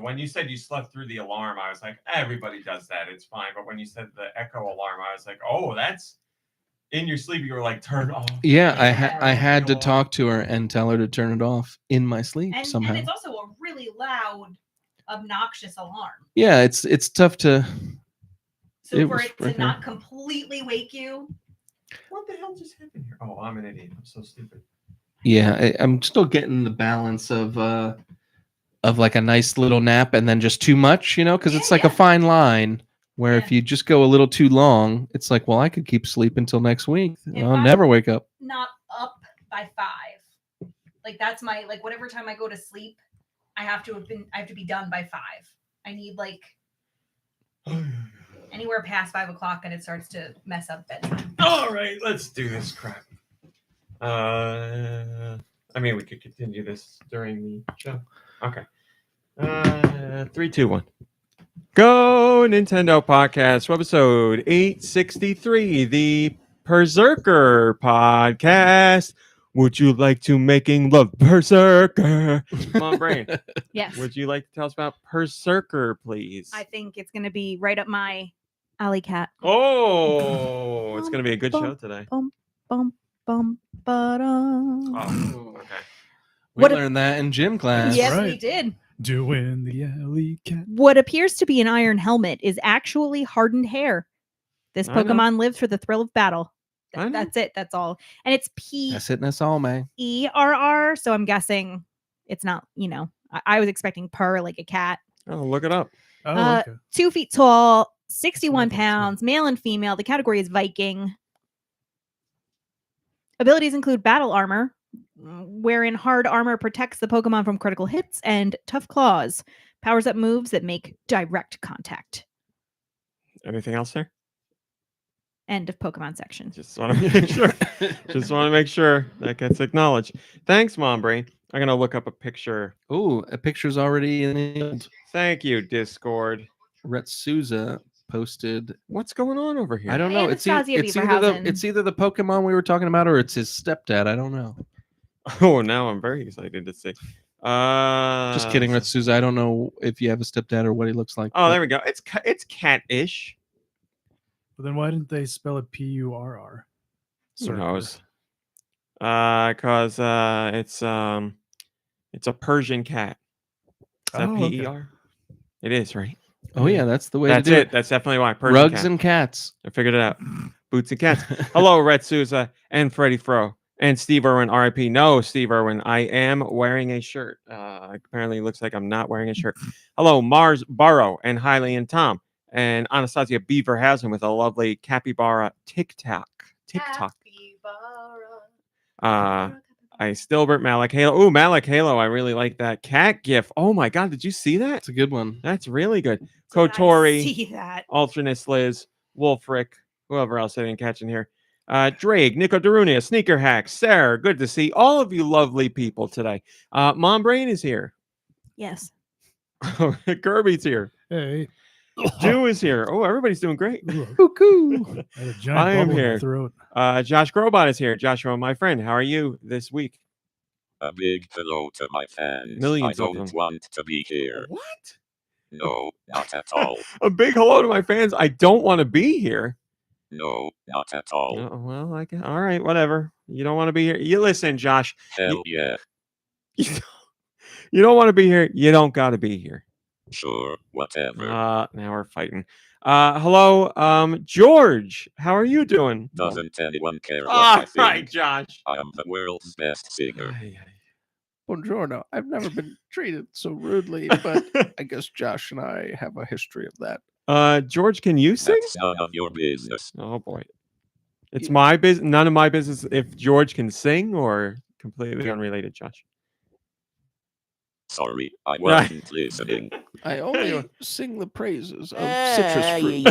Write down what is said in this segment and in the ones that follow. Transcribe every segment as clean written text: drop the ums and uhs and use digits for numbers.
when you said you slept through the alarm, I was like, everybody does that. It's fine. But when you said the echo alarm, I was like, oh, that's in your sleep. You were like, turn off. Yeah, I had to talk to her and tell her to turn it off in my sleep somehow. And it's also a really loud, obnoxious alarm. Yeah, it's tough to. So for it to not completely wake you. What the hell just happened here? Oh, I'm an idiot. I'm so stupid. Yeah, I'm still getting the balance of like a nice little nap and then just too much, because it's like a fine line where if you just go a little too long, it's like, well, I could keep sleep until next week. I'll never wake up. Not up by 5. Like that's my whatever time I go to sleep, I have to be done by 5. I need anywhere past 5 o'clock and it starts to mess up bedtime. All right, let's do this crap. I mean, we could continue this during the show. Okay. 3, 2, 1. Go Nintendo Podcast, Webisode 863, the Perrserker Podcast. Would you like to making love, Perrserker? Come on, Brain. Yes. Would you like to tell us about Perrserker, please? I think it's going to be right up my alley, cat. Oh, it's going to be a good show today. Bum, ba-dum. Oh, okay. We learned that in gym class. Yes, we did. Doing the alley cat. What appears to be an iron helmet is actually hardened hair. This Pokemon lives for the thrill of battle. That's it. That's all. And it's That's it. That's all, man. P-E-R-R. So I'm guessing it's not, I was expecting purr like a cat. Oh, look it up. Oh, okay. 2 feet tall, 61 pounds, male and female. The category is Viking. Abilities include battle armor, wherein hard armor protects the Pokemon from critical hits, and tough claws powers up moves that make direct contact. Anything else there? End of Pokemon section. Just want to make sure. Just want to make sure that gets acknowledged. Thanks, Mom Brain. I'm gonna look up a picture. Ooh, a picture's already in the. Thank you, Discord. Retsuza posted. What's going on over here? I don't know. It's either the Pokemon we were talking about or it's his stepdad. I don't know. Oh, now I'm very excited to see. Just kidding, Retsuza. I don't know if you have a stepdad or what he looks like. Oh, there we go. It's cat-ish. But then why didn't they spell it P-U-R-R? Who knows? Because it's a Persian cat. Is that P-E-R? Okay. It is, right? Oh yeah, that's the way. That's to do it. That's definitely why. Persian Rugs cat. and cats. I figured it out. Boots and cats. Hello, Retsuza and Freddie Fro and Steve Irwin. R.I.P. No, Steve Irwin. I am wearing a shirt. Apparently, it looks like I'm not wearing a shirt. Hello, Mars Barrow and Hailey and Tom and Anastasia Beaverhausen with a lovely capybara TikTok. I Stilbert Malik Halo. Ooh, Malik Halo. I really like that cat gif. Oh my god, did you see that? It's a good one. That's really good. Kotori, see that. Alternate Liz, Wolfric, whoever else I didn't catch in here. Drake, Nico Darunia, Sneaker Hack, Sarah. Good to see all of you lovely people today. Mom Brain is here. Yes. Kirby's here. Hey. Dew is here. Oh, everybody's doing great. Cuckoo. I am here. Josh Grobot is here. Joshua, my friend, how are you this week? A big hello to my fans. Millions I of don't them. want to be here. What? No, not at all. A big hello to my fans. I don't want to be here. No, not at all. Well, all right, whatever. You don't want to be here. You listen, Josh. Hell yeah. You don't want to be here. You don't got to be here. Sure, whatever. Now we're fighting. Hello, George. How are you doing? Doesn't anyone care what I think? Right, Josh. I am the world's best singer. Buongiorno. I've never been treated so rudely, but I guess Josh and I have a history of that. George, can you sing? That's none of your business. Oh boy, it's my business. None of my business if George can sing, or completely unrelated, Josh. Sorry, I wasn't listening. I only sing the praises of citrus fruit.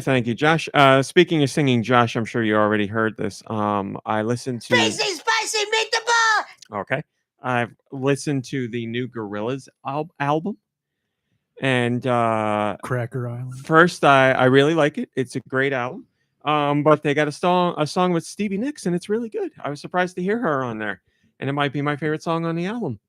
Thank you, Josh. Speaking of singing, Josh, I'm sure you already heard this. I listened to Spicy meatball. Okay, I've listened to the new Gorillaz album, and Cracker Island. First, I really like it. It's a great album. But they got a song with Stevie Nicks, and it's really good. I was surprised to hear her on there. And it might be my favorite song on the album.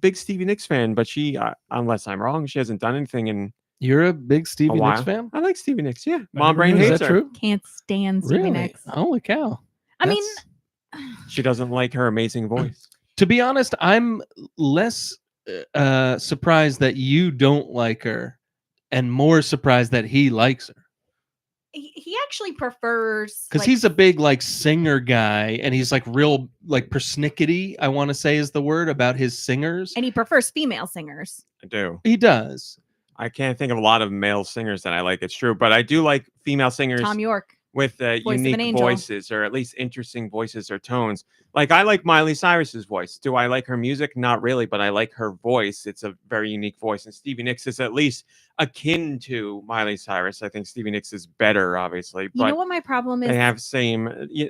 Big Stevie Nicks fan, but she, unless I'm wrong, she hasn't done anything in You're a big a Stevie while. Nicks fan? I like Stevie Nicks. Yeah, Mom never Brain knew Is hates that her. true? Can't stand Stevie Really? Nicks. Holy cow. I mean, She doesn't like her amazing voice. To be honest, I'm less surprised that you don't like her and more surprised that he likes her. he actually prefers Because like, he's a big like singer guy and he's like real like persnickety, I want to say is the word about his singers. and he prefers female singers. I do. He does. I can't think of a lot of male singers that I like. It's true, but I do like female singers Tom York. with of an unique angel. voices, or at least interesting voices or tones. Like I like Miley Cyrus's voice. Do I like her music? Not really, but I like her voice. It's a very unique voice, and Stevie Nicks is at least akin to Miley Cyrus. I think Stevie Nicks is better, obviously, You but know what my problem is they have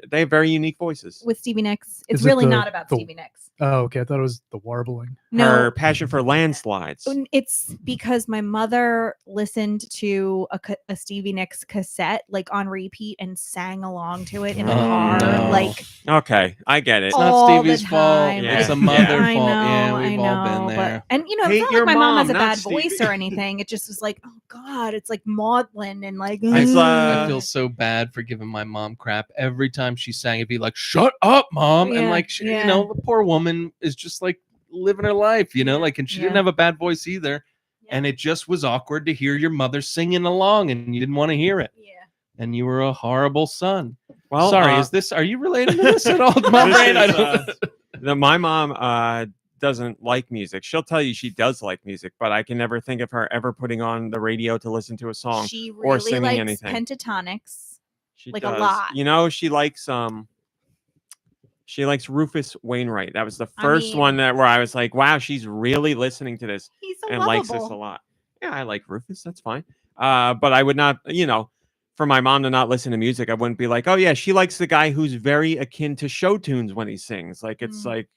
they have very unique voices. with Stevie Nicks? It's Is it really the- not about the- Stevie Nicks. Oh, okay. I thought it was the warbling. Her No, passion for landslides. it's because my mother listened to a Stevie Nicks cassette like on repeat and sang along to it in the Oh, car. no. Like Okay, I get it. It's all not the Stevie's fault. time. Yeah. It's a Yeah. mother I fault. know, Yeah, I we've know, all been there. and you know, Hate it's not your like my mom has mom, a not bad voice Stevie. or anything. It just was like, oh God, it's like maudlin and like. It's, I feel so bad for giving my mom crap. Every time she sang, it'd be like, "Shut up, mom!" And Yeah, like, she, yeah. you know, the poor woman is just like living her life, you know, like, and she didn't Yeah. have a bad voice either. And it just was awkward to hear your mother singing along, and you didn't want to hear it, Yeah. and you were a horrible son. Well, Sorry, are you related to this at all, this Mom Brain? I is, don't. my mom doesn't like music. She'll tell you she does like music, but I can never think of her ever putting on the radio to listen to a song. She or really singing likes anything. pentatonics. She like a does. lot. You know, she likes Rufus Wainwright. That was the first one mean- where I was like, wow, she's really listening to this He's so and lovable. likes this a lot. Yeah, I like Rufus. That's fine. But I would not, for my mom to not listen to music, I wouldn't be like, oh yeah, she likes the guy who's very akin to show tunes when he sings. Like it's like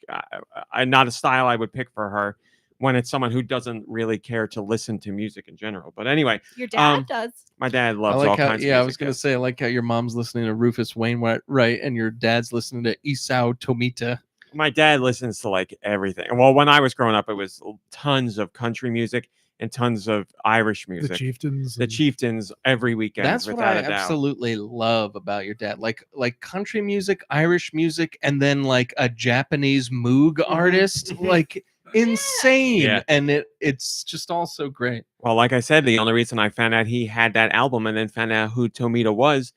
not a style I would pick for her when it's someone who doesn't really care to listen to music in general. But anyway, Your dad does. my dad I loves like all how, kinds of yeah, music. I was gonna say, I like how your mom's listening to Rufus Wainwright, right, and your dad's listening to Isao Tomita. My dad listens to like everything. Well, when I was growing up, it was tons of country music and tons of Irish music. The Chieftains. The and- Chieftains every weekend. That's what without I a doubt. absolutely love about your dad. Like country music, Irish music, and then like a Japanese Moog artist, like insane. Yeah. And it's just all so great. Well, like I said, the only reason I found out he had that album and then found out who Tomita was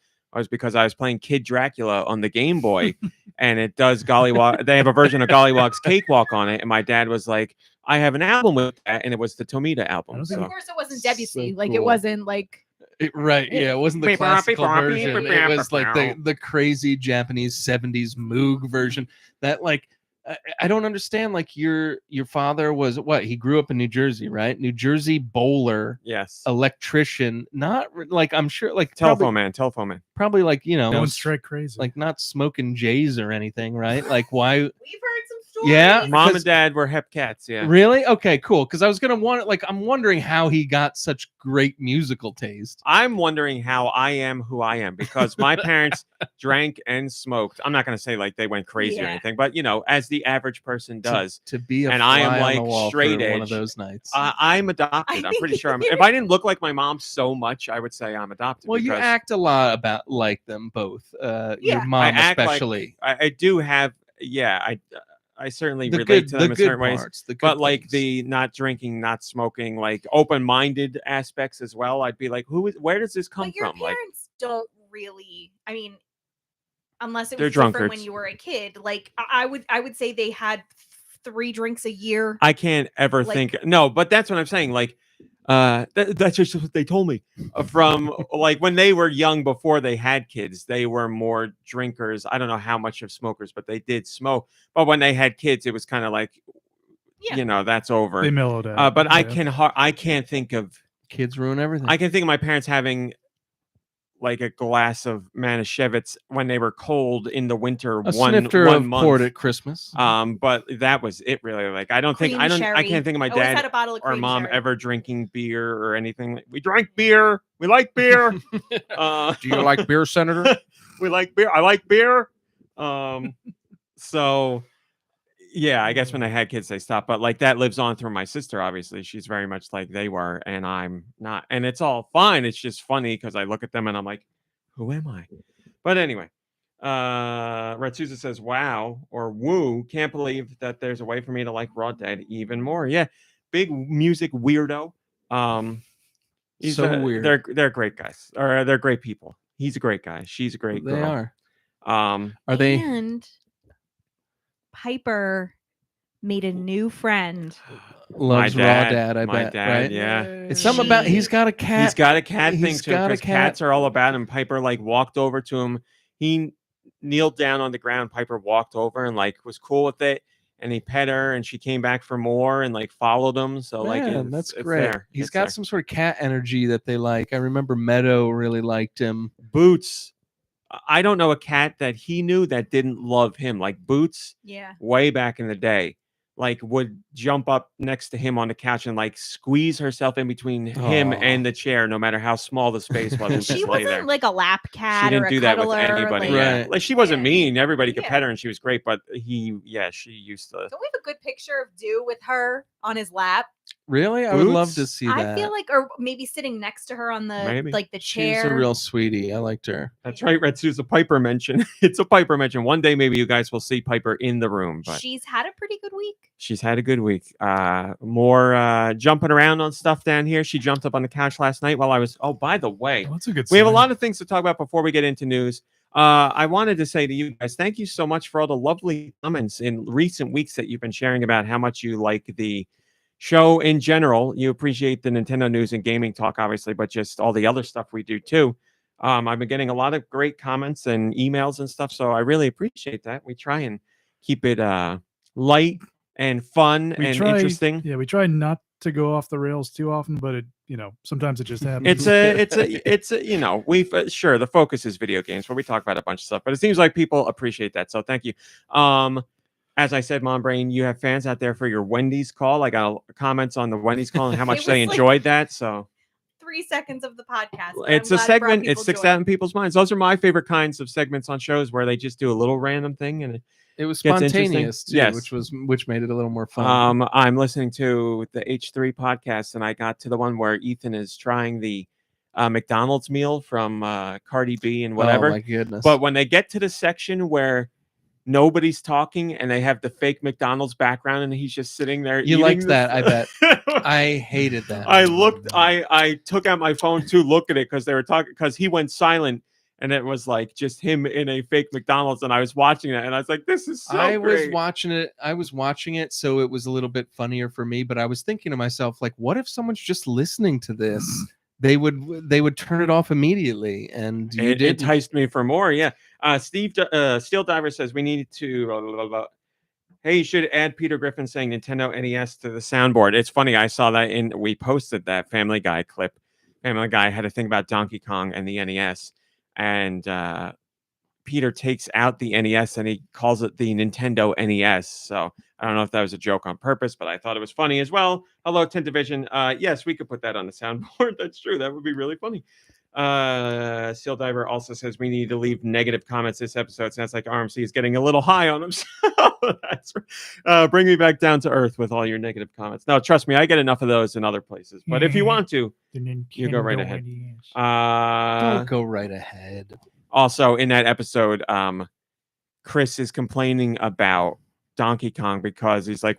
because I was playing Kid Dracula on the Game Boy, and it does Gollywog. They have a version of Gollywog's Cakewalk on it, and my dad was like, "I have an album with that," and it was the Tomita I album. don't think So Of course, it wasn't Debussy. So like it cool. wasn't like. Right. Yeah. It wasn't the classical version. It was like the crazy Japanese 70s Moog version that like I don't understand. Like your father was what? He grew up in New Jersey, right? New Jersey bowler, yes, electrician, not like I'm sure like telephone man. probably like, Going straight crazy. like not smoking J's or anything, right? Like why? We've heard some stories. Yeah. Mom Because- and dad were hep cats. Yeah. Really? Okay, cool. Because I was gonna I'm wondering how he got such great musical taste. I'm wondering how I am who I am because my parents drank and smoked. I'm not going to say like they went crazy or Yeah. anything, but as the average person does. To be a And I am, fly on like, the wall straight for one of edge. those nights. I'm adopted. I'm pretty sure. If I didn't look like my mom so much, I would say I'm adopted. Well, you because act a lot about like them both. Your Yeah. mom I act like- especially. I do have. Yeah, I certainly the relate good, to the them in good certain ways. parts. The good But like things. the not drinking, not smoking, like open-minded aspects as well. I'd be like, where does this come But your from? Like, parents don't really. I mean, unless it They're was different when drunkards. you were a kid. Like I would say they had 3 drinks a year. I can't ever Like- think. No, but that's what I'm saying. Like, that's just what they told me from like when they were young before they had kids. They were more drinkers. I don't know how much of smokers, but they did smoke. But when they had kids, it was kind of like, Yeah. that's over. They mellowed out. But I Yeah. can't think of. kids ruin everything. I can think of my parents having like a glass of Manischewitz when they were cold in the winter. a one snifter one of month. port at Christmas. But that was it. Really, like I Cream I sherry. can't think of my Always had dad a bottle of or cream mom sherry. ever drinking beer or anything. We drank beer. We like beer. Do you like beer, Senator? we like beer. I like beer. So Yeah, I guess when I had kids, they stopped. But like that lives on through my sister. Obviously, she's very much like they were, and I'm not. And it's all fine. It's just funny because I look at them and I'm like, who am I? But anyway, Red Susan says, "Wow" or "Woo." Can't believe that there's a way for me to like Raw Dead even more. Yeah, big music weirdo. He's So weird. They're great guys, or they're great people. He's a great guy. She's a great They girl. are. Are they? And Piper made a new friend. Loves my Raw Dad, I my bet, dad, right? yeah. It's something about he's got a cat. He's got a cat thing He's too, got a because cat. cats are all about him. Piper like walked over to him. He kneeled down on the ground. Piper walked over and like was cool with it, and he pet her, and she came back for more and like followed him. So like, Man, that's it's great. there. He's It's got there. some sort of cat energy that they like. I remember Meadow really liked him. Boots. I don't know a cat that he knew that didn't love him. Like Boots, Yeah. way back in the day, like would jump up next to him on the couch and like squeeze herself in between him Aw. and the chair, no matter how small the space was. And And she just lay there. wasn't like a lap She cat or didn't a do that with cuddler. anybody. Like, Yeah, Right. like she wasn't Yeah. mean. Everybody could Yeah. pet her, and she was great. But she used to. Don't we have a good picture of Dew with her on his lap? Really? I would love to Boots? see I that. feel like, or maybe sitting next to her on the Maybe. like the She's chair. a real sweetie. I liked her. That's right, Red Sue's a Piper mention. It's a Piper mention. One day, maybe you guys will see Piper in the room, but She's had a pretty good week. she's had a good week. More jumping around on stuff down here. She jumped up on the couch last night while I was. Oh, by the way, Well, that's a good. we have a sign. lot of things to talk about before we get into news. I wanted to say to you guys, thank you so much for all the lovely comments in recent weeks that you've been sharing about how much you like the show in general. You appreciate the Nintendo news and gaming talk, obviously, but just all the other stuff we do too. I've been getting a lot of great comments and emails and stuff, so I really appreciate that. We try and keep it light and fun We and try, interesting. Yeah, we try not to go off the rails too often, but it, sometimes it just happens. It's a we've sure the focus is video games, but we talk about a bunch of stuff. But it seems like people appreciate that, so thank you. As I said, Mom Brain, you have fans out there for your Wendy's call. I got comments on the Wendy's call and how much It they was like- enjoyed that. So 3 seconds of the podcast. but it's I'm a glad it brought segment. It people sticks joy. out in people's minds. Those are my favorite kinds of segments on shows where they just do a little random thing and It was Gets interesting. spontaneous too, Yes. which made it a little more fun. I'm listening to the H3 podcast and I got to the one where Ethan is trying the McDonald's meal from Cardi B and whatever. Oh my goodness! But when they get to the section where nobody's talking and they have the fake McDonald's background and he's just sitting there. You eating liked the- that, I bet. I hated that. I took out my phone to look at it because they were talking because he went silent and it was like just him in a fake McDonald's and I was watching it and I was like, this is so I was great. watching it, so it was a little bit funnier for me. But I was thinking to myself, like, what if someone's just listening to this? They would turn it off immediately, and you It didn't. enticed me for more. Yeah. Steve Steel Diver says we need to. Hey, you should add Peter Griffin saying Nintendo NES to the soundboard. It's funny. I saw that we posted that Family Guy clip. Family Guy had a thing about Donkey Kong and the NES, and Peter takes out the NES and he calls it the Nintendo NES. So I don't know if that was a joke on purpose, but I thought it was funny as well. Hello, Tentavision. Yes, we could put that on the soundboard. That's true. That would be really funny. Seal Diver also says we need to leave negative comments this episode. Sounds like RMC is getting a little high on himself. That's bring me back down to earth with all your negative comments. No, trust me, I get enough of those in other places. But if you want to, you go right ahead. Don't go right ahead. Also, in that episode, Chris is complaining about Donkey Kong because he's like,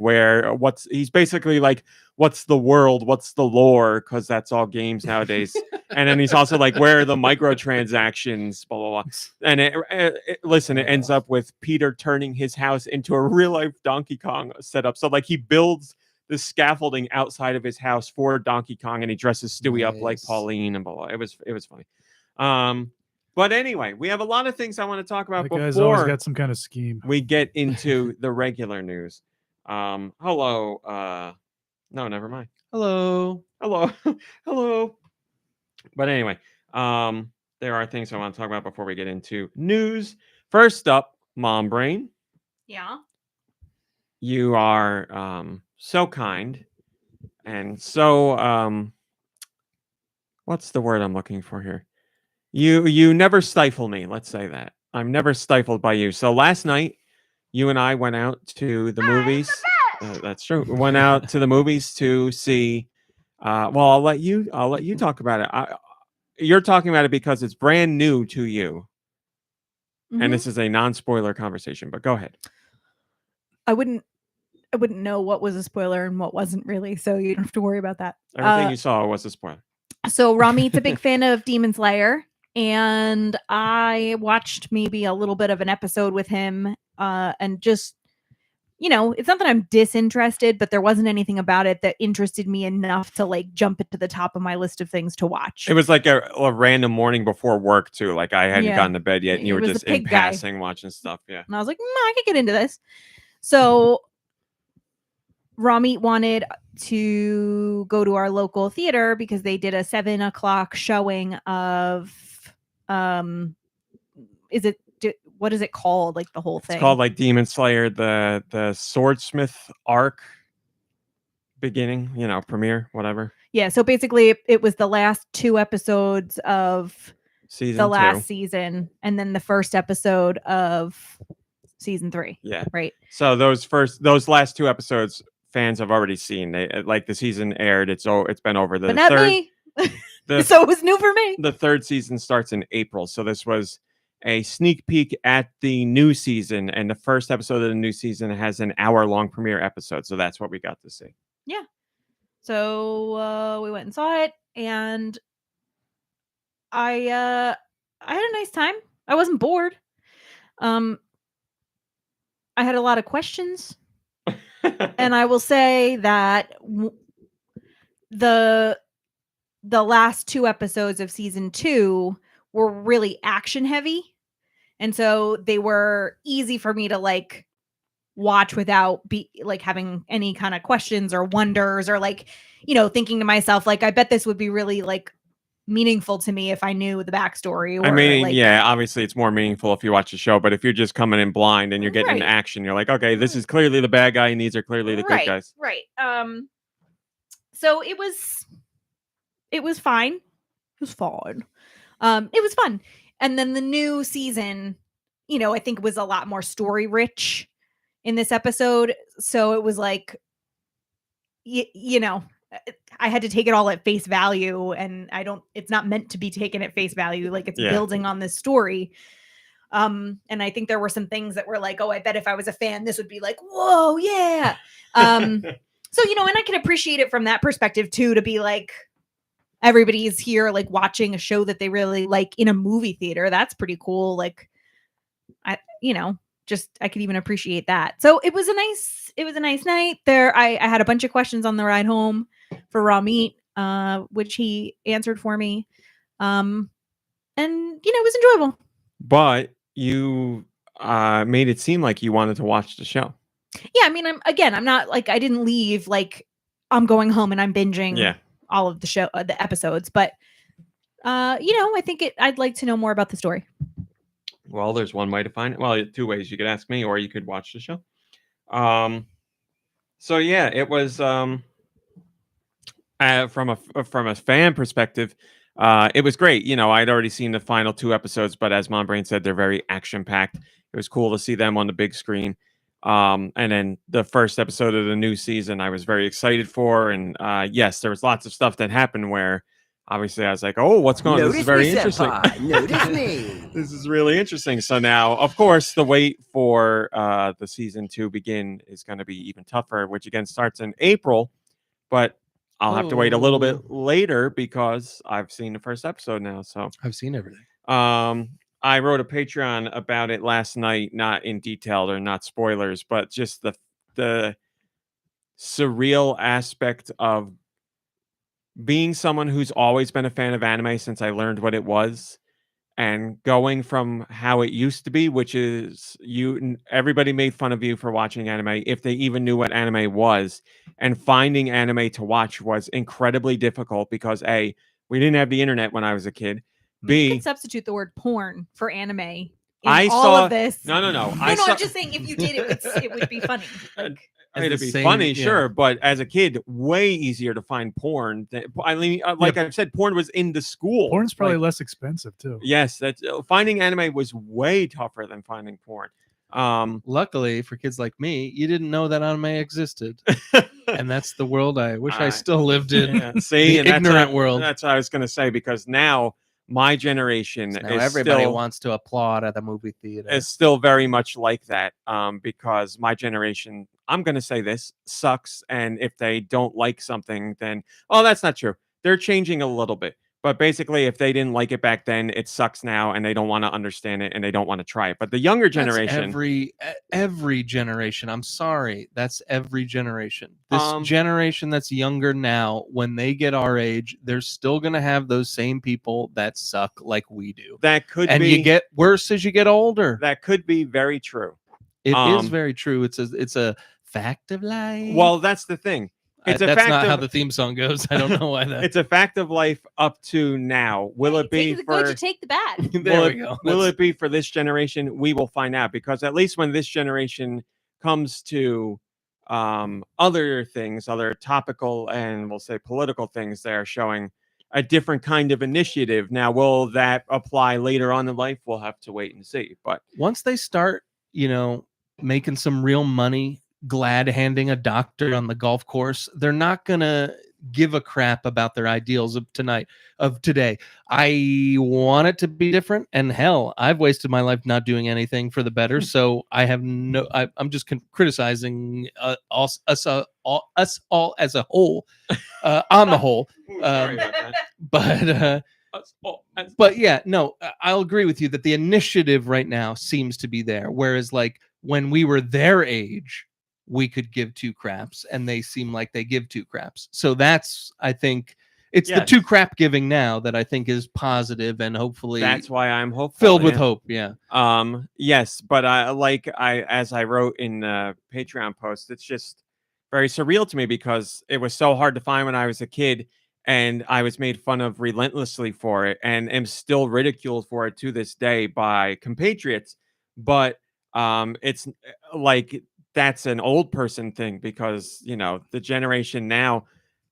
he's basically like, what's the world? What's the lore? Because that's all games nowadays. And then he's also like, where are the microtransactions? Blah, blah, blah. And it ends up with Peter turning his house into a real life Donkey Kong setup. So like he builds the scaffolding outside of his house for Donkey Kong and he dresses Stewie up like Nice. Pauline and blah, blah. It was funny. But anyway, we have a lot of things I want to talk about That guy's always before got some kind of scheme. we get into the regular news. Hello. No, never mind. Hello. Hello. But anyway, there are things I want to talk about before we get into news. First up, Mom Brain, Yeah. you are so kind and so what's the word I'm looking for here? You never stifle me, let's say that. I'm never stifled by you. So last night you and I went out to the movies. That's true. We went out to the movies to see. Well, I'll let you talk about it. You're talking about it because it's brand new to you, Mhm. and this is a non-spoiler conversation. But go ahead. I wouldn't know what was a spoiler and what wasn't really, so you don't have to worry about that. Everything you saw was a spoiler. So Ramit's a big fan of Demon Slayer, and I watched maybe a little bit of an episode with him, and just, it's not that I'm disinterested, but there wasn't anything about it that interested me enough to like jump it to the top of my list of things to watch. It was like a random morning before work too. Like I hadn't Yeah. gotten to bed yet, and you It were was the just in pig guy. passing watching stuff. Yeah. And I was like, I could get into this. So Ramit wanted to go to our local theater because they did a 7:00 showing of what is it called? Like the whole thing. It's called like Demon Slayer, the Swordsmith arc beginning, premiere, whatever. Yeah, so basically it was the last 2 episodes of Season the 2. last season, and then the first episode of season 3. Yeah. Right. So those last 2 episodes fans have already seen. Like the season aired. It's been over. The But not third me. the- So it was new for me. the third season starts in April. So this was a sneak peek at the new season, and the first episode of the new season has an hour-long premiere episode. So that's what we got to see. Yeah. So we went and saw it, and I had a nice time. I wasn't bored. I had a lot of questions, and I will say that the last 2 episodes of season 2 were really action heavy, and so they were easy for me to like watch without having any kind of questions or wonders, or thinking to myself like, I bet this would be really like meaningful to me if I knew the backstory. Or, I mean, yeah, obviously it's more meaningful if you watch the show, but if you're just coming in blind and you're getting Right. action, you're like, okay, this is clearly the bad guy and these are clearly the good guys. Right. So it was fine. It was fun. It was fun. And then the new season, I think was a lot more story rich in this episode. So it was like, I had to take it all at face value, and it's not meant to be taken at face value. Like, it's building on this story. And I think there were some things that were like, oh, I bet if I was a fan, this would be like, whoa, yeah. So, and I can appreciate it from that perspective too, to be like, everybody's here, like watching a show that they really like in a movie theater. That's pretty cool. Like, I could even appreciate that. So it was a nice night there. I had a bunch of questions on the ride home for Ramit, which he answered for me. And it was enjoyable. But you made it seem like you wanted to watch the show. Yeah, I mean, I'm not like, I didn't leave like I'm going home and I'm binging all of the episodes, but I think I'd like to know more about the story. Well, there's one way to find it. Well, 2 ways. You could ask me, or you could watch the show. So yeah, it was from a fan perspective, it was great. I'd already seen the final 2 episodes, but as Mom Brain said, they're very action packed. It was cool to see them on the big screen. And then the first episode of the new season, I was very excited for. And yes, there was lots of stuff that happened where obviously I was like, oh, what's going on? This is very interesting. Notice me. This is really interesting. So now, of course, the wait for the season 2 begin is going to be even tougher, which again starts in April. But I'll have to wait a little bit later because I've seen the first episode now. So I've seen everything. I wrote a Patreon about it last night, not in detail or not spoilers, but just the surreal aspect of being someone who's always been a fan of anime since I learned what it was, and going from how it used to be, which is everybody made fun of you for watching anime if they even knew what anime was, and finding anime to watch was incredibly difficult because A, we didn't have the internet when I was a kid. You B, could substitute the word porn for anime in I all saw of this. No. I'm just saying if you did it would be funny. Like, It'd the be same- funny, yeah. sure, but as a kid, way easier to find porn. I mean, like I've said, porn was in the school. Porn's probably Like, less expensive too. yes, that's finding anime was way tougher than finding porn. Luckily for kids like me, you didn't know that anime existed, and that's the world I wish I still lived in. Yeah, see, the and that's ignorant what, world. That's what I was going to say, because now my generation Now is everybody still wants to applaud at the movie theater. is still very much like that. Because my generation, I'm going to say this, sucks, and if they don't like something, then that's not true. They're changing a little bit. But basically, if they didn't like it back then, it sucks now, and they don't want to understand it, and they don't want to try it. But the younger That's generation, every generation. I'm sorry, that's every generation. This Um, generation that's younger now, when they get our age, they're still gonna have those same people that suck like we do. that could And be you get worse as you get older. that could be very true. It is um, very true. It's a fact of life. Well, that's the thing. It's a that's fact not how of the theme song goes. I don't know why that. it's a fact of life up to now. Will it be Take the good, for you take the bad. There will we it, go. will That's- it be for this generation? We will find out, because at least when this generation comes to other things, other topical and we'll say political things, they're showing a different kind of initiative. Now, will that apply later on in life? We'll have to wait and see. But Once they start, making some real money, glad handing a doctor on the golf course, they're not gonna give a crap about their ideals of today. I want it to be different, and hell, I've wasted my life not doing anything for the better. So I have I'm just criticizing us all as a whole, on the whole. Sorry about that. But but yeah, no, I'll agree with you that the initiative right now seems to be there. Whereas like when we were their age, we could give two craps, and they seem like they give two craps. So that's, I think, it's the Yes. two crap giving now that I think is positive, and hopefully That's why I'm hopeful. filled with yeah. hope. Yeah. Yes, but as I wrote in the Patreon post, it's just very surreal to me, because it was so hard to find when I was a kid, and I was made fun of relentlessly for it, and am still ridiculed for it to this day by compatriots. But it's like that's an old person thing, because the generation now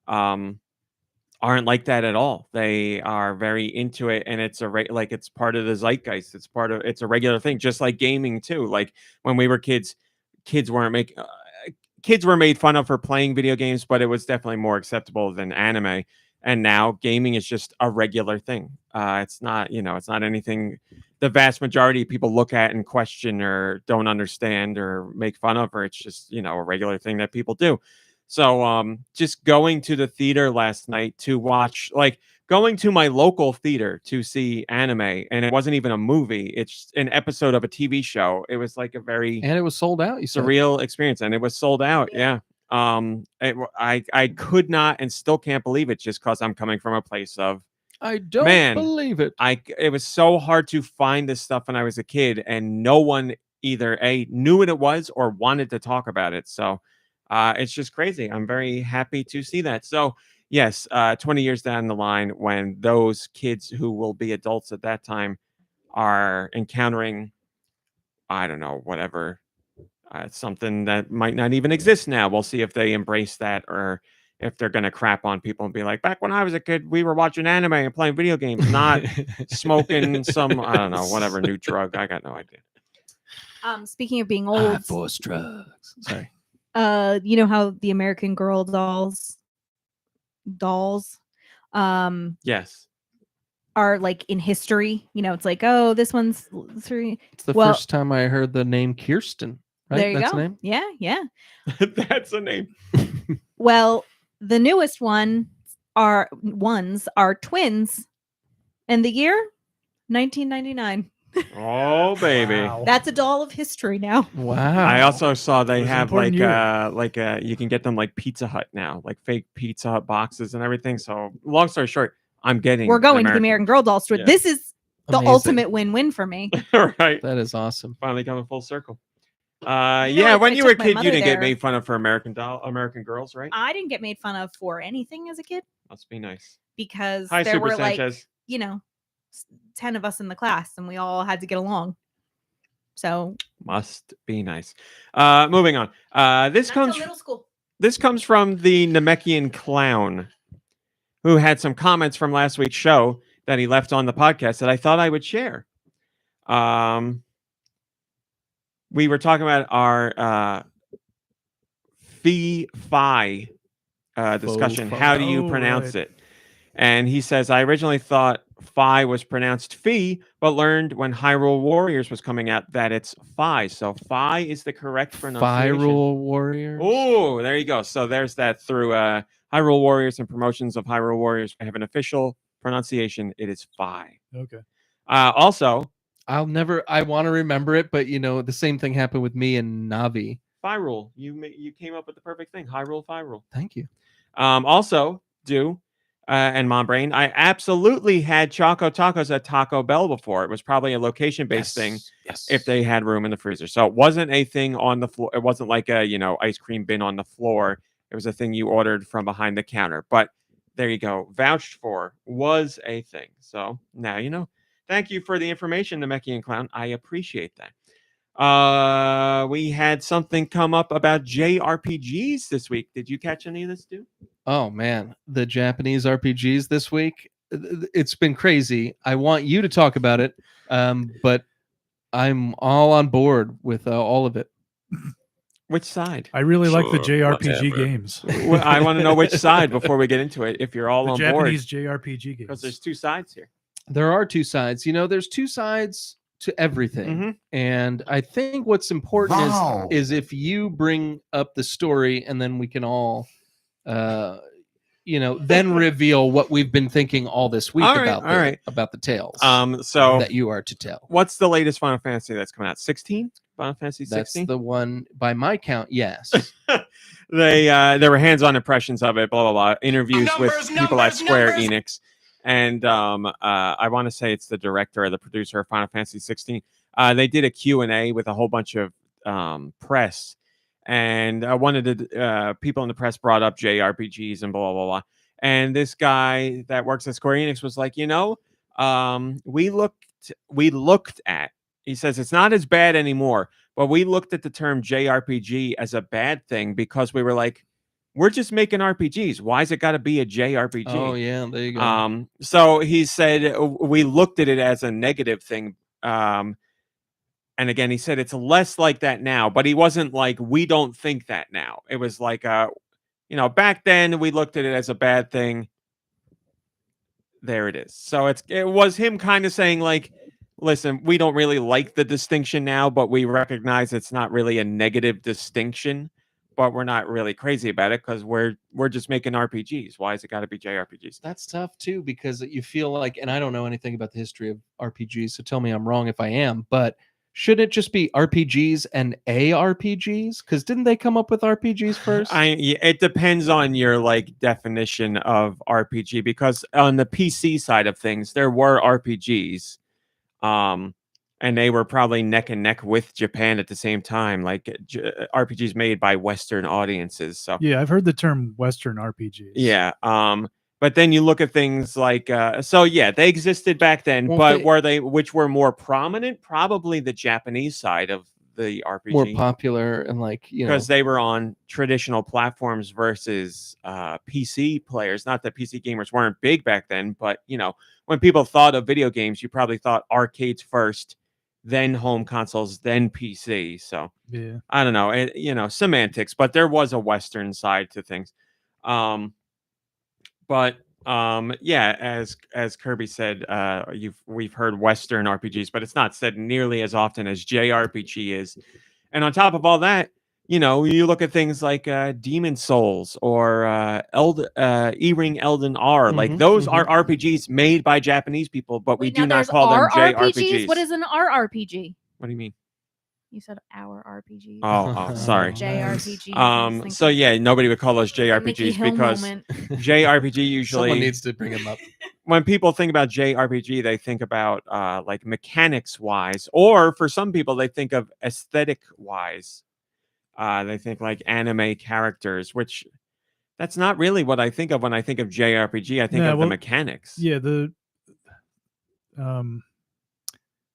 aren't like that at all. They are very into it, and it's like it's part of the zeitgeist. It's a regular thing, just like gaming too. Like when we were kids, kids weren't make kids were made fun of for playing video games, but it was definitely more acceptable than anime. And now gaming is just a regular thing. It's not, it's not anything the vast majority of people look at and question or don't understand or make fun of, or it's just, a regular thing that people do. So just going to the theater last night to watch, like going to my local theater to see anime, and it wasn't even a movie, it's an episode of a TV show. It was like a very And it was sold out. You said. surreal experience, and it was sold out. Yeah. I could not and still can't believe it, just because I'm coming from a place of I don't Man, believe it. it was so hard to find this stuff when I was a kid, and no one either knew what it was or wanted to talk about it. So it's just crazy. I'm very happy to see that. So yes, 20 years down the line, when those kids who will be adults at that time are encountering, I don't know, whatever, something that might not even exist now. We'll see if they embrace that, or if they're going to crap on people and be like, back when I was a kid, we were watching anime and playing video games, not smoking some, I don't know, whatever new drug. I got no idea. Speaking of being I old, force drugs. Sorry. you know how the American Girl dolls Yes. are like in history. It's like, oh, this one's three. It's the Well- first time I heard the name Kirsten. Right? There you That's go. the name? Yeah. That's a name. Well, the newest ones are twins, and the year 1999. Oh, baby. Wow. That's a doll of history now. Wow. I also saw they It was an have important you can get them like Pizza Hut now, like fake Pizza Hut boxes and everything. So long story short, I'm getting. We're going to the American Girl doll store. Yeah. This is the Amazing. ultimate win-win for me. Right. That is awesome. Finally coming full circle. I When you were a took my kid, you mother didn't get there. made fun of for American Girls, right? I didn't get made fun of for anything as a kid Must be nice. because Hi, there Super were Sanchez. 10 of us in the class and we all had to get along. So Must be nice. Moving on. This not till comes middle school. This comes from the Namekian Clown, who had some comments from last week's show that he left on the podcast that I thought I would share. we were talking about our fi discussion. How do you Oh, pronounce right. it? And he says, I originally thought Phi was pronounced Fee, but learned when Hyrule Warriors was coming out that it's Phi. So Phi is the correct pronunciation. Viral Warriors. Oh, there you go. So there's that through Hyrule Warriors and promotions of Hyrule Warriors. I have an official pronunciation. It is Phi. Okay. Also, I want to remember it, but the same thing happened with me and Navi. Hyrule. You came up with the perfect thing. Hyrule, Hyrule. Thank you. Also, and Mom Brain, I absolutely had Choco Tacos at Taco Bell before. It was probably a location-based thing if they had room in the freezer. So it wasn't a thing on the floor. It wasn't like a, ice cream bin on the floor. It was a thing you ordered from behind the counter. But there you go. Vouched for was a thing. So now you know. Thank you for the information, Namekian Clown. I appreciate that. We had something come up about JRPGs this week. Did you catch any of this, dude? Oh man, the Japanese RPGs this week. It's been crazy. I want you to talk about it, but I'm all on board with all of it. Which side? I really like the Sure, JRPG whatever. games. Well, I want to know which side before we get into it. If you're all The on Japanese board, JRPG because games. there's two sides here. There are two sides. There's two sides to everything. Mhm. And I think what's important is if you bring up the story and then we can all then reveal what we've been thinking all this week All right. about the tales So that you are to tell. what's the latest Final Fantasy that's coming out? 16? Final Fantasy That's 16? the one by my count, yes. There were hands-on impressions of it, blah blah blah. Interviews with people at Square Enix. And I want to say it's the director or the producer of Final Fantasy 16. They did a Q&A with a whole bunch of press. And one of the people in the press brought up JRPGs and blah, blah, blah. And this guy that works at Square Enix was like, we looked at, he says, it's not as bad anymore, but we looked at the term JRPG as a bad thing because we were like, we're just making RPGs. Why has it got to be a JRPG? Oh, yeah, there you go. So he said we looked at it as a negative thing. And again, he said it's less like that now, but he wasn't like, we don't think that now. It was like, back then we looked at it as a bad thing. There it is. So it was him kind of saying like, listen, we don't really like the distinction now, but we recognize it's not really a negative distinction. But we're not really crazy about it because we're just making RPGs. Why has it got to be JRPGs? That's tough too, because you feel like, and I don't know anything about the history of RPGs, so tell me I'm wrong if I am, but should it just be RPGs and ARPGs? Because didn't they come up with RPGs first? It depends on your definition of RPG, because on the PC side of things, there were RPGs. And they were probably neck and neck with Japan at the same time, RPGs made by Western audiences. So yeah, I've heard the term Western RPGs. Yeah. But then you look at things like, they existed back then, but which were more prominent? Probably the Japanese side of the RPG. More popular and because they were on traditional platforms versus PC players. Not that PC gamers weren't big back then, but when people thought of video games, you probably thought arcades first, then home consoles, then PC. So yeah, I don't know, semantics, but there was a Western side to things. As Kirby said, we've heard Western RPGs, but it's not said nearly as often as JRPG is. And on top of all that, you look at things like Demon Souls or E-Ring Elden R. Like those are RPGs made by Japanese people, but we do not call them JRPGs. What is an RRPG? What do you mean? You said our RPG. Oh, sorry. JRPG. So yeah, nobody would call those JRPGs because JRPG usually someone needs to bring them up. When people think about JRPG, they think about mechanics wise, or for some people, they think of aesthetic wise. They think like anime characters, which that's not really what I think of when I think of JRPG. I think of the mechanics.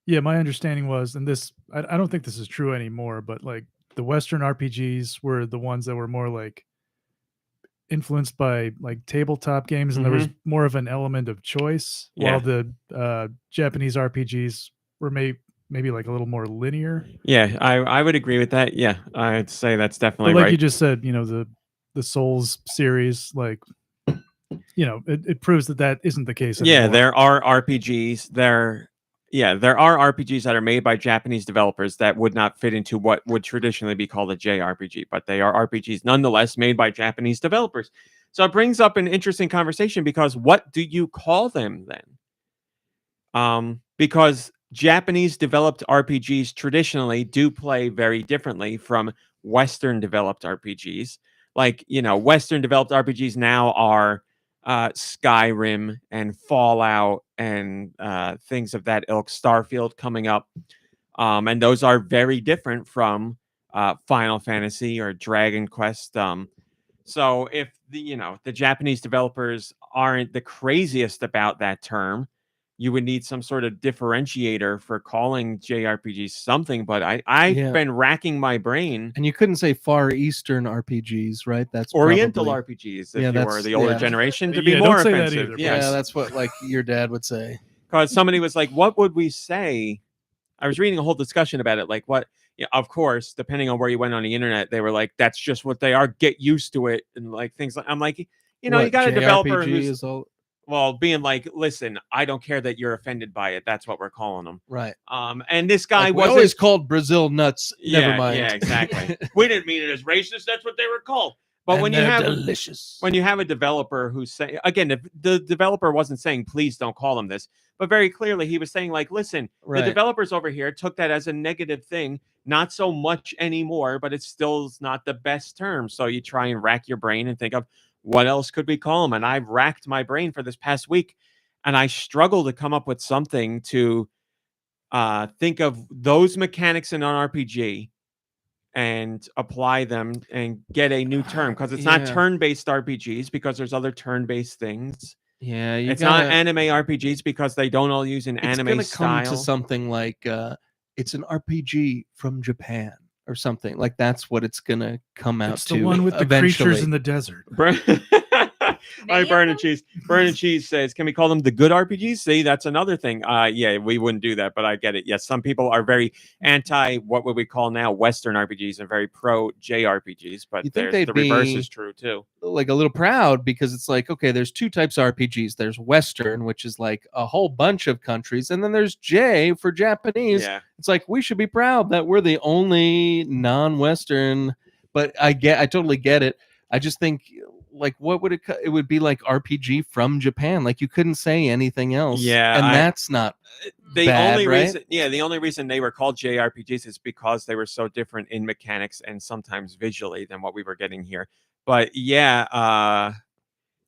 Yeah, my understanding was, and this I don't think this is true anymore, but the Western RPGs were the ones that were more influenced by tabletop games, and there was more of an element of choice, while the Japanese RPGs were maybe like a little more linear. Yeah, I would agree with that. Yeah, I'd say that's definitely But like right. you just said, the Souls series, like it proves that isn't the case anymore. Yeah, there are RPGs. There are RPGs that are made by Japanese developers that would not fit into what would traditionally be called a JRPG, but they are RPGs nonetheless made by Japanese developers. So it brings up an interesting conversation because what do you call them then? Because Japanese developed RPGs traditionally do play very differently from Western developed RPGs. Like, Western developed RPGs now are Skyrim and Fallout and things of that ilk, Starfield coming up. And those are very different from Final Fantasy or Dragon Quest. So if the Japanese developers aren't the craziest about that term, you would need some sort of differentiator for calling JRPGs something. But I've Yeah. been racking my brain. And you couldn't say Far Eastern RPGs, right? That's Oriental probably, RPGs, if Yeah, you were that's- the older yeah. generation, to be Yeah, more don't say that offensive. either, Yes. Yeah, that's what like your dad would say. Because somebody was like, what would we say? I was reading a whole discussion about it. Like, what? Yeah, of course, depending on where you went on the internet, they were like, that's just what they are. Get used to it. And like things like, I'm like, you What, got a developer JRPG who's, is all being like, listen, I don't care that you're offended by it. That's what we're calling them. right. And this guy Like, we wasn't always called Brazil nuts. Never Yeah, mind. Yeah, exactly. We didn't mean it as racist. That's what they were called. But And when you they're have delicious. when you have a developer who's saying, again, the developer wasn't saying please don't call them this, but very clearly he was saying like, listen, Right. the developers over here took that as a negative thing, not so much anymore, but it still is not the best term. So you try and rack your brain and think of what else could we call them. And I've racked my brain for this past week, and I struggle to come up with something to think of those mechanics in an RPG and apply them and get a new term, because it's not Yeah. turn-based RPGs because there's other turn-based things. Yeah, It's not anime RPGs because they don't all use an It's anime gonna style. come to something like it's an RPG from Japan or something. Like that's what it's gonna come out It's to. the one with the creatures in the desert. All right, Burn and Cheese. Burn and Cheese says, can we call them the good RPGs? See, that's another thing. Yeah, we wouldn't do that, but I get it. Yes, some people are very anti what would we call now Western RPGs and very pro JRPGs, but You think the they'd reverse be is true too. like a little proud because it's like, okay, there's two types of RPGs. There's Western, which is like a whole bunch of countries, and then there's J for Japanese. Yeah. It's like we should be proud that we're the only non-Western. But I totally get it. I just think like what would it would be like RPG from Japan. Like you couldn't say anything else. Yeah, and that's not the bad, only right? reason the only reason they were called JRPGs is because they were so different in mechanics and sometimes visually than what we were getting here. But yeah,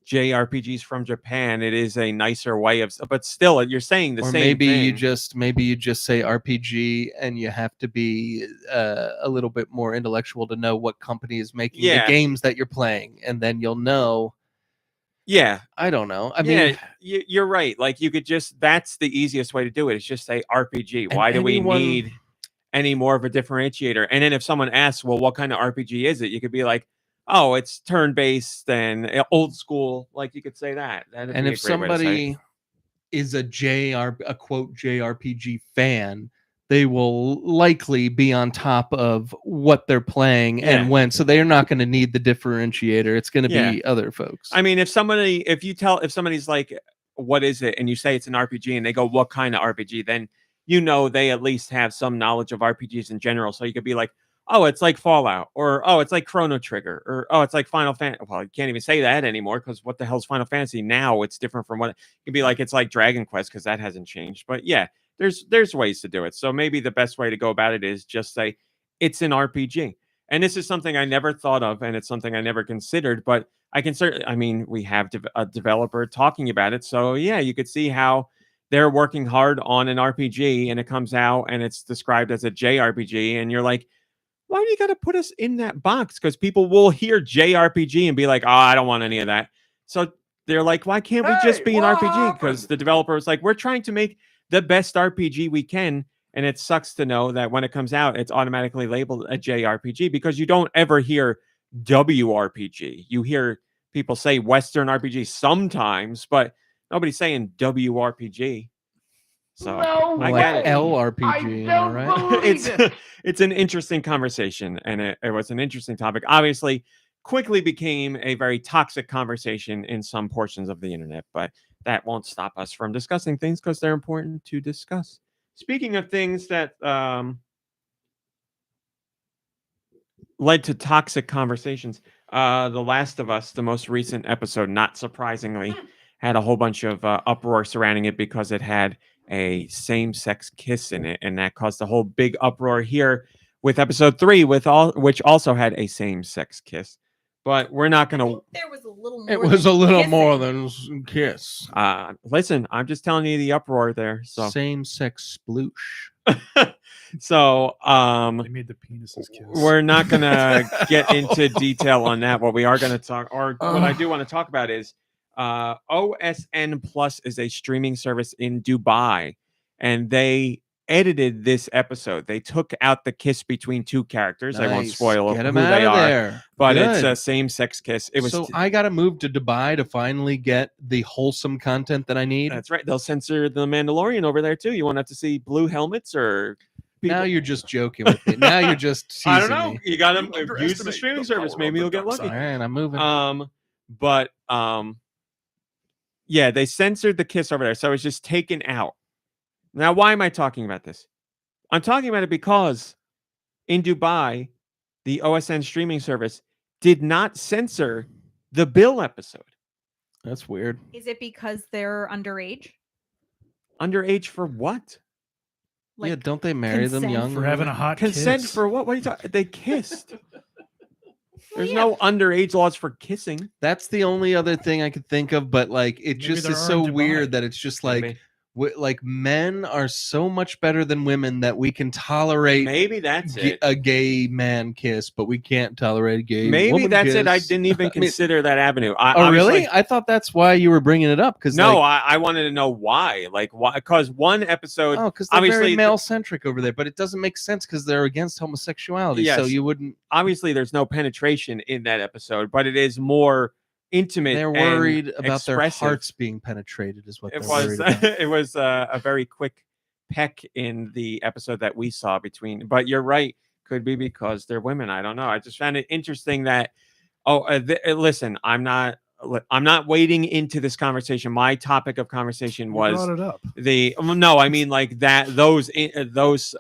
JRPGs from Japan, it is a nicer way of, but still you're saying the Or same maybe thing. you just say RPG and you have to be a little bit more intellectual to know what company is making the games that you're playing, and then you'll know. Yeah, I don't know. I yeah, mean, you're right. Like you could that's the easiest way to do it. Is just say RPG. Why do we anyone- need any more of a differentiator? And then if someone asks, well, what kind of RPG is it? You could be like, oh, it's turn-based and old school. Like you could say that. That'd and be if a great way to say it. somebody is a quote JRPG fan, they will likely be on top of what they're playing and when, so they're not going to need the differentiator. It's going to be other folks. I mean, if somebody's like, what is it? And you say it's an RPG and they go, what kind of RPG? Then they at least have some knowledge of RPGs in general. So you could be like, oh, it's like Fallout, or oh, it's like Chrono Trigger, or oh, it's like Final Fantasy. Well, you can't even say that anymore because what the hell's Final Fantasy now? It's different from what it could be like. It's like Dragon Quest because that hasn't changed. But yeah, there's ways to do it. So maybe the best way to go about it is just say it's an RPG. And this is something I never thought of, and it's something I never considered. But I can certainly, I mean, we have a developer talking about it, so yeah, you could see how they're working hard on an RPG, and it comes out and it's described as a JRPG, and you're like, why do you got to put us in that box? Because people will hear JRPG and be like, oh, I don't want any of that. So they're like, why can't we just be an RPG? Because the developer is like, we're trying to make the best RPG we can. And it sucks to know that when it comes out, it's automatically labeled a JRPG because you don't ever hear WRPG. You hear people say Western RPG sometimes, but nobody's saying WRPG. So No I like get it. LRPG, am I right? It's an interesting conversation, and it was an interesting topic. Obviously, quickly became a very toxic conversation in some portions of the internet, but that won't stop us from discussing things because they're important to discuss. Speaking of things that led to toxic conversations, The Last of Us, the most recent episode, not surprisingly, had a whole bunch of uproar surrounding it because it had a same-sex kiss in it, and that caused a whole big uproar here with episode 3, which also had a same-sex kiss. But we're not I going think there was a little more. It was a than little kissing. more than kiss. to listen. I'm just telling you the uproar there. So Same-sex sploosh. so They made the penises kiss. we're not going to get into detail on that. What we are going to talk, or what I do want to talk about, is OSN Plus is a streaming service in Dubai, and they edited this episode. They took out the kiss between two characters. I won't Nice. spoil Get who 'em they out of are, there. but it's Good. a same-sex kiss. It was So I got to move to Dubai to finally get the wholesome content that I need. that's right. They'll censor the Mandalorian over there too. You won't have to see blue helmets or people. Now you're just joking with me. Now you're just teasing I don't know. me. You got to use the streaming service. Maybe you'll get All lucky. right, I'm moving. But yeah, they censored the kiss over there, so it's just taken out. Now, why am I talking about this? I'm talking about it because in Dubai, the OSN streaming service did not censor the Bill episode. That's weird. Is it because they're underage? Underage for what? Yeah, don't they marry them consent young? For having a hot Consent kiss. for what? What are you talking? They kissed. There's no underage laws for kissing. That's the only other thing I could think of, but like it Maybe just there is are so in Dubai. weird that it's just like Maybe. like men are so much better than women that we can tolerate Maybe that's it. a gay man kiss, but we can't tolerate a gay Maybe woman that's kiss. it. I didn't even I mean, consider that avenue. I oh, was really? like, I thought that's why you were bringing it up. Because no, like, I wanted to know why. Like, why? Because one episode. oh, because they're obviously very the- male centric over there, but it doesn't make sense because they're against homosexuality. So Yes. you wouldn't. Obviously, there's no penetration in that episode, but it is more intimate. They're and worried about their expressive. hearts being penetrated. Is what It they're was. worried about. It was a very quick peck in the episode that we saw between. But you're right. Could be because they're women. I don't know. I just found it interesting that. Listen, I'm not wading into this conversation. My topic of conversation You was brought it up. no, I mean like that those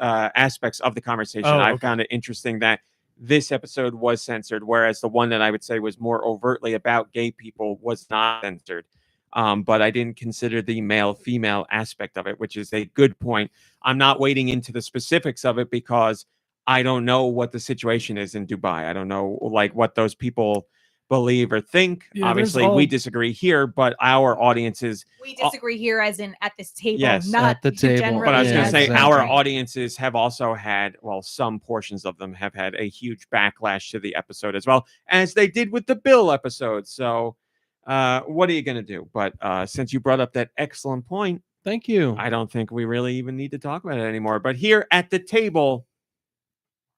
aspects of the conversation. Oh, I okay. found it interesting that this episode was censored, whereas the one that I would say was more overtly about gay people was not censored. But I didn't consider the male-female aspect of it, which is a good point. I'm not wading into the specifics of it because I don't know what the situation is in Dubai. I don't know like what those people believe or think. Yeah, there's Obviously, we disagree here, but our audiences. We disagree here, as in at this table, Yes. not At the table. generally But I was Yeah, going to say as- our exactly. audiences have also had, well, some portions of them have had a huge backlash to the episode as well, as they did with the Bill episode. So what are you going to do? But since you brought up that excellent point, Thank you. I don't think we really even need to talk about it anymore. But here at the table,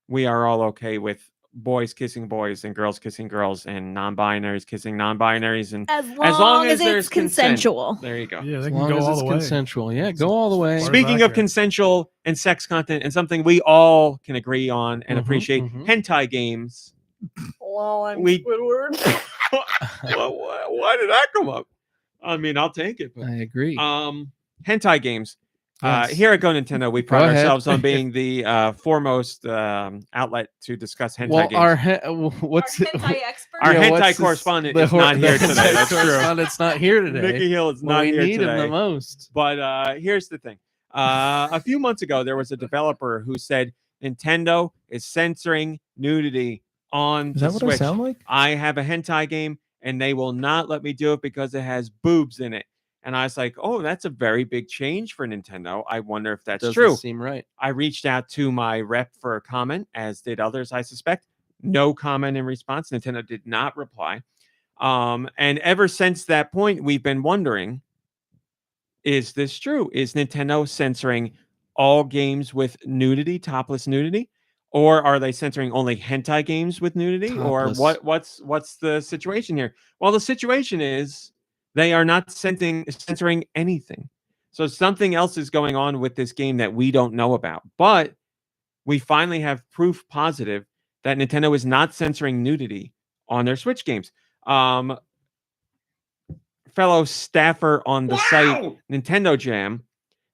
we are all okay with boys kissing boys and girls kissing girls and non-binaries kissing non-binaries. And as long as as there's it's consent. consensual. there you go. Yeah, As they can long go as all it's the way. consensual. Yeah, It's- go all the way. as far Speaking I of care. consensual and sex content and something we all can agree on and Mhm, appreciate, mhm. hentai games. Well, I'm We- Squidward. Why did that come up? I mean, I'll take it. But, I agree. hentai games. Yes. Here at GoNintendo, we Go pride ahead. ourselves on being the foremost outlet to discuss hentai well, games. what's Our hentai expert. Our yeah, hentai what's this- correspondent the is not the here today. hentai That's true. correspondent's not here today. Nikki Hill is Well, not we here need today. him the most. But here's the thing. A few months ago, there was a developer who said Nintendo is censoring nudity on Is the that what Switch. I sound like? I have a hentai game, and they will not let me do it because it has boobs in it. And I was like, oh, that's a very big change for Nintendo. I wonder if that's Doesn't true. seem right. I reached out to my rep for a comment, as did others, I suspect. No comment in response. Nintendo did not reply. And ever since that point, we've been wondering, is this true? Is Nintendo censoring all games with nudity, topless nudity? Or are they censoring only hentai games with nudity? Topless. Or what's the situation here? Well, the situation is they are not censoring anything. So something else is going on with this game that we don't know about. But we finally have proof positive that Nintendo is not censoring nudity on their Switch games. Fellow staffer on the site Nintendo Jam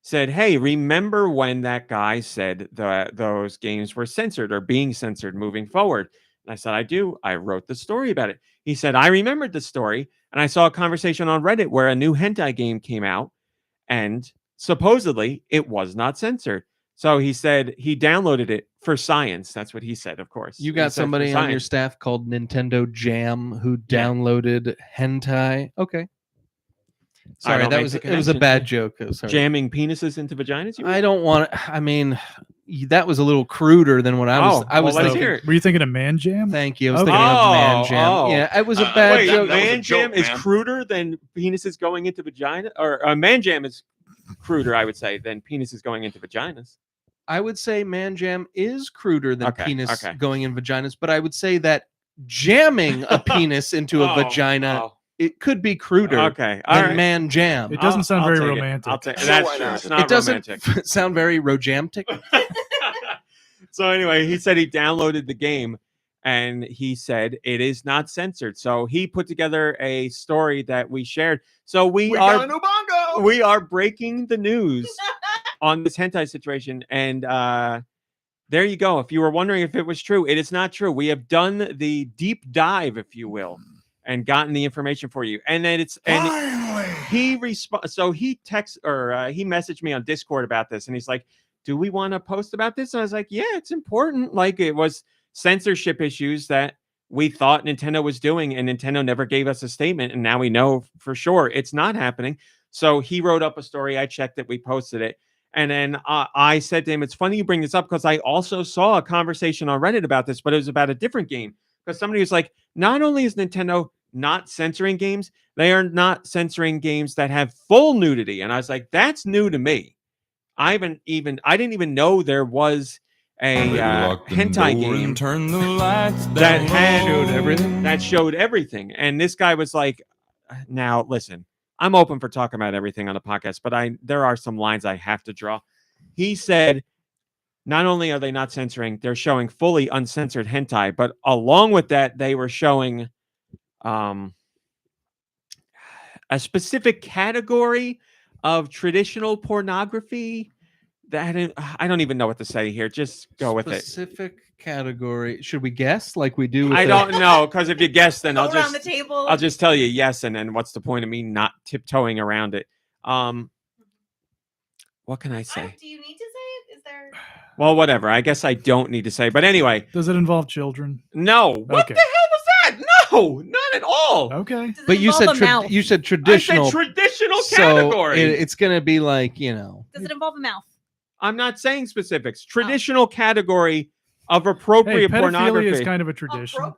said, hey, remember when that guy said that those games were censored or being censored moving forward? And I said, I do. I wrote the story about it. He said, I remembered the story. And I saw a conversation on Reddit where a new hentai game came out and supposedly it was not censored. So he said he downloaded it for science. That's what he said, of course. You He got said for somebody on your science. staff called Nintendo Jam who Yeah. downloaded hentai. Okay. Sorry, don't that make was the it was a connection. bad joke. Oh, sorry. Jamming penises into vaginas? You mean? I don't want to. I mean, that was a little cruder than what I was. Oh, I was well, let's thinking. hear it. Were you thinking of Man Jam? Thank you. I was Okay. thinking of Man Oh, Jam. oh. Yeah, it was a bad Wait, joke. that was a Man Jam joke, is man. cruder than penises going into vagina? Or Man Jam is cruder, I would say, than penises going into vaginas. I would say Man Jam is cruder than Okay, penis okay. going in vaginas, but I would say that jamming a penis into a vagina, it could be cruder Okay, all than right. Man Jam. It doesn't sound I'll very take it. romantic. I'll take So that's why true. not? It's not It doesn't romantic. sound very rojamtic. So anyway, he said he downloaded the game and he said it is not censored. So he put together a story that we shared. So we got a are new bongo. we are breaking the news on this hentai situation. And there you go. If you were wondering if it was true, it is not true. We have done the deep dive, if you will, and gotten the information for you. And then he so he he messaged me on Discord about this, and he's like, do we want to post about this? And I was like, yeah, it's important. Like, it was censorship issues that we thought Nintendo was doing, and Nintendo never gave us a statement, and now we know for sure it's not happening. So he wrote up a story. I checked it. We posted it. And then I said to him, it's funny you bring this up because I also saw a conversation on Reddit about this, but it was about a different game. Because somebody was like, not only is Nintendo not censoring games, they are not censoring games that have full nudity. And I was like, that's new to me. I didn't even know there was a hentai game that showed everything. And this guy was like, now listen, I'm open for talking about everything on the podcast, but there are some lines I have to draw. He said, not only are they not censoring, they're showing fully uncensored hentai, but along with that, they were showing a specific category of traditional pornography that I don't even know what to say here. Just go with it. Specific category. Should we guess like we do? With I don't know, because if you guess, then Go around the table. I'll just tell you yes, and then what's the point of me not tiptoeing around it? What can I say? Do you need to say it? Is there? Well, whatever. I guess I don't need to say. But anyway, Does it involve children? no. What Okay. the hell was that? No, not at all. Okay. Does it But you involve said a mouth? you said I traditional. said traditional so category. it's gonna be like, you know. Does it involve a mouth? I'm not saying specifics. Traditional category of appropriate Hey, pedophilia pornography. is kind of a tradition.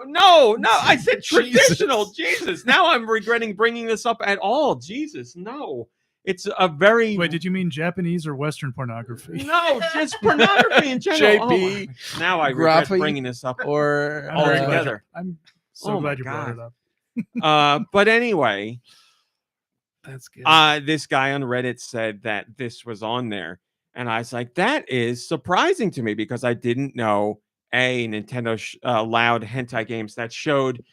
No, I said Jesus. traditional. Jesus. Now I'm regretting bringing this up at all. Jesus, no. It's a very Wait, did you mean Japanese or Western pornography? no, just pornography in general. JP, Oh, now I regret graphy, bringing this up or all very glad together. I'm so Oh my glad you brought it God. up. But anyway, That's good. this guy on Reddit said that this was on there. And I was like, that is surprising to me because I didn't know Nintendo allowed hentai games that showed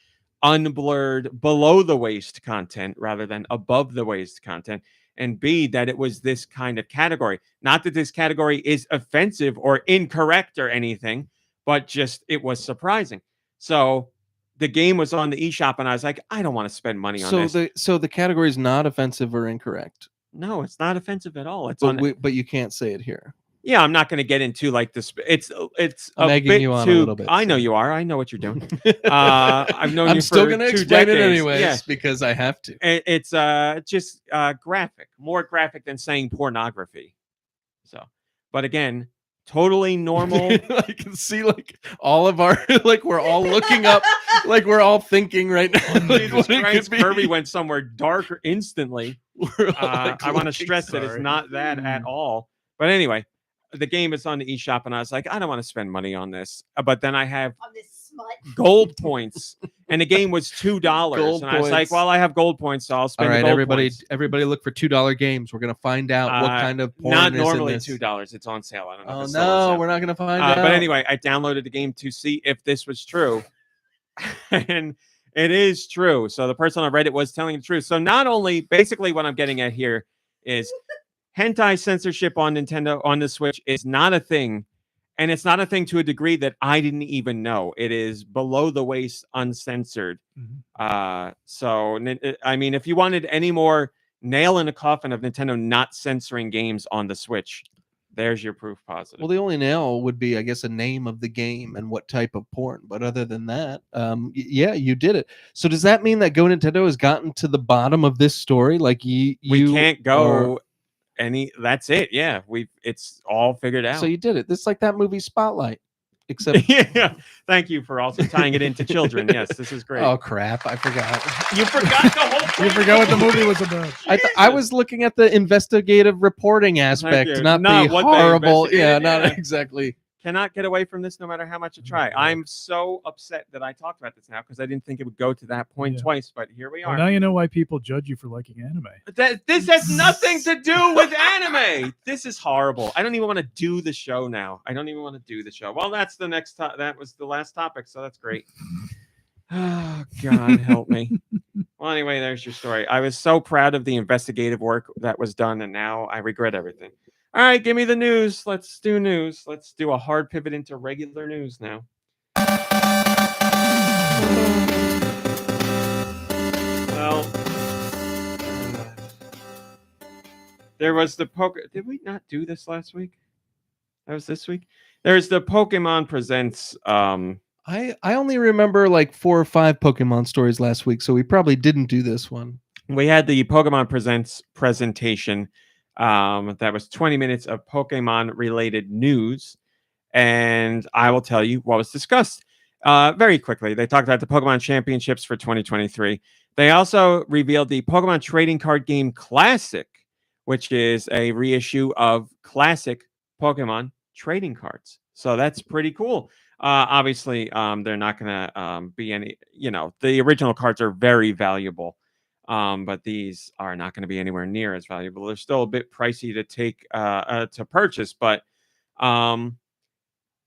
unblurred below the waist content rather than above the waist content. And B, that it was this kind of category. Not that this category is offensive or incorrect or anything, but just it was surprising. So the game was on the eShop, and I was like, I don't want to spend money on this. So the category is not offensive or incorrect. No, it's not offensive at all. It's on. But you can't say it here. Yeah, I'm not going to get into like this. It's I'm a egging bit you on a too. little bit, I know so. you are. I know what you're doing. I've known I'm you still for going to 2 explain decades. it anyways Yeah. because I have to. It's just graphic, more graphic than saying pornography. So, but again, totally normal. I can see like all of our like we're all looking up, like we're all thinking right now. like, Jesus what it Christ, could be. Kirby went somewhere darker instantly. We're all, like, I want to looking- stress that it's sorry. not that at all. But anyway, the game is on the eShop, and I was like, I don't want to spend money on this. But then I have On this gold points, and the game was $2. Gold And I was like, points. well, I have gold points, so I'll All spend the right, gold everybody, points. everybody, look for $2 games. We're gonna find out what kind of porn Not is normally in this. $2. It's on sale. I don't know. Oh if it's still on no, sale. we're not gonna find out. But anyway, I downloaded the game to see if this was true, and it is true. So the person on Reddit was telling the truth. So not only, basically, what I'm getting at here is hentai censorship on Nintendo on the Switch is not a thing. And it's not a thing to a degree that I didn't even know. It is below the waist, uncensored. So, I mean, if you wanted any more nail in the coffin of Nintendo not censoring games on the Switch, there's your proof positive. Well, the only nail would be, I guess, a name of the game and what type of porn. But other than that, yeah, you did it. So does that mean that GoNintendo has gotten to the bottom of this story? Like we can't go that's it. Yeah, it's all figured out. So you did it. This is like that movie Spotlight, except yeah. Thank you for also tying it into children. Yes, this is great. Oh crap! I forgot. You forgot the whole. You forgot what the movie was about. I was looking at the investigative reporting aspect, you. not Not the what they horrible. Yeah, investigated, not yeah. exactly. Cannot get away from this no matter how much I try. I'm so upset that I talked about this now because I didn't think it would go to that point twice, but here we are. Well, now you know why people judge you for liking anime. This has nothing to do with anime. This is horrible. I don't even want to do the show now. I don't even want to do the show. Well, that's the next. That was the last topic, so that's great. Oh God, help me. Well, anyway, there's your story. I was so proud of the investigative work that was done, and now I regret everything. All right, give me the news. Let's do news. Let's do a hard pivot into regular news now. Well, there was the Did we not do this last week? That was this week. There's the Pokemon Presents. I only remember like 4 or 5 Pokemon stories last week, so we probably didn't do this one. We had the Pokemon Presents presentation. That was 20 minutes of Pokemon related news. And I will tell you what was discussed very quickly. They talked about the Pokemon Championships for 2023. They also revealed the Pokemon Trading Card Game Classic, which is a reissue of classic Pokemon trading cards. So that's pretty cool. Obviously, they're not going to be any, the original cards are very valuable. But these are not going to be anywhere near as valuable. They're still a bit pricey to take to purchase, but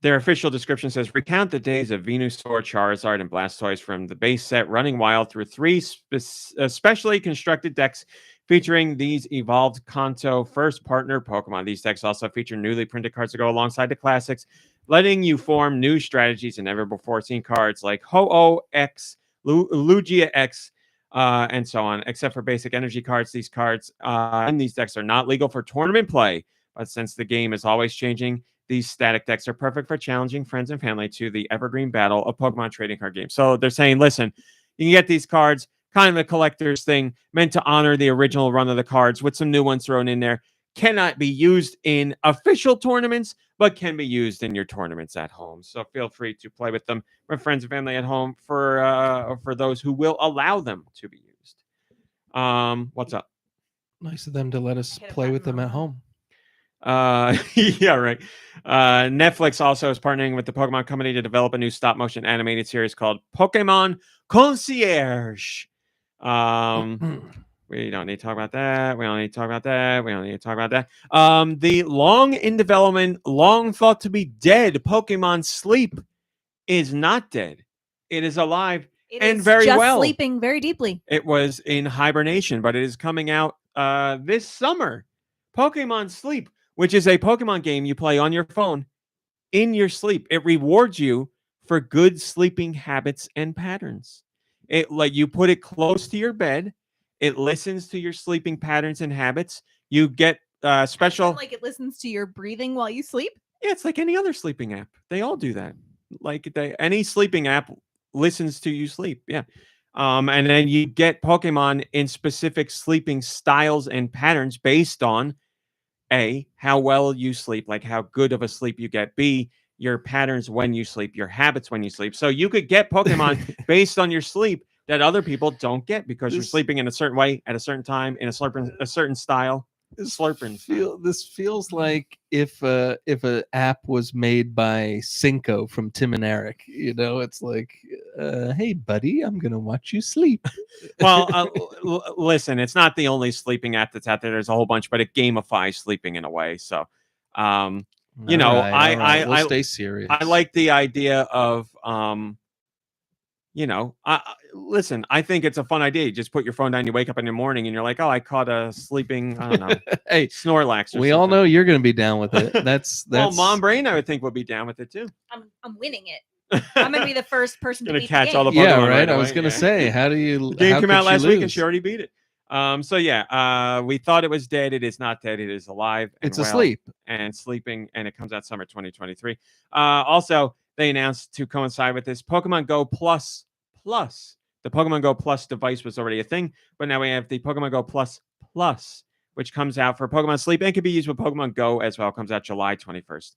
their official description says, recount the days of Venusaur, Charizard, and Blastoise from the base set running wild through 3 specially constructed decks featuring these evolved Kanto first partner Pokemon. These decks also feature newly printed cards to go alongside the classics, letting you form new strategies and never before seen cards like Ho-Oh X, Lugia X, and so on. Except for basic energy cards, these cards and these decks are not legal for tournament play. But since the game is always changing, these static decks are perfect for challenging friends and family to the evergreen battle of Pokemon trading card games. So they're saying, listen, you can get these cards, kind of a collector's thing, meant to honor the original run of the cards with some new ones thrown in there. Cannot be used in official tournaments, but can be used in your tournaments at home. So feel free to play with them with friends and family at home for those who will allow them to be used. What's up? Nice of them to let us play with them at home. Yeah, right. Netflix also is partnering with the Pokemon Company to develop a new stop-motion animated series called Pokemon Concierge. We don't need to talk about that. We don't need to talk about that. We don't need to talk about that. The long in development, long thought to be dead Pokemon Sleep is not dead. It is alive and very just well. Sleeping very deeply. It was in hibernation, but it is coming out this summer. Pokemon Sleep, which is a Pokemon game you play on your phone in your sleep. It rewards you for good sleeping habits and patterns. It like you put it close to your bed. It listens to your sleeping patterns and habits. You get special. Like it listens to your breathing while you sleep. Yeah, it's like any other sleeping app. They all do that. Like any sleeping app listens to you sleep. Yeah. And then you get Pokemon in specific sleeping styles and patterns based on A, how well you sleep, like how good of a sleep you get. B, your patterns when you sleep, your habits when you sleep. So you could get Pokemon based on your sleep that other people don't get because you're sleeping in a certain way at a certain time in a certain style. slurping. This feels like if an app was made by Cinco from Tim and Eric, it's like, hey buddy, I'm gonna watch you sleep. Well, listen, it's not the only sleeping app that's out there. There's a whole bunch, but it gamifies sleeping in a way. So, All right. We'll stay serious. I like the idea of, listen, I think it's a fun idea. You just put your phone down, you wake up in the morning, and you're like, oh, I caught a sleeping, I don't know, hey, Snorlax. We all know you're going to be down with it. That's well, Mom Brain, I would think, would be down with it too. I'm winning it. I'm gonna be the first person to Gonna beat catch the all game. the yeah, Pokemon right. I away, was going to yeah. say, how do you? The game how came could out she last week, and lose? she already beat it. So yeah, we thought it was dead. It is not dead. It is alive. And It's well asleep. and sleeping, and it comes out summer 2023. Also, they announced to coincide with this Pokemon Go Plus. The Pokemon Go Plus device was already a thing, but now we have the Pokemon Go Plus, which comes out for Pokemon Sleep and can be used with Pokemon Go as well. Comes out July 21st.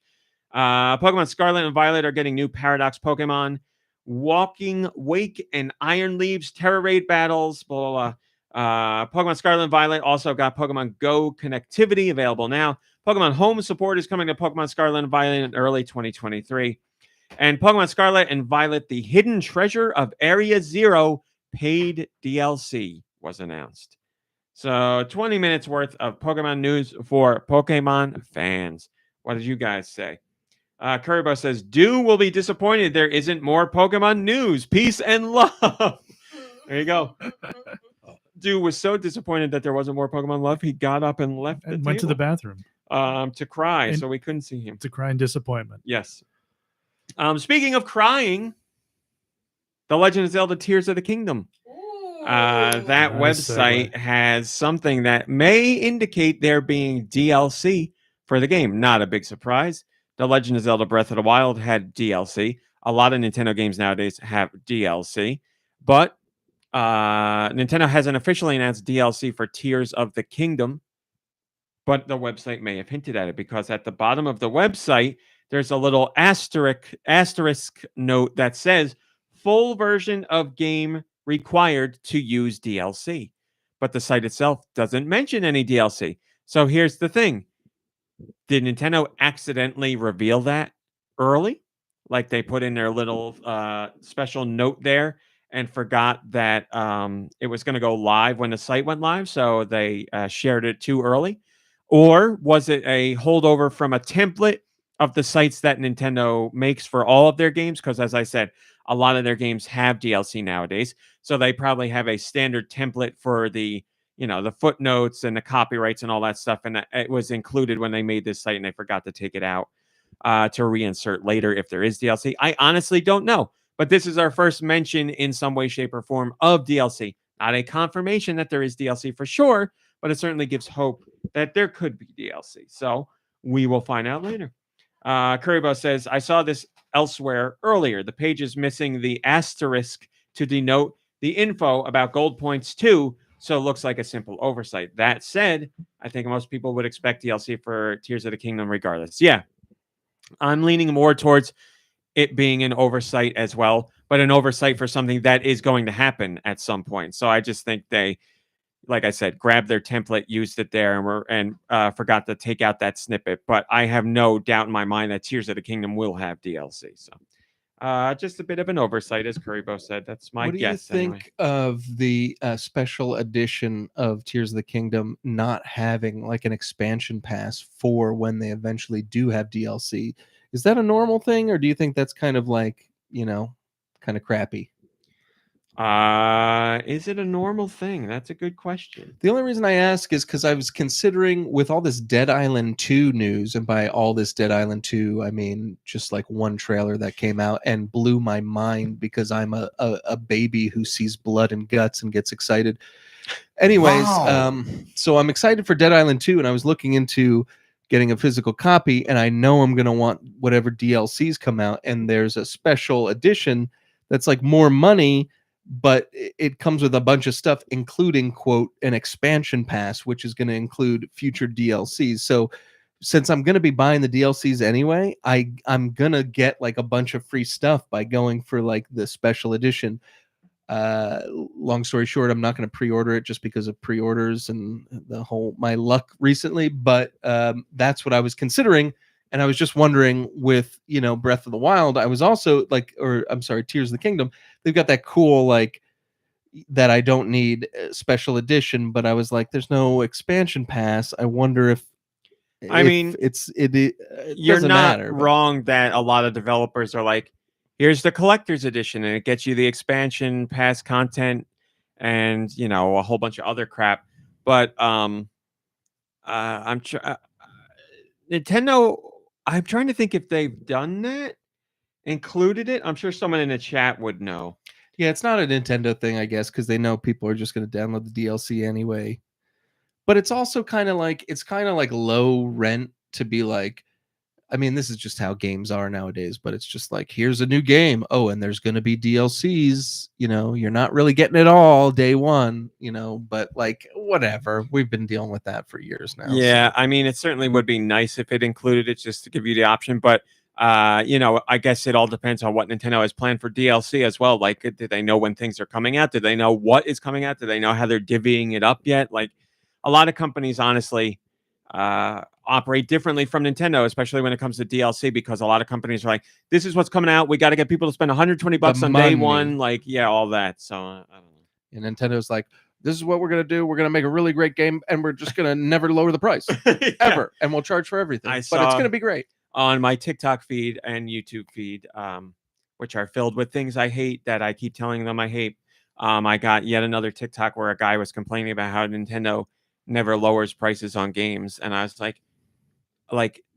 Pokemon Scarlet and Violet are getting new Paradox Pokemon. Walking Wake and Iron Leaves Terra Raid battles, blah, blah, blah. Pokemon Scarlet and Violet also got Pokemon Go connectivity available now. Pokemon Home support is coming to Pokemon Scarlet and Violet in early 2023. And Pokemon Scarlet and Violet, the Hidden Treasure of Area Zero paid DLC was announced. So 20 minutes worth of Pokemon news for Pokemon fans. What did you guys say? Kuribo says, Deux will be disappointed there isn't more Pokemon news. Peace and love. There you go. Deux was so disappointed that there wasn't more Pokemon love, he got up and left And the went to the table, bathroom to cry, And- so we couldn't see him. to cry in disappointment. Yes. Speaking of crying, The Legend of Zelda Tears of the Kingdom. That Nice website segue. has something that may indicate there being DLC for the game. Not a big surprise. The Legend of Zelda Breath of the Wild had DLC. A lot of Nintendo games nowadays have DLC. But Nintendo hasn't officially announced DLC for Tears of the Kingdom. But the website may have hinted at it, because at the bottom of the website, there's a little asterisk note that says full version of game required to use DLC. But the site itself doesn't mention any DLC. So here's the thing. Did Nintendo accidentally reveal that early? Like they put in their little special note there and forgot that it was going to go live when the site went live, so they shared it too early? Or was it a holdover from a template of the sites that Nintendo makes for all of their games? Because as I said, a lot of their games have DLC nowadays. So they probably have a standard template for the footnotes and the copyrights and all that stuff. And it was included when they made this site, and they forgot to take it out to reinsert later if there is DLC. I honestly don't know. But this is our first mention in some way, shape, or form of DLC. Not a confirmation that there is DLC for sure, but it certainly gives hope that there could be DLC. So we will find out later. Kuribo says, I saw this elsewhere earlier. The page is missing the asterisk to denote the info about gold points too, so it looks like a simple oversight. That said, I think most people would expect DLC for Tears of the Kingdom regardless. Yeah, I'm leaning more towards it being an oversight as well, but an oversight for something that is going to happen at some point. So I just think they, like I said, grabbed their template, used it there, and forgot to take out that snippet. But I have no doubt in my mind that Tears of the Kingdom will have DLC. So just a bit of an oversight, as Kuribo said. That's my What do guess. you think anyway. of the special edition of Tears of the Kingdom not having like an expansion pass for when they eventually do have DLC? Is that a normal thing, or do you think that's kind of like, kind of crappy? Is it a normal thing? That's a good question. The only reason I ask is because I was considering, with all this Dead Island 2 news, and by all this Dead Island 2, I mean just like one trailer that came out and blew my mind because I'm a baby who sees blood and guts and gets excited. Anyways, so I'm excited for Dead Island 2, and I was looking into getting a physical copy, and I know I'm going to want whatever DLCs come out, and there's a special edition that's like more money, but it comes with a bunch of stuff, including, quote, an expansion pass, which is going to include future DLCs. So since I'm going to be buying the DLCs anyway, I'm going to get like a bunch of free stuff by going for like the special edition. Long story short, I'm not going to pre-order it just because of pre-orders and my luck recently. But that's what I was considering, and I was just wondering with Breath of the Wild, I was also Tears of the Kingdom. They've got that cool that I don't need special edition, but I was like, there's no expansion pass. I wonder if you're doesn't not matter, wrong that a lot of developers are like, here's the collector's edition, and it gets you the expansion pass content and a whole bunch of other crap. But Nintendo. I'm trying to think if they've done that, included it. I'm sure someone in the chat would know. Yeah, it's not a Nintendo thing, I guess, because they know people are just going to download the DLC anyway. But it's also kind of like low rent to be like, I mean, this is just how games are nowadays, but it's just like, here's a new game. Oh, and there's going to be DLCs. You're not really getting it all day one, but like, whatever. We've been dealing with that for years now. Yeah, so. I mean, it certainly would be nice if it included it just to give you the option. But, I guess it all depends on what Nintendo has planned for DLC as well. Like, do they know when things are coming out? Do they know what is coming out? Do they know how they're divvying it up yet? Like, a lot of companies, honestly, operate differently from Nintendo, especially when it comes to DLC, because a lot of companies are like, this is what's coming out. We got to get people to spend $120 on day one. Like, yeah, all that. So I don't know. And Nintendo's like, this is what we're going to do. We're going to make a really great game, and we're just going to never lower the price ever. And we'll charge for everything. But it's going to be great. On my TikTok feed and YouTube feed, which are filled with things I hate that I keep telling them I hate. I got yet another TikTok where a guy was complaining about how Nintendo never lowers prices on games, and I was like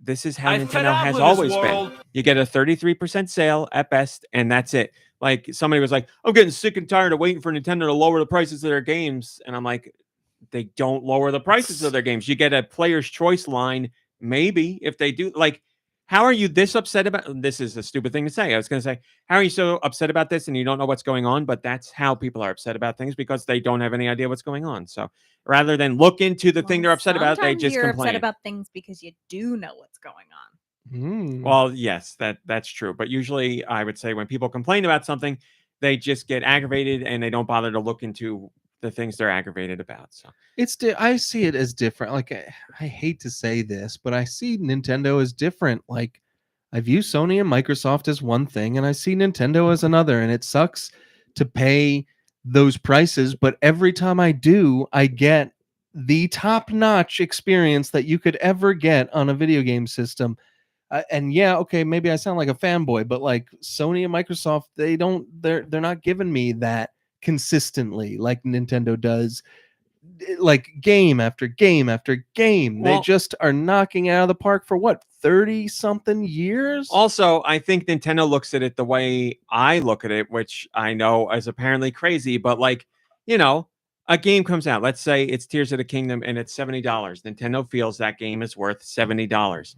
this is how Nintendo has always been. You get a 33% sale at best, and that's it. Like, somebody was like, I'm getting sick and tired of waiting for Nintendo to lower the prices of their games, and I'm like, they don't lower the prices of their games. You get a player's choice line, maybe, if they do. Like, how are you this upset about this? Is a stupid thing to say. I was going to say, how are you so upset about this and you don't know what's going on? But that's how people are upset about things, because they don't have any idea what's going on. So rather than look into the thing they're upset about, they just you're complain. Upset about things because you do know what's going on. Well, yes, that's true. But usually I would say when people complain about something, they just get aggravated and they don't bother to look into the things they're aggravated about. So I see it as different. Like, I hate to say this, but I see Nintendo as different. Like, I view Sony and Microsoft as one thing, and I see Nintendo as another. And it sucks to pay those prices, but every time I do, I get the top-notch experience that you could ever get on a video game system. And yeah, okay, maybe I sound like a fanboy, but like Sony and Microsoft, they're not giving me that consistently like Nintendo does, like game after game after game. They just are knocking it out of the park for what, 30 something years. Also, I think Nintendo looks at it the way I look at it, which I know is apparently crazy, but like, a game comes out, let's say it's Tears of the Kingdom and it's $70. Nintendo feels that game is worth $70.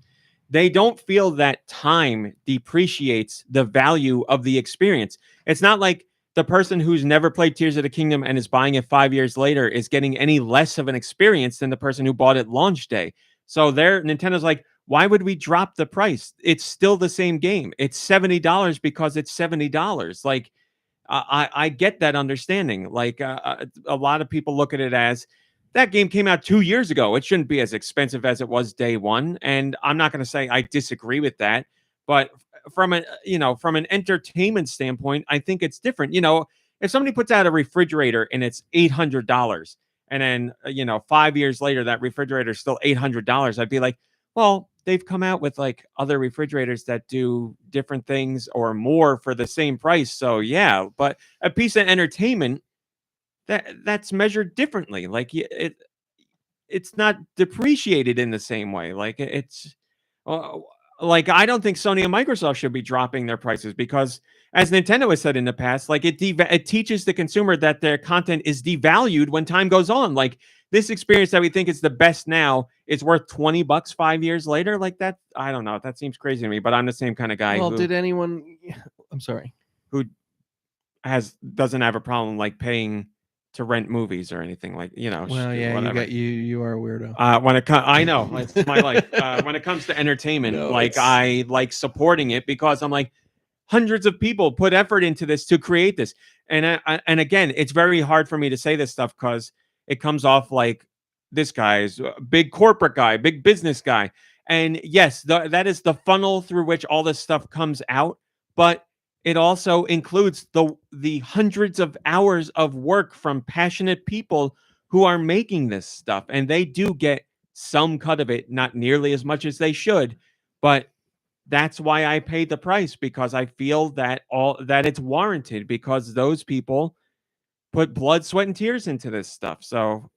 They don't feel that time depreciates the value of the experience. It's not like the person who's never played Tears of the Kingdom and is buying it 5 years later is getting any less of an experience than the person who bought it launch day. So Nintendo's like, why would we drop the price? It's still the same game. It's $70 because it's $70. Like, I get that understanding. Like, a lot of people look at it as, that game came out 2 years ago. It shouldn't be as expensive as it was day one. And I'm not going to say I disagree with that, but from an entertainment standpoint, I think it's different. If somebody puts out a refrigerator and it's $800, and then 5 years later that refrigerator is still $800, I'd be like, well, they've come out with like other refrigerators that do different things or more for the same price. So yeah, but a piece of entertainment that's measured differently. Like, it's not depreciated in the same way. Like, it's like, I don't think Sony and Microsoft should be dropping their prices, because, as Nintendo has said in the past, like, it teaches the consumer that their content is devalued when time goes on. Like, this experience that we think is the best now is worth $20 5 years later. Like, that, I don't know. That seems crazy to me, but I'm the same kind of guy. Well, did anyone? I'm sorry. Who doesn't have a problem like paying to rent movies or anything, like, well, yeah, whatever. You are a weirdo. When it comes, I know it's my life. When it comes to entertainment, I like supporting it, because I'm like, hundreds of people put effort into this to create this. And and again, it's very hard for me to say this stuff because it comes off like this guy's a big corporate guy, big business guy. And yes, that is the funnel through which all this stuff comes out. But it also includes the hundreds of hours of work from passionate people who are making this stuff. And they do get some cut of it, not nearly as much as they should. But that's why I paid the price, because I feel that it's warranted, because those people put blood, sweat, and tears into this stuff. So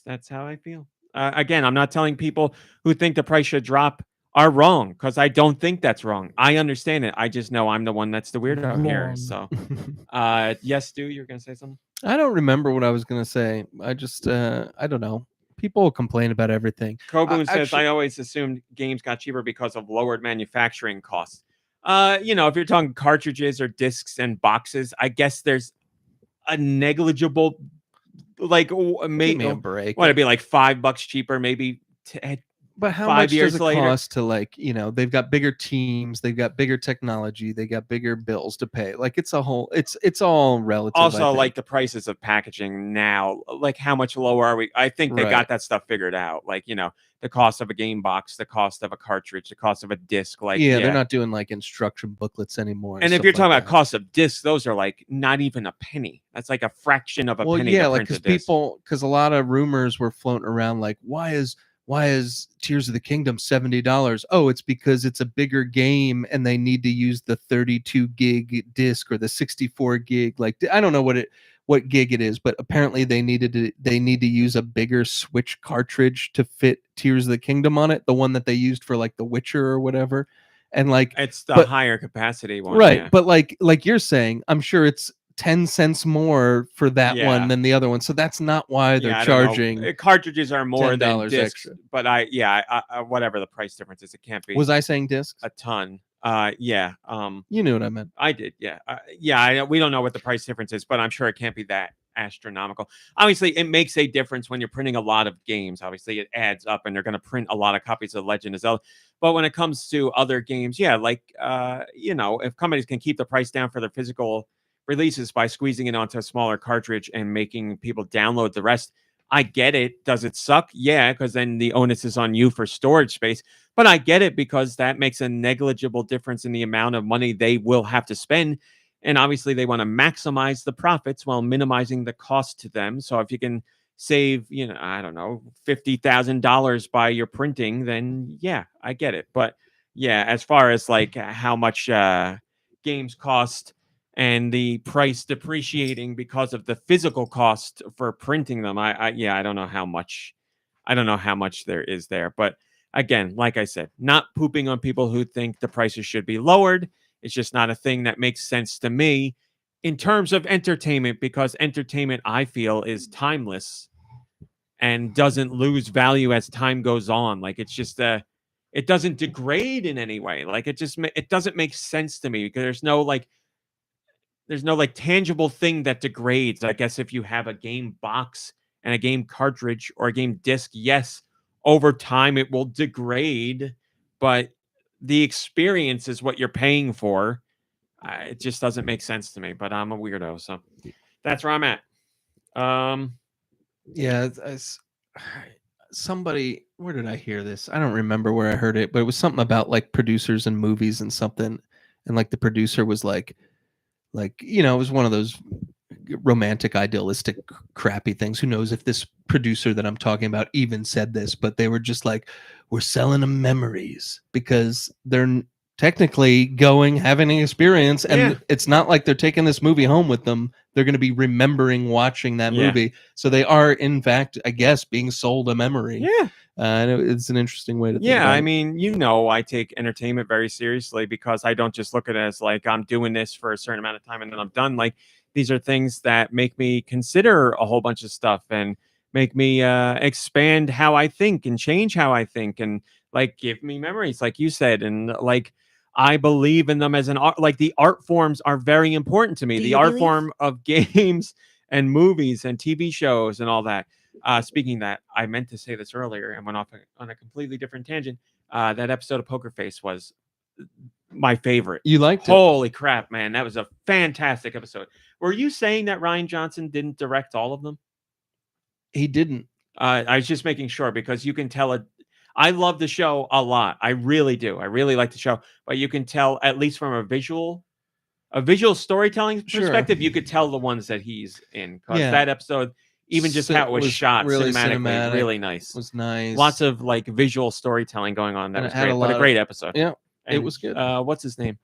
that's how I feel. Again, I'm not telling people who think the price should drop are wrong, because I don't think that's wrong. I understand it. I just know I'm the one that's the weirdo here. Wrong. So, yes, Stu, you're gonna say something? I don't remember what I was gonna say. I just I don't know. People complain about everything. Koboon says, actually- I always assumed games got cheaper because of lowered manufacturing costs. If you're talking cartridges or discs and boxes, I guess there's a negligible, like, Give me a break. What, it'd be like $5 cheaper, maybe. But how 5 much years does it later? cost to, like, they've got bigger teams, they've got bigger technology, they got bigger bills to pay. Like, it's all relative. Also, like the prices of packaging now, like how much lower are we? I think they Right. got that stuff figured out. Like, the cost of a game box, the cost of a cartridge, the cost of a disc. Like, yeah, they're not doing like instruction booklets anymore. And if stuff you're talking like about that. cost of discs, those are like not even a penny. That's like a fraction of a Well, penny. yeah, to like print because a disc. because a lot of rumors were floating around, like, why is Tears of the Kingdom $70? Oh, it's because it's a bigger game and they need to use the 32 gig disc or the 64 gig. Like, I don't know what gig it is, but apparently they need to use a bigger Switch cartridge to fit Tears of the Kingdom on it, the one that they used for like The Witcher or whatever. And like, It's the but- higher capacity one, right, yeah. but like you're saying, I'm sure it's 10 cents more for that Yeah. one than the other one, so that's not why they're Yeah, I don't know. charging. Cartridges are more than $10 discs, extra. but whatever the price difference is, it can't be Was I saying discs? a ton. Yeah. You knew what I meant. I did, yeah. We don't know what the price difference is, but I'm sure it can't be that astronomical. Obviously, it makes a difference when you're printing a lot of games. Obviously, it adds up, and they're going to print a lot of copies of Legend of Zelda. But when it comes to other games, yeah, like, if companies can keep the price down for their physical releases by squeezing it onto a smaller cartridge and making people download the rest, I get it. Does it suck? Yeah, because then the onus is on you for storage space. But I get it, because that makes a negligible difference in the amount of money they will have to spend. And obviously, they want to maximize the profits while minimizing the cost to them. So if you can save, I don't know, $50,000 by your printing, then yeah, I get it. But yeah, as far as like how much games cost and the price depreciating because of the physical cost for printing them, I don't know how much. I don't know how much there is there. But again, like I said, not pooping on people who think the prices should be lowered. It's just not a thing that makes sense to me in terms of entertainment, because entertainment, I feel, is timeless and doesn't lose value as time goes on. Like, it's just it doesn't degrade in any way. Like, it doesn't make sense to me, because there's no tangible thing that degrades. I guess if you have a game box and a game cartridge or a game disc, yes, over time it will degrade, but the experience is what you're paying for. It just doesn't make sense to me, but I'm a weirdo, so that's where I'm at. Yeah, somebody, where did I hear this? I don't remember where I heard it, but it was something about like producers and movies and something, and like the producer was like it was one of those romantic, idealistic, crappy things. Who knows if this producer that I'm talking about even said this, but they were just like, we're selling them memories because they're technically having an experience, and it's not like they're taking this movie home with them. They're going to be remembering watching that movie, so they are in fact, I guess, being sold a memory. Yeah. And it's an interesting way to think Yeah, about I it. mean, I take entertainment very seriously, because I don't just look at it as like I'm doing this for a certain amount of time and then I'm done. Like, these are things that make me consider a whole bunch of stuff and make me expand how I think and change how I think, and like give me memories, like you said, and like I believe in them as an art. Like, the art forms are very important to me. Do The you art believe? form of games and movies and TV shows and all that. Speaking of that, I meant to say this earlier and went off on a completely different tangent. That episode of Poker Face was my favorite. You liked it? Holy crap, man. That was a fantastic episode. Were you saying that Rian Johnson didn't direct all of them? He didn't. I was just making sure because you can tell it. I love the show a lot. I really do. I really like the show, but you can tell at least from a visual storytelling perspective, you could tell the ones that he's in because that episode, even just how it was shot really cinematically, really nice. It was nice. Lots of like visual storytelling going on. That And was it had great. But a great episode. Yeah, and, it was good. What's his name?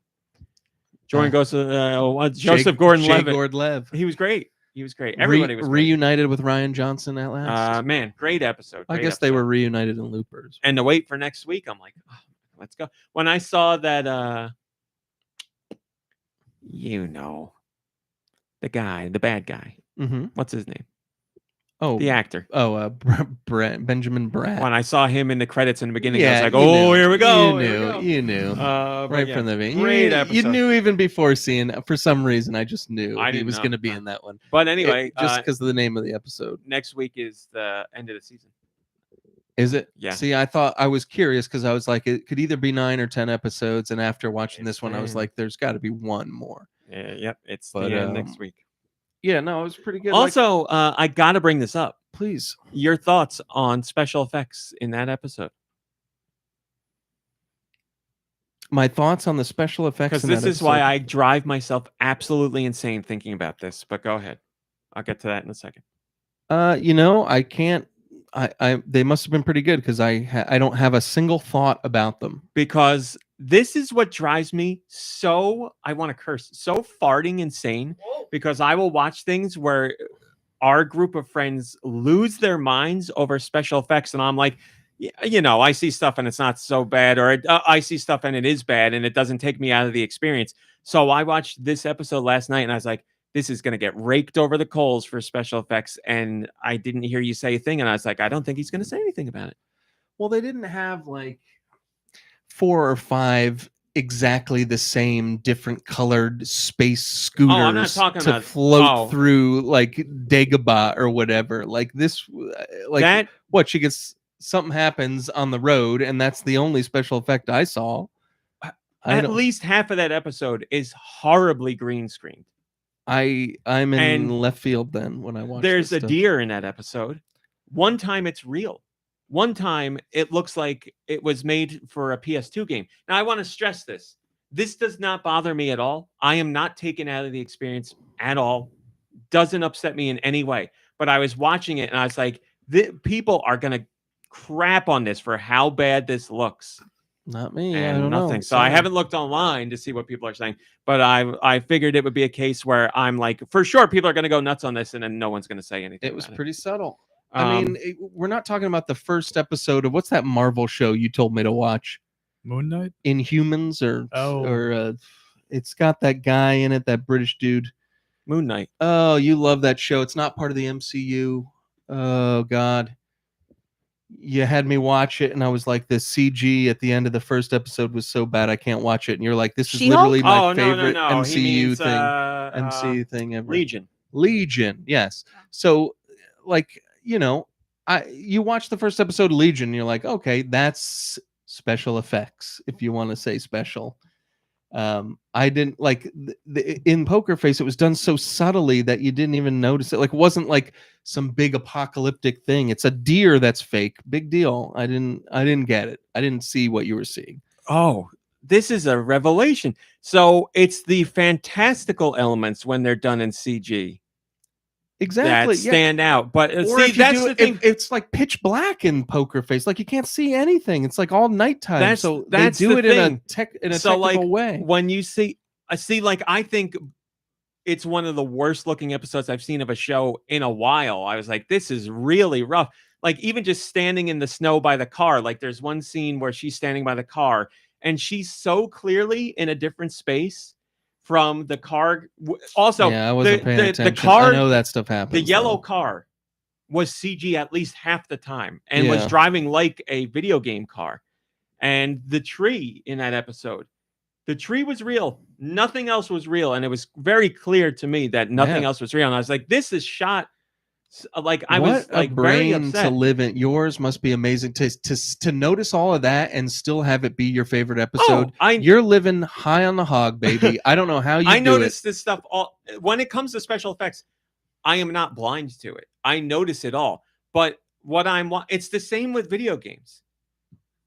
Jordan goes to Joseph Gordon-Levitt. Gordon-Levitt. He was great. He was great. Everybody was great. Reunited with Rian Johnson at last. Man, great episode. I guess they were reunited in Loopers. And to wait for next week, I'm like, oh, let's go. When I saw that, the bad guy. Mm-hmm. What's his name? Oh, the actor. Oh, Benjamin Bratt. When I saw him in the credits in the beginning, I was like, "Oh, here we go." You knew. Right from the beginning. Great episode. You knew even before seeing it. For some reason, I just knew he was going to be in that one. But anyway, just because of the name of the episode. Next week is the end of the season. Is it? Yeah. See, I was curious because I was like, it could either be 9 or 10 episodes, and after watching this one, I was like, there's got to be one more. Yep, it's the end next week. Yeah, no, it was pretty good. Also, I got to bring this up. Please. Your thoughts on special effects in that episode? My thoughts on the special effects. Because this is why I drive myself absolutely insane thinking about this. But go ahead. I'll get to that in a second. I can't. They must have been pretty good because I don't have a single thought about them. Because this is what drives me so, I want to curse, so farting insane. Because I will watch things where our group of friends lose their minds over special effects. And I'm like, I see stuff and it's not so bad. Or I see stuff and it is bad and it doesn't take me out of the experience. So I watched this episode last night and I was like, this is going to get raked over the coals for special effects. And I didn't hear you say a thing. And I was like, I don't think he's going to say anything about it. Well, they didn't have like 4 or 5 exactly the same different colored space scooters I'm not talking to about, float through like Dagobah or whatever. Like this, like that, what she gets, something happens on the road, and that's the only special effect I saw. At least half of that episode is horribly green screened. I'm in left field then when I watch. There's a deer in that episode. One time it's real. One time it looks like it was made for a PS2 game. Now I want to stress this. This does not bother me at all. I am not taken out of the experience at all. Doesn't upset me in any way. But I was watching it and I was like, people are going to crap on this for how bad this looks. Not me. And I don't nothing. know. So I haven't looked online to see what people are saying, but I figured it would be a case where I'm like, for sure, people are going to go nuts on this, and then no one's going to say anything. It was pretty subtle. I mean, we're not talking about the first episode of what's that Marvel show you told me to watch? Moon Knight? Inhumans or it's got that guy in it, that British dude. Moon Knight. Oh, you love that show. It's not part of the MCU. Oh God. You had me watch it and I was like, the CG at the end of the first episode was so bad I can't watch it. And you're like, this is literally my favorite MCU thing. MCU thing ever. Legion, yes. So like, you watch the first episode of Legion and you're like, okay, that's special effects if you want to say special. I didn't like in Poker Face. It was done so subtly that you didn't even notice it. Like, it wasn't like some big apocalyptic thing. It's a deer that's fake. Big deal. I didn't get it. I didn't see what you were seeing. Oh, this is a revelation. So it's the fantastical elements when they're done in CG. Exactly. That stand out. But or see, that's the thing. It's like pitch black in Poker Face. Like you can't see anything. It's like all nighttime. That's they do it in a technical way. When you see, like I think it's one of the worst looking episodes I've seen of a show in a while. I was like, this is really rough. Like even just standing in the snow by the car. Like there's one scene where she's standing by the car and she's so clearly in a different space from the car. Also, yeah, I wasn't paying attention. The car, I know that stuff happens. The yellow car was CG at least half the time and was driving like a video game car. And the tree in that episode, the tree was real. Nothing else was real. And it was very clear to me that nothing else was real. And I was like, this is shot Like I what was like a very brain to upset. live in. Yours must be amazing to notice all of that and still have it be your favorite episode. Oh, You're living high on the hog, baby. I don't know how you I do notice this stuff all when it comes to special effects. I am not blind to it. I notice it all. But it's the same with video games.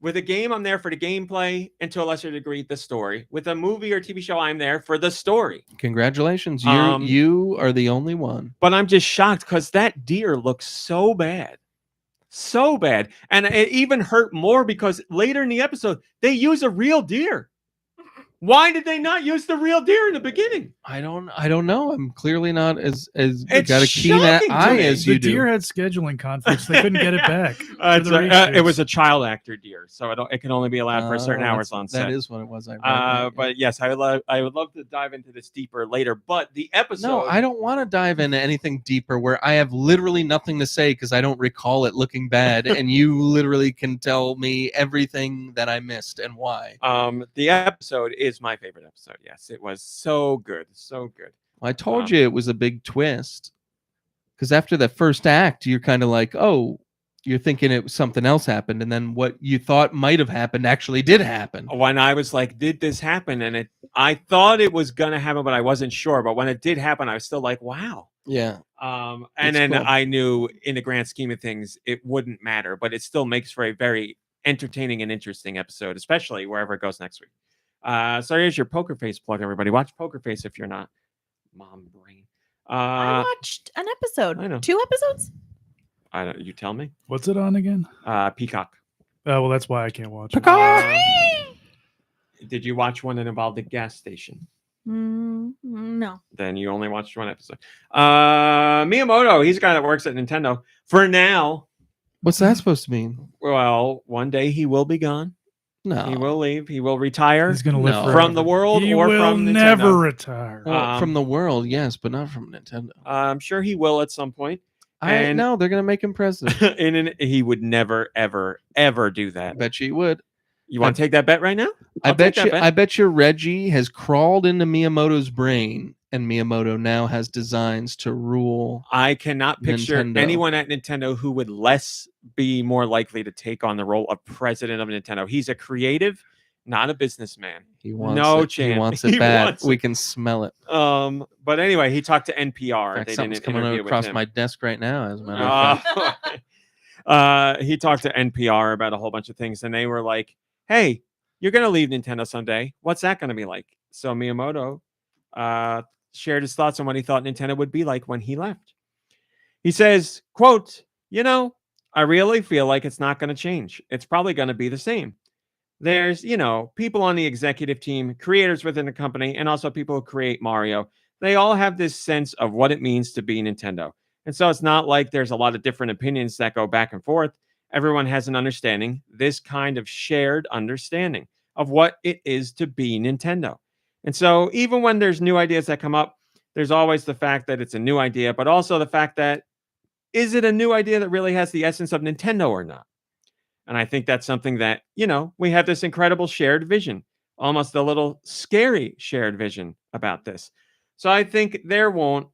With a game, I'm there for the gameplay and to a lesser degree, the story. With a movie or TV show, I'm there for the story. it. Congratulations. Um, You are the only one. But I'm just shocked because that deer looks so bad. So bad. And it even hurt more because later in the episode, they use a real deer. Why did they not use the real deer in the beginning? I don't know. I'm clearly not as It's got a keen shocking to eye me. as The you deer do. had scheduling conflicts. They couldn't get it back. It's for the race it shoots. was a child actor deer, so it can only be allowed for certain hours on set. That is what it was. I read that, But yes, I would love to dive into this deeper later. But the episode, no, I don't want to dive into anything deeper where I have literally nothing to say because I don't recall it looking bad, and you literally can tell me everything that I missed and why. The episode is my favorite episode. Yes, it was so good, so good. I told you it was a big twist because after the first act, you're kind of like, oh, you're thinking it was something else happened, and then what you thought might have happened actually did happen. When I was like, did this happen? And I thought it was gonna happen, but I wasn't sure. But when it did happen, I was still like, wow. Yeah. And It's then cool. I knew in the grand scheme of things, it wouldn't matter, but it still makes for a very entertaining and interesting episode, especially wherever it goes next week. So here's your Poker Face plug, everybody. Watch Poker Face if you're not mom brain. I watched an episode. I know. 2 episodes? I don't. You tell me. What's it on again? Peacock. Oh, well, that's why I can't watch it. Did you watch one that involved a gas station? No. Then you only watched one episode. Miyamoto, he's a guy that works at Nintendo. For now, What's that supposed to mean? well, one day he will be gone. No. He will leave. He will retire He's going to live No. forever. from the world He or will from Nintendo. never retire. Well, from the world, yes, but not from Nintendo. I'm sure he will at some point. I and- know they're gonna make him president. He would never, ever, ever do I that. bet you he would. You want to take that bet right now? I I'll take bet that you. I bet you Reggie has crawled into Miyamoto's brain, and Miyamoto now has designs to rule. I cannot picture Nintendo. anyone at Nintendo who would be more likely to take on the role of president of Nintendo. He's a creative, not a businessman. He wants No it. chance. He wants it He bad. wants We it. can smell it. But anyway, he talked to NPR. In fact, They something's did an coming interview with across him. my desk right now. As a matter of fact. He talked to NPR about a whole bunch of things, and they were like, "Hey, you're going to leave Nintendo someday. What's that going to be like?" So Miyamoto shared his thoughts on what he thought Nintendo would be like when he left. He says, quote, I really feel like it's not going to change. It's probably going to be the same. There's, people on the executive team, creators within the company, and also people who create Mario. They all have this sense of what it means to be Nintendo. And so it's not like there's a lot of different opinions that go back and forth. Everyone has an understanding, this kind of shared understanding of what it is to be Nintendo. And so even when there's new ideas that come up, there's always the fact that it's a new idea, but also the fact that, is it a new idea that really has the essence of Nintendo or not? And I think that's something that, we have this incredible shared vision, almost a little scary shared vision about this. So I think there won't, ...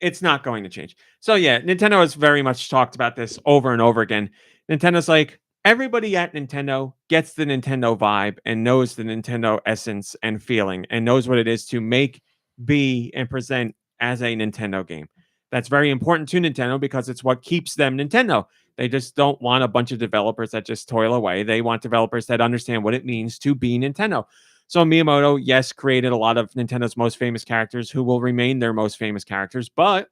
It's not going to change. So yeah, Nintendo has very much talked about this over and over again. Nintendo's like, everybody at Nintendo gets the Nintendo vibe and knows the Nintendo essence and feeling and knows what it is to make, be, and present as a Nintendo game. That's very important to Nintendo because it's what keeps them Nintendo. They just don't want a bunch of developers that just toil away. They want developers that understand what it means to be Nintendo. So Miyamoto, yes, created a lot of Nintendo's most famous characters who will remain their most famous characters, but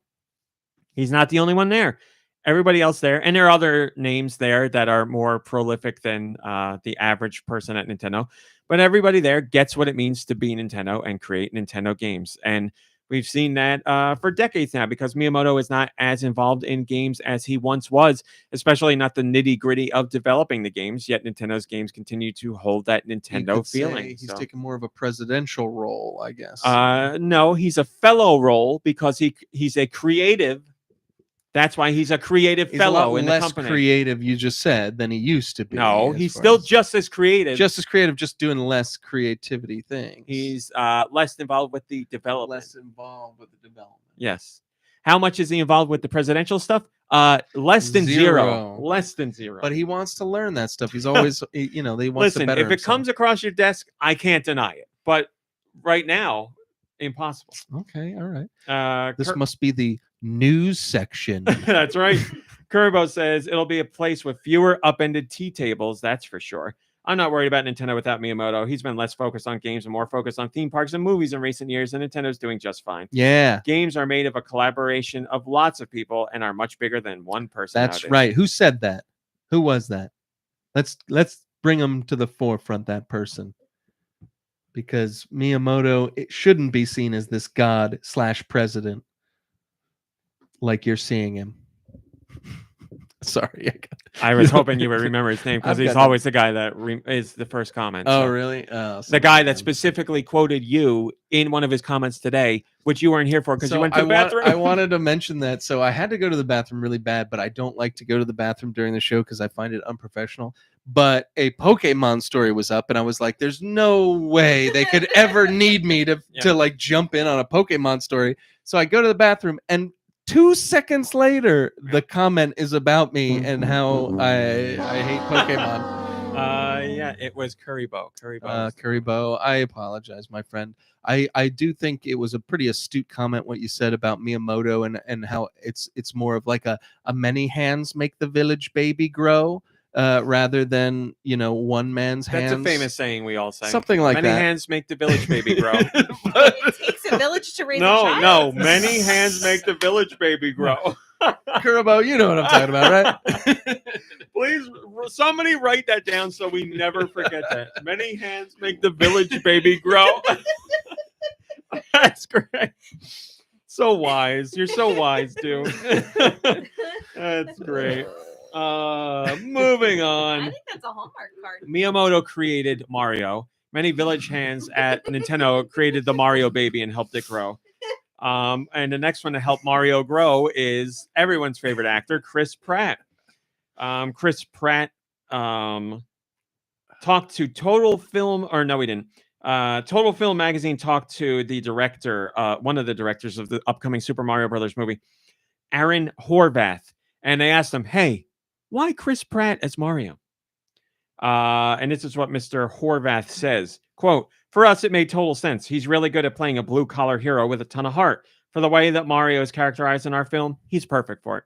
he's not the only one there. Everybody else there, and there are other names there that are more prolific than the average person at Nintendo, but everybody there gets what it means to be Nintendo and create Nintendo games. And we've seen that for decades now because Miyamoto is not as involved in games as he once was, especially not the nitty-gritty of developing the games, yet Nintendo's games continue to hold that You Nintendo could say feeling. He's So, taking more of a presidential role, I guess. no, he's a fellow role because he's a creative. That's why he's a creative He's a fellow lot in the less company. creative, you just said, than he used to be. No, as he's far still as- just as creative. just as creative, just doing less creativity things. He's less involved with the development. less involved with the development. Yes. How much is he involved with the presidential stuff? Less than zero. Zero. Less than zero. But he wants to learn that stuff. He's always, he wants to Listen, better if it himself. comes across your desk, I can't deny it. But right now, impossible. Okay, all right. This Kurt- must be the news section. That's right. Kurbo says it'll be a place with fewer upended tea tables. That's for sure. I'm not worried about Nintendo without Miyamoto. He's been less focused on games and more focused on theme parks and movies in recent years, and Nintendo's doing just fine. Yeah, Games are made of a collaboration of lots of people and are much bigger than one person. that's nowadays. right. Who said that? Who was that? Let's bring him to the forefront, that person. Because Miyamoto, it shouldn't be seen as this god / president like you're seeing him. Sorry. I was hoping you would remember his name because I've he's got that. always the guy that is the first comment. Oh, so. really? Oh, The guy that sometimes. specifically quoted you in one of his comments today, which you weren't here for because you So went to the bathroom. I wanted to mention that. So I had to go to the bathroom really bad, but I don't like to go to the bathroom during the show because I find it unprofessional. But a Pokemon story was up, and I was like, "There's no way they could ever need me to Yeah. to like jump in on a Pokemon story." So I go to the bathroom, and 2 seconds later, the comment is about me and how I hate Pokemon. Yeah, it was Currybo. Kuribo, I apologize, my friend. I do think it was a pretty astute comment what you said about Miyamoto and how it's more of like a many hands make the village baby grow rather than one man's That's hands. a famous saying we all say. Something like many that. hands make the village baby grow. It takes a village to raise a child. no, many hands make the village baby grow. Kuribo, you know what I'm talking about, right? Please, somebody write that down so we never forget that. Many hands make the village baby grow. That's great. So wise. You're so wise, dude. That's great. Moving on. I think that's a Hallmark card. Miyamoto created Mario. Many village hands at Nintendo created the Mario baby and helped it grow. And the next one to help Mario grow is everyone's favorite actor, Chris Pratt. Chris Pratt talked to Total Film, or no, he didn't. Total Film magazine talked to the director, one of the directors of the upcoming Super Mario Brothers movie, Aaron Horvath, and they asked him, "Hey, why Chris Pratt as Mario?" And this is what Mr. Horvath says, quote, "For us, it made total sense. He's really good at playing a blue-collar hero with a ton of heart. For the way that Mario is characterized in our film, he's perfect for it."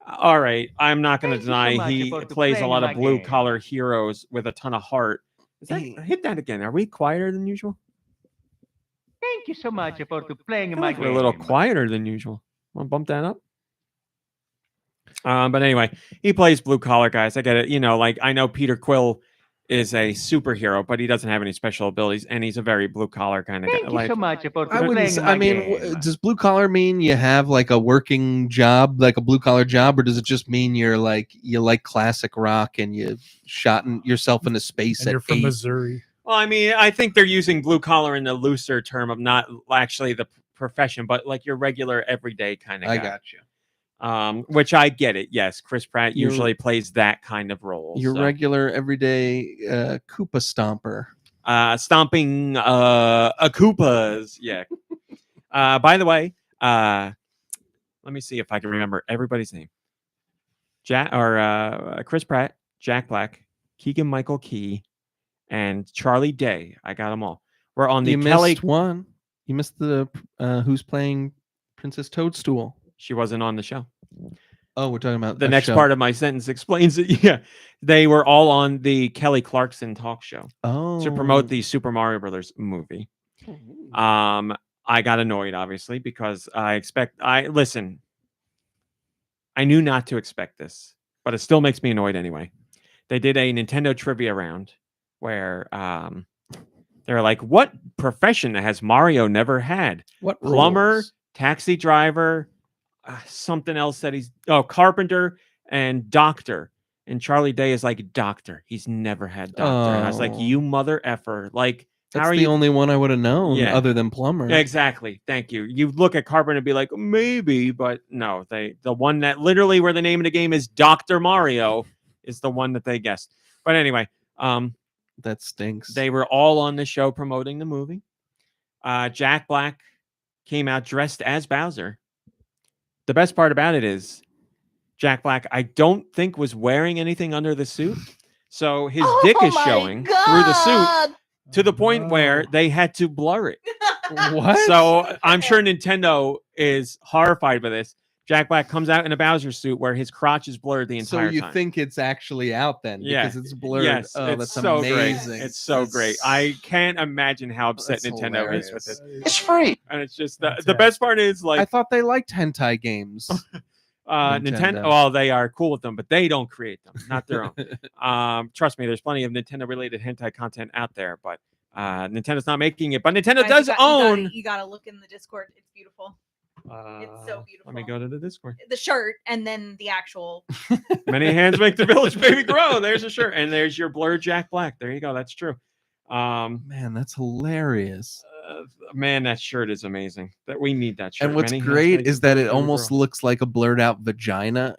All right, I'm not going to deny he plays a lot of blue-collar heroes with a ton of heart. Hit that again. Are we quieter than usual? Thank you so much for playing I feel my like we're game. a little quieter than usual. Want to bump that up? But anyway, he plays blue collar guys. I get it. Like I know Peter Quill is a superhero, but he doesn't have any special abilities, and he's a very blue collar kind of guy. Thank you Like, so much for I wouldn't. playing my game. Does blue collar mean you have like a working job, like a blue collar job, or does it just mean you like classic rock and you shot yourself into space And at you're from 8? Missouri. well, I mean, I think they're using blue collar in the looser term of not actually the profession, but like your regular everyday kind of guy. I got you. Which I get it. Yes, Chris Pratt You're- usually plays that kind of role. Your so. regular everyday Koopa stomper. Stomping Koopas. Yeah. By the way, let me see if I can remember everybody's name. Chris Pratt, Jack Black, Keegan Michael Key, and Charlie Day. I got them all. We're on the You Kelly. missed one. You missed the who's playing Princess Toadstool. She wasn't on the show. Oh, we're talking about The a next show. part of my sentence explains it. Yeah, they were all on the Kelly Clarkson talk show Oh, to promote the Super Mario Brothers movie. I got annoyed, obviously, because I knew not to expect this, but it still makes me annoyed anyway. They did a Nintendo trivia round where they're like, what profession has Mario never had? What Plumber, roles? taxi driver, something else that carpenter and doctor. And Charlie Day is like, doctor. He's never had doctor. And I was like, Oh. you mother effer. Like, That's how are the you? only one I would have known Yeah. other than plumber. Yeah, exactly. Thank you. You look at carpenter and be like, maybe, but no. The one that literally where the name of the game is Dr. Mario is the one that they guessed. But anyway, That stinks. they were all on the show promoting the movie. Jack Black came out dressed as Bowser. the best part about it is Jack Black, I don't think was wearing anything under the suit. So his dick is showing through the suit to the point where they had to blur it. What? So I'm sure Nintendo is horrified by this. Jack Black comes out in a Bowser suit where his crotch is blurred the So entire you time. think it's actually out then Yeah. because it's blurred. Yes, Oh, it's that's so amazing. great. It's so great. I can't imagine how upset That's Nintendo is with hilarious. this. It's free. And it's just the best part is I like thought they liked hentai games. Nintendo. Nintendo. Well, they are cool with them, but they don't create them, not their own. Trust me, there's plenty of Nintendo related hentai content out there, but Nintendo's not making it. But Nintendo does own. You gotta look in the Discord. It's beautiful. It's so beautiful. Let me go to the Discord. The shirt and then the actual. Many hands make the village baby grow. There's a shirt, and there's your blurred Jack Black. There you go. That's true. Man, that's hilarious. Man, that shirt is amazing. That we need that shirt. And what's Many hands great make is the that village it baby almost grow. looks like a blurred out vagina.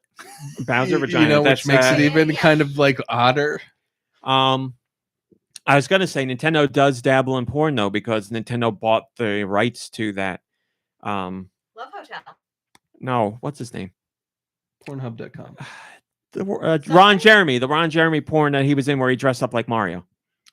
Bowser vagina. You know, That's, which makes it even yeah. kind of like odder. I was gonna say Nintendo does dabble in porn though, because Nintendo bought the rights to that. Love Hotel. No, what's his name? Pornhub.com. The Ron Jeremy, the Ron Jeremy porn that he was in where he dressed up like Mario.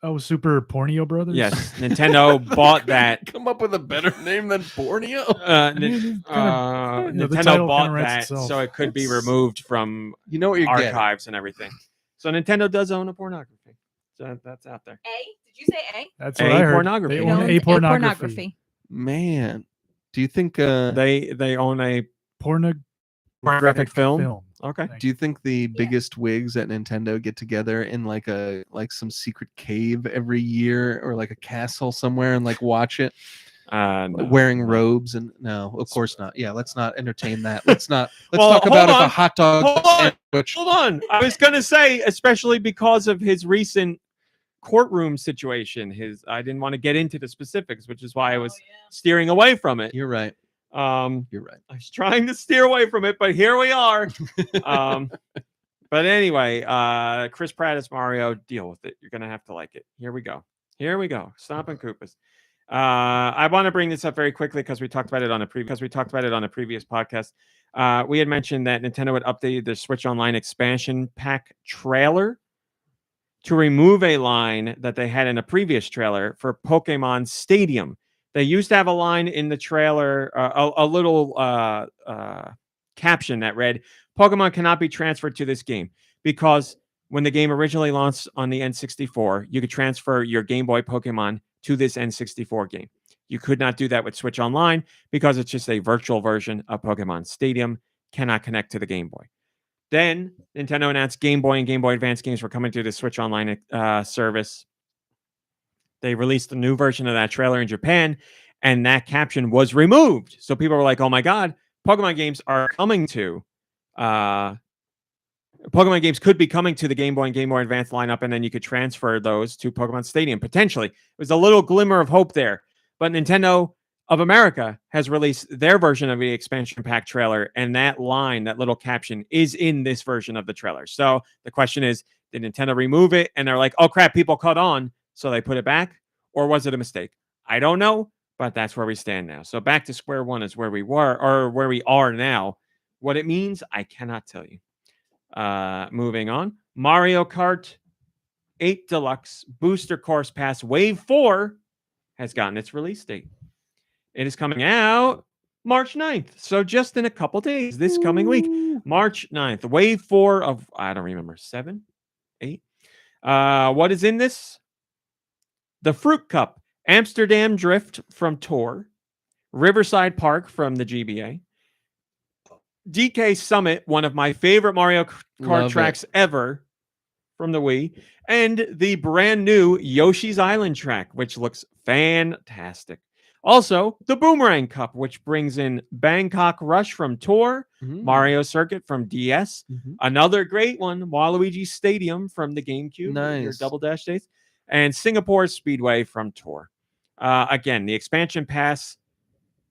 Oh, Super Pornio Brothers. Yes, Nintendo bought that. Come up with a better name than Borneo. the Nintendo title bought kinda writes that itself. so it could be removed from You know what you're getting. archives and everything. So Nintendo does own a pornography. So that's out there. A? Did you say A? That's A what I heard. pornography. They It own owns a pornography. Man, do you think They own a pornographic film. Okay. do you think the biggest wigs at Nintendo get together in like some secret cave every year or like a castle somewhere and like watch it No. wearing robes and no, of course not. Yeah, let's not entertain that. Let's Well, talk about hold if a on. hot dog Hold on. sandwich. Hold on. I was gonna say, especially because of his recent courtroom situation. I didn't want to get into the specifics, which is why I was steering away from it. You're right. You're right. I was trying to steer away from it, but here we are. But anyway, Chris Pratt as Mario, deal with it. You're gonna have to like it. Here we go. Stomping Koopas. I want to bring this up very quickly because we talked about it on a previous podcast. We had mentioned that Nintendo had updated their Switch Online expansion pack trailer to remove a line that they had in a previous trailer for Pokemon Stadium. They used to have a line in the trailer, a little caption that read, Pokemon cannot be transferred to this game, because when the game originally launched on the N64, you could transfer your Game Boy Pokemon to this N64 game. You could not do that with Switch Online because it's just a virtual version of Pokemon Stadium, cannot connect to the Game Boy. Then Nintendo announced Game Boy and Game Boy Advance games were coming to the Switch Online service. They released a new version of that trailer in Japan, and that caption was removed. So people were like, oh my God, Pokemon games are coming to... Pokemon games could be coming to the Game Boy and Game Boy Advance lineup, and then you could transfer those to Pokemon Stadium, potentially. It was a little glimmer of hope there. But Nintendo of America has released their version of the expansion pack trailer, and that line, that little caption, is in this version of the trailer. So the question is, did Nintendo remove it and they're like, oh crap, people caught on, so they put it back? Or was it a mistake? I don't know, but that's where we stand now. So back to square one is where we were, or where we are now. What it means, I cannot tell you. Moving on, Mario Kart 8 Deluxe Booster Course Pass Wave 4 has gotten its release date. It is coming out March 9th. So just in a couple days, this coming week, March 9th. Wave 4 of, I don't remember, 7, 8. What is in this? The Fruit Cup, Amsterdam Drift from Tour, Riverside Park from the GBA, DK Summit, one of my favorite Mario Kart tracks ever from the Wii, and the brand new Yoshi's Island track, which looks fantastic. Also, the Boomerang Cup, which brings in Bangkok Rush from Tour, Mario Circuit from DS, another great one, Waluigi Stadium from the GameCube, your Double Dash days, and Singapore Speedway from Tour. Again, the expansion pass,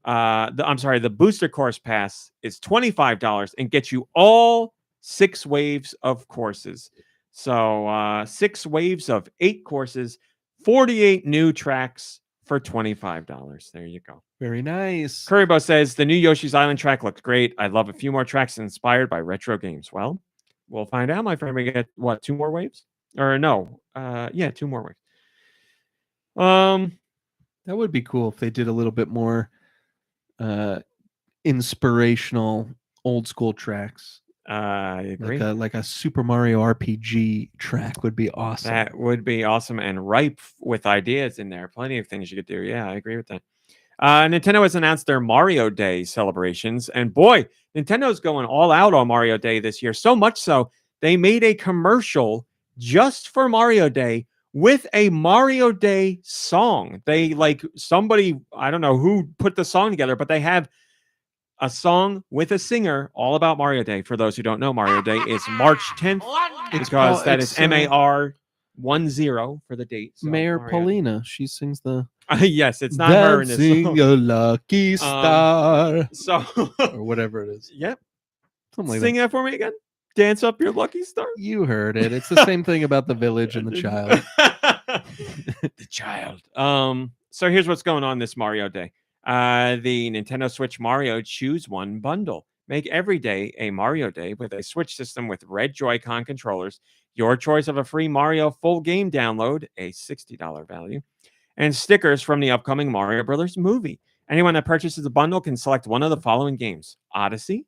the Booster Course Pass is $25 and gets you all 6 waves of courses. So 6 waves of 8 courses, 48 new tracks for $25. There you go. Very nice. Kuribo says the new Yoshi's Island track looks great. I love a few more tracks inspired by retro games. Well, we'll find out, my friend. We get what, 2 more waves? Or no? Yeah, 2 more waves. That would be cool if they did a little bit more inspirational old school tracks. I agree. Like a Super Mario RPG track would be awesome. That would be awesome and ripe with ideas in there. Plenty of things you could do. Yeah, I agree with that. Nintendo has announced their Mario Day celebrations, and boy, Nintendo's going all out on Mario Day this year. So much so, they made a commercial just for Mario Day with a Mario Day song. They somebody, I don't know who put the song together, but they have a song with a singer all about Mario Day. For those who don't know, Mario Day is March 10th because that is MAR 10 for the date. So Mayor Mario. Paulina, she sings the yes, it's not her in this Dancing song. a Lucky Star So or whatever it is. yep. Something like Sing that. that for me again. Dance up your lucky star. You heard it. It's the same thing about the village and the child. The child. So here's what's going on this Mario Day. The Nintendo Switch Mario Choose One bundle. Make every day a Mario Day with a Switch system with red Joy-Con controllers, your choice of a free Mario full game download, a $60 value, and stickers from the upcoming Mario Brothers movie. Anyone that purchases a bundle can select one of the following games: Odyssey,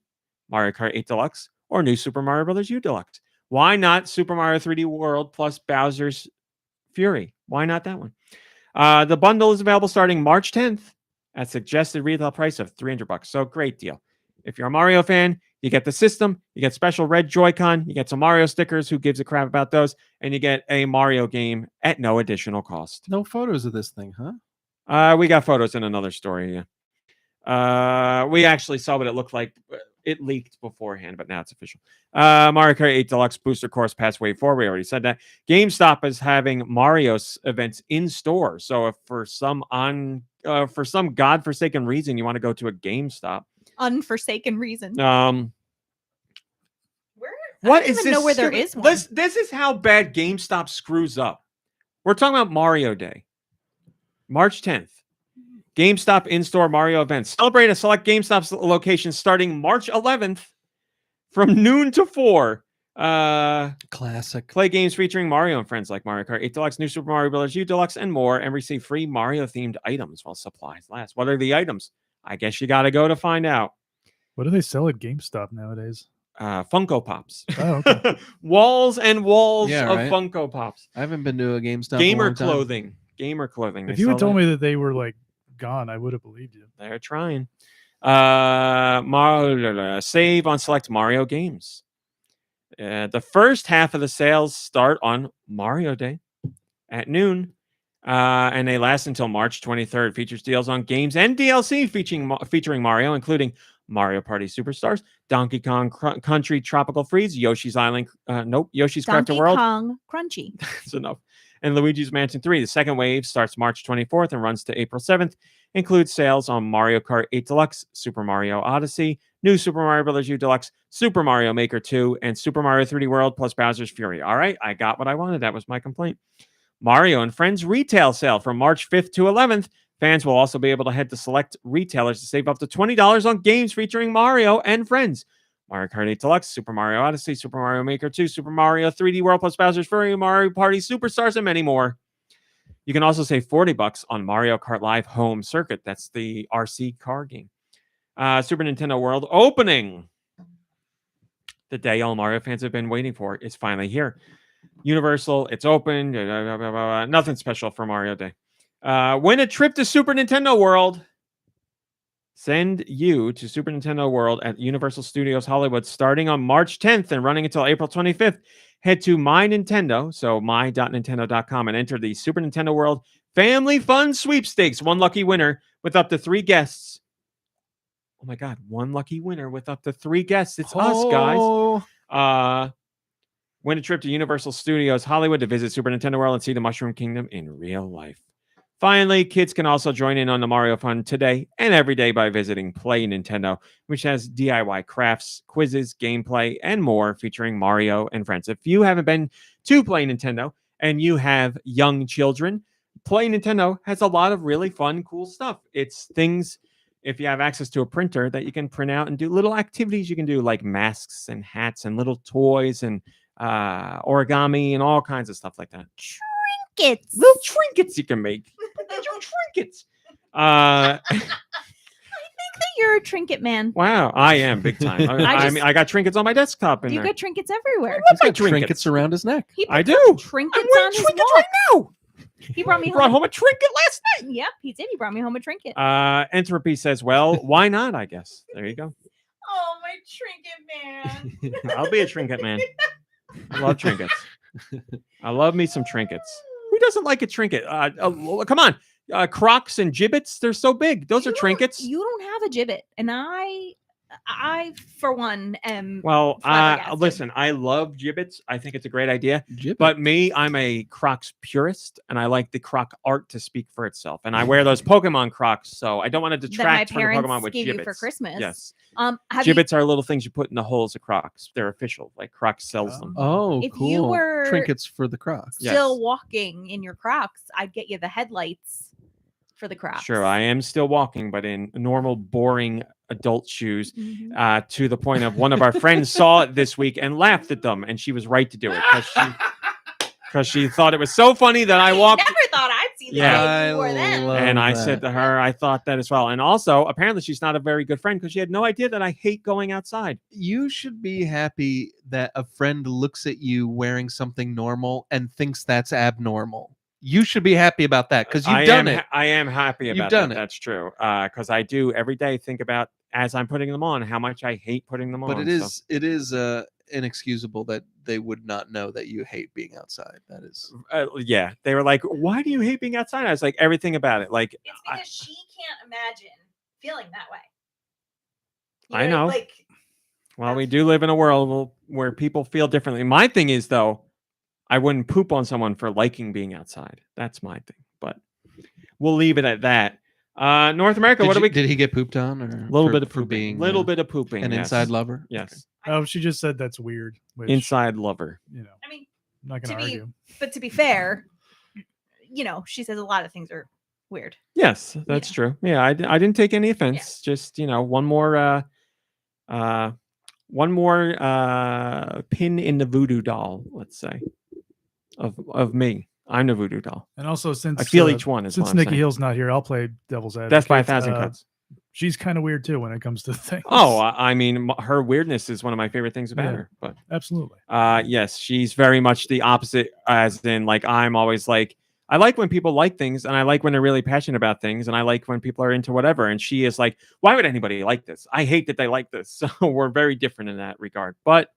Mario Kart 8 Deluxe, or New Super Mario Brothers U Deluxe. Why not Super Mario 3D World plus Bowser's Fury? Why not that one? The bundle is available starting March 10th at suggested retail price of $300. So great deal. If you're a Mario fan, you get the system, you get special red Joy-Con, you get some Mario stickers, who gives a crap about those, and you get a Mario game at no additional cost. No photos of this thing, huh? We got photos in another story, yeah. We actually saw what it looked like. It leaked beforehand, but now it's official. Mario Kart 8 Deluxe Booster Course Pass Wave 4. We already said that. GameStop is having Mario's events in store. So if for some godforsaken reason you want to go to a GameStop, Unforsaken reason. what don't is even this? know where there stupid- is one. This is how bad GameStop screws up. We're talking about Mario Day, March 10th. GameStop in-store Mario events. Celebrate a select GameStop locations starting March 11th from noon to 4. Classic. Play games featuring Mario and friends like Mario Kart 8 Deluxe, New Super Mario Bros. U Deluxe, and more, and receive free Mario-themed items while supplies last. What are the items? I guess you got to go to find out. What do they sell at GameStop nowadays? Funko Pops. Oh, okay. Walls and walls Yeah, of right. Funko Pops. I haven't been to a GameStop. Gamer clothing. Gamer clothing. If you had told me that they were like gone, I would have believed you. They're trying. Save on select Mario games. The first half of the sales start on Mario Day at noon, and they last until March 23rd. Features deals on games and DLC featuring Mario, including Mario Party Superstars, Donkey Kong Country Tropical Freeze, Yoshi's Island, Yoshi's Crafted Donkey World. Kong Crunchy. That's enough. And Luigi's Mansion 3. The second wave starts March 24th and runs to April 7th. Includes sales on Mario Kart 8 Deluxe, Super Mario Odyssey, New Super Mario Bros. U Deluxe, Super Mario Maker 2, and Super Mario 3D World plus Bowser's Fury. All right, I got what I wanted. That was my complaint. Mario and Friends retail sale from March 5th to 11th. Fans will also be able to head to select retailers to save up to $20 on games featuring Mario and Friends. Mario Kart 8 Deluxe, Super Mario Odyssey, Super Mario Maker 2, Super Mario 3D World plus Bowser's Fury, Mario Party Superstars, and many more. You can also save $40 on Mario Kart Live Home Circuit. That's the RC car game. Super Nintendo World opening. The day all Mario fans have been waiting for is finally here. Universal, it's open. Nothing special for Mario Day. Win a trip to Super Nintendo World. Send you to Super Nintendo World at Universal Studios Hollywood starting on March 10th and running until April 25th. Head to My Nintendo, so my.nintendo.com, and enter the Super Nintendo World Family Fun Sweepstakes. One lucky winner with up to 3 guests. Oh my God, one lucky winner with up to 3 guests. It's us, guys. Win a trip to Universal Studios Hollywood to visit Super Nintendo World and see the Mushroom Kingdom in real life. Finally, kids can also join in on the Mario fun today and every day by visiting Play Nintendo, which has DIY crafts, quizzes, gameplay, and more featuring Mario and friends. If you haven't been to Play Nintendo and you have young children, Play Nintendo has a lot of really fun, cool stuff. It's things, if you have access to a printer, that you can print out and do little activities you can do, like masks and hats and little toys and origami and all kinds of stuff like that. Trinkets. Little trinkets you can make. Little trinkets. You're a trinket man. Wow, I am big time. I mean, I got trinkets on my desktop in You there. got trinkets everywhere. He's got trinkets. trinkets around his neck. He I puts do. Trinkets I'm wearing on his trinkets wall. right now. He brought me Brought home a trinket last night. Yep, he did. He brought me home a trinket. Entropy says, well, why not, I guess. There you go. Oh, my trinket man. I'll be a trinket man. I love trinkets. I love me some trinkets. Who doesn't like a trinket? Come on. Crocs and gibbets, they're so big. Those are trinkets. You don't have a gibbet. And I for one, am Well, flabbergasted. listen, I love gibbets. I think it's a great idea. Gibbet. But me, I'm a Crocs purist, and I like the Croc art to speak for itself. And I wear those Pokemon Crocs, so I don't want to that my detract from the parents Pokemon with gave gibbets. you for Christmas. Yes. Have you, Gibbets are little things you put in the holes of Crocs. They're official. Like Crocs sells them. Oh, If cool. you were- Trinkets for the Crocs. Yeah. still Yes. walking in your Crocs, I'd get you the headlights for the Crocs. Sure, I am still walking, but in normal, boring adult shoes, Mhm. to the point of one of our friends saw it this week and laughed at them, and she was right to do it because she thought it was so funny that I walked. Never thought I'd see Yeah. that before then. love And I that. said to her, I thought that as well. And also, apparently, she's not a very good friend because she had no idea that I hate going outside. You should be happy that a friend looks at you wearing something normal and thinks that's abnormal. You should be happy about that because you've done it. I am happy about You've done that. it. That's true. Because I do every day think about, as I'm putting them on, how much I hate putting them But on. it is inexcusable that they would not know that you hate being outside. That is Yeah, they were like, "Why do you hate being outside?" I was like, "Everything about it." Like, It's because she can't imagine feeling that way. I know. Like, well, we do live in a world where people feel differently. My thing is, though, I wouldn't poop on someone for liking being outside. That's my thing. But we'll leave it at that. North America, what do we? Did he get pooped on? Or A little for- bit of for pooping. being Little bit of pooping. an yes. inside lover? Yes, Oh, she just said that's weird. Which, inside lover. You know, I mean, I'm not going to to be- argue. but to be fair, she says a lot of things are weird. Yes, that's true. Yeah, I didn't take any offense. Just one more pin in the voodoo doll. Let's say of me. I'm the voodoo doll. And also, since I feel each one. Is since what I'm Nikki saying. Hill's not here, I'll play devil's advocate. Death by a Thousand Cuts. She's kind of weird too when it comes to things. Oh, I mean, her weirdness is one of my favorite things about Yeah. her. But absolutely. yes, she's very much the opposite. As in, like, I'm always like, I like when people like things, and I like when they're really passionate about things, and I like when people are into whatever. And she is like, why would anybody like this? I hate that they like this. So we're very different in that regard. But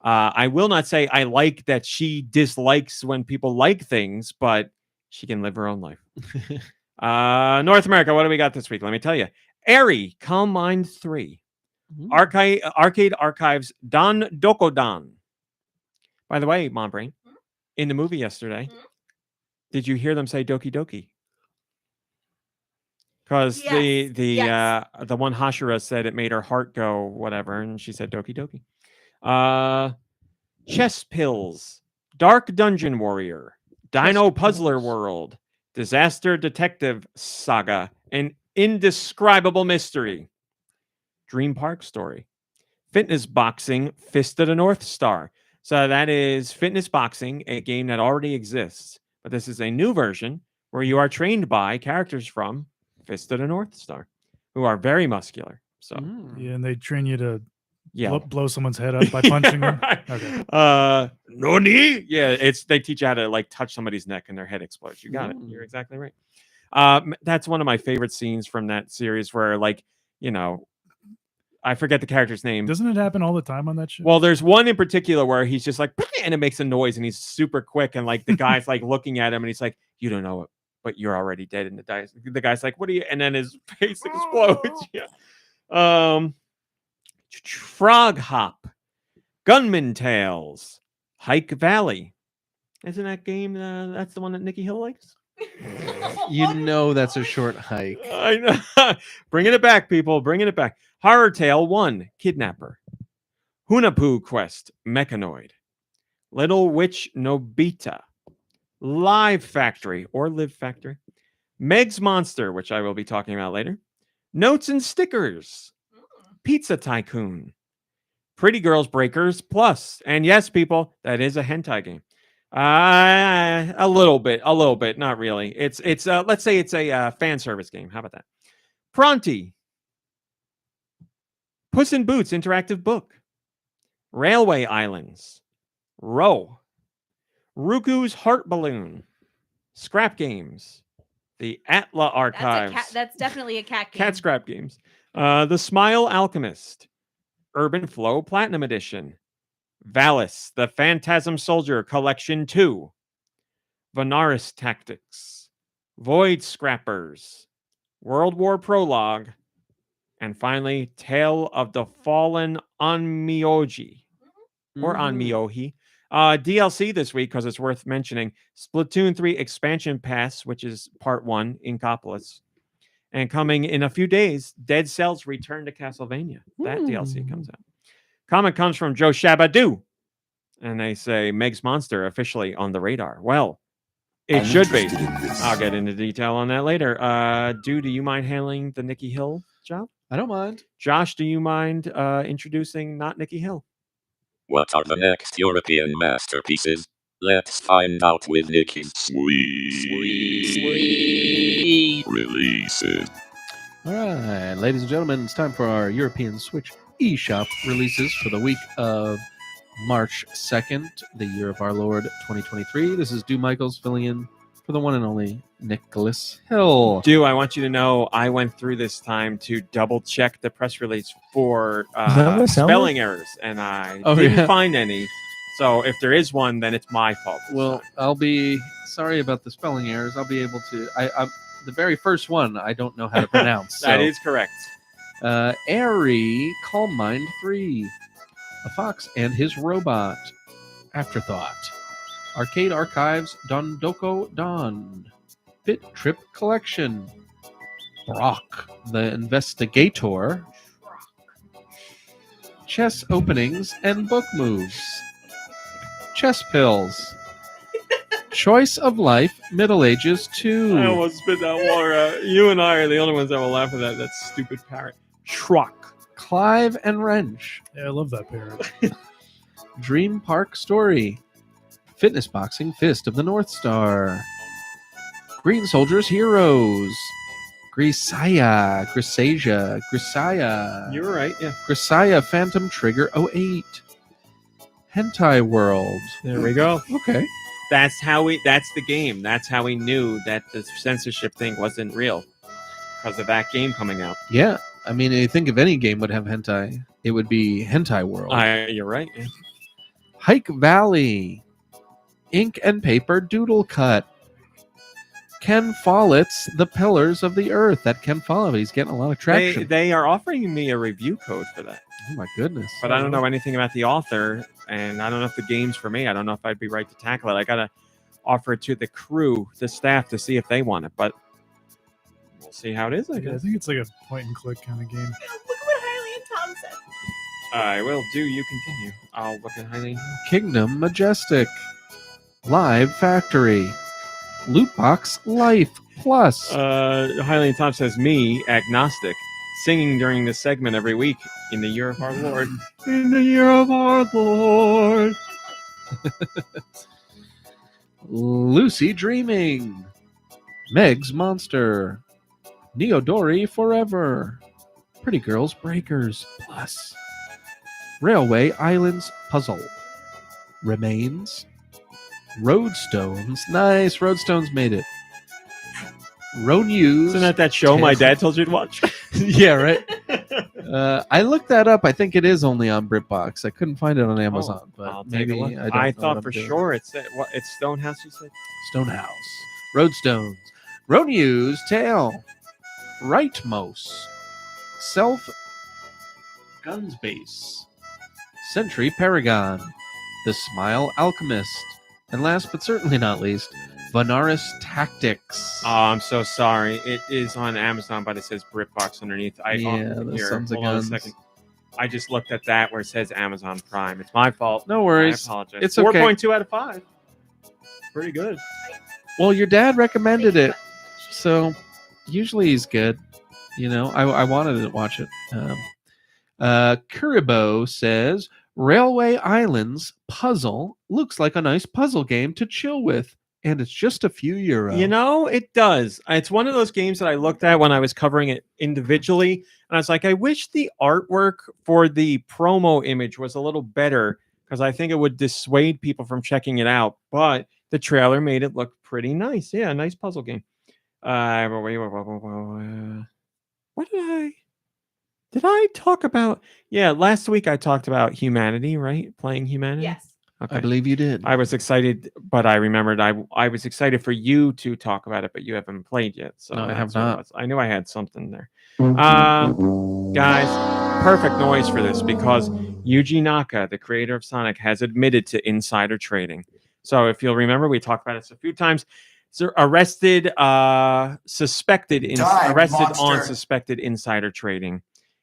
I will not say I like that she dislikes when people like things, but she can live her own life. North America, what do we got this week? Let me tell you. Airy, Calm Mind 3. Arcade Archives Don Dokodan. By the way, Mom Brain, in the movie yesterday, did you hear them say Doki Doki? Because Yes. the one Hashira said it made her heart go whatever, and she said Doki Doki. Chess Pills, Dark Dungeon Warrior, Dino Puzzler World, Disaster Detective Saga, an Indescribable Mystery, Dream Park Story, Fitness Boxing, Fist of the North Star. So that is Fitness Boxing, a game that already exists, but this is a new version where you are trained by characters from Fist of the North Star, who are very muscular. So Yeah, and they train you to yeah, blow someone's head up by punching them. Right. Okay. Noni? Yeah, they teach you how to like touch somebody's neck and their head explodes. You got it. You're exactly right. That's one of my favorite scenes from that series where, like, I forget the character's name. Doesn't it happen all the time on that show? Well, there's one in particular where he's just like, and it makes a noise, and he's super quick, and like the guy's like looking at him, and he's like, "You don't know it, but you're already dead." And the guy's like, "What are you?" And then his face explodes. Yeah. Frog Hop, Gunman Tales, Hike Valley. Isn't that game? That's the one that Nikki Hill likes. You know that's a short hike. I know. Bringing it back, people. Bringing it back. Horror Tale 1, Kidnapper. Hunapoo Quest, Mechanoid. Little Witch Nobita. Live Factory or Live Factory, Meg's Monster, which I will be talking about later, Notes and Stickers, Pizza Tycoon, Pretty Girls Breakers Plus, and yes, people, that is a hentai game. A little bit, not really. It's let's say it's a fan service game. How about that? Pronti, Puss in Boots interactive book, Railway Islands, Row, Ruku's Heart Balloon, Scrap Games, the Atla Archives. That's definitely a cat game. Cat Scrap Games. The Smile Alchemist, Urban Flow Platinum Edition, Valis, the Phantasm Soldier Collection 2, Venaris Tactics, Void Scrappers, World War Prologue, and finally, Tale of the Fallen Onmyoji, or Onmyohi. DLC this week, because it's worth mentioning, Splatoon 3 Expansion Pass, which is part 1, Inkopolis. And coming in a few days, Dead Cells Return to Castlevania. That DLC comes out. Comment comes from Joe Shabadoo. And they say, Meg's Monster officially on the radar. Well, it should be. I'll get into detail on that later. Do you mind handling the Nikki Hill job? I don't mind. Josh, do you mind introducing Not Nikki Hill? What are the next European masterpieces? Let's find out with Nicky's sweet releases. All right, ladies and gentlemen, it's time for our European Switch eShop releases for the week of March 2nd, the year of our Lord 2023. This is Dew Michaels filling in for the one and only Nicholas Hill. Do I want you to know I went through this time to double check the press release for spelling errors, and I didn't find any. So if there is one, then it's my fault. Well, I'll be sorry about the spelling errors. I'll be able to. I'm the very first one I don't know how to pronounce. That is correct. Airy Calm Mind 3, A Fox and His Robot, Afterthought, Arcade Archives Dondoko Don, Bit Trip Collection, Brock the Investigator, Chess Openings and Book Moves, Chess Pills, Choice of Life Middle Ages 2. I almost spit that water out. You and I are the only ones that will laugh at that stupid parrot. Truck. Clive and Wrench, Yeah, I love that parrot. Dream Park Story, Fitness Boxing Fist of the North Star, Green Soldiers Heroes, Grisaia, You were right, yeah. Grisaia Phantom Trigger 08, Hentai World. There we go. Okay. That's the game. That's how we knew that the censorship thing wasn't real. Because of that game coming out. Yeah. I mean, I think if any game would have hentai, it would be Hentai World. You're right. Yeah. Hike Valley, Ink and Paper Doodle Cut, Ken Follett's The Pillars of the Earth. That Ken Follett, he's getting a lot of traction. They are offering me a review code for that. Oh my goodness. But I don't know anything about the author, and I don't know if the game's for me. I don't know if I'd be right to tackle it. I got to offer it to the crew, the staff, to see if they want it. But we'll see how it is, I I guess. think it's like a point and click kind of game. Look what Hailey and Tom said. I will do. You continue. I'll look at Hailey. Kingdom Majestic, Live Factory, Lootbox Life Plus. Hailey and Tom says, me, agnostic, singing during this segment every week in the year of our Lord. In the year of our Lord. Lucy Dreaming, Meg's Monster, Neodori Forever, Pretty Girls Breakers Plus, Railway Islands Puzzle, Remains, Roadstones. Nice, Roadstones made it. Ronews. Isn't that show my dad told you to watch? Yeah, right. I looked that up. I think it is only on BritBox. I couldn't find it on Amazon, but I'll take maybe a look. I, don't I know thought what for I'm doing. sure it's Stonehouse. You said Stonehouse, Roadstones, Ronews Tale, Rightmost, Self Guns Base, Century Paragon, The Smile Alchemist, and last but certainly not least, Venaris Tactics. Oh, I'm so sorry. It is on Amazon, but it says BritBox underneath. Those sons of hold on a guns. second. I just looked at that where it says Amazon Prime. It's my fault. No worries. I apologize. It's okay. 4.2 out of 5. Pretty good. Well, your dad recommended it, so usually he's good. You know, I wanted to watch it. Kuribo says Railway Islands puzzle looks like a nice puzzle game to chill with, and it's just a few euro. You know, it does. It's one of those games that I looked at when I was covering it individually, and I was like, I wish the artwork for the promo image was a little better because I think it would dissuade people from checking it out. But the trailer made it look pretty nice. Yeah, a nice puzzle game. What did I talk about? Yeah, last week I talked about Humanity, right? Playing Humanity. Yes. Okay. I believe you did. I was excited, but I remembered I was excited for you to talk about it, but you haven't played yet. So No, I that's have what it not. was. I knew I had something there. Guys, perfect noise for this because Yuji Naka, the creator of Sonic, has admitted to insider trading. So if you'll remember, we talked about this a few times. So arrested on suspected insider trading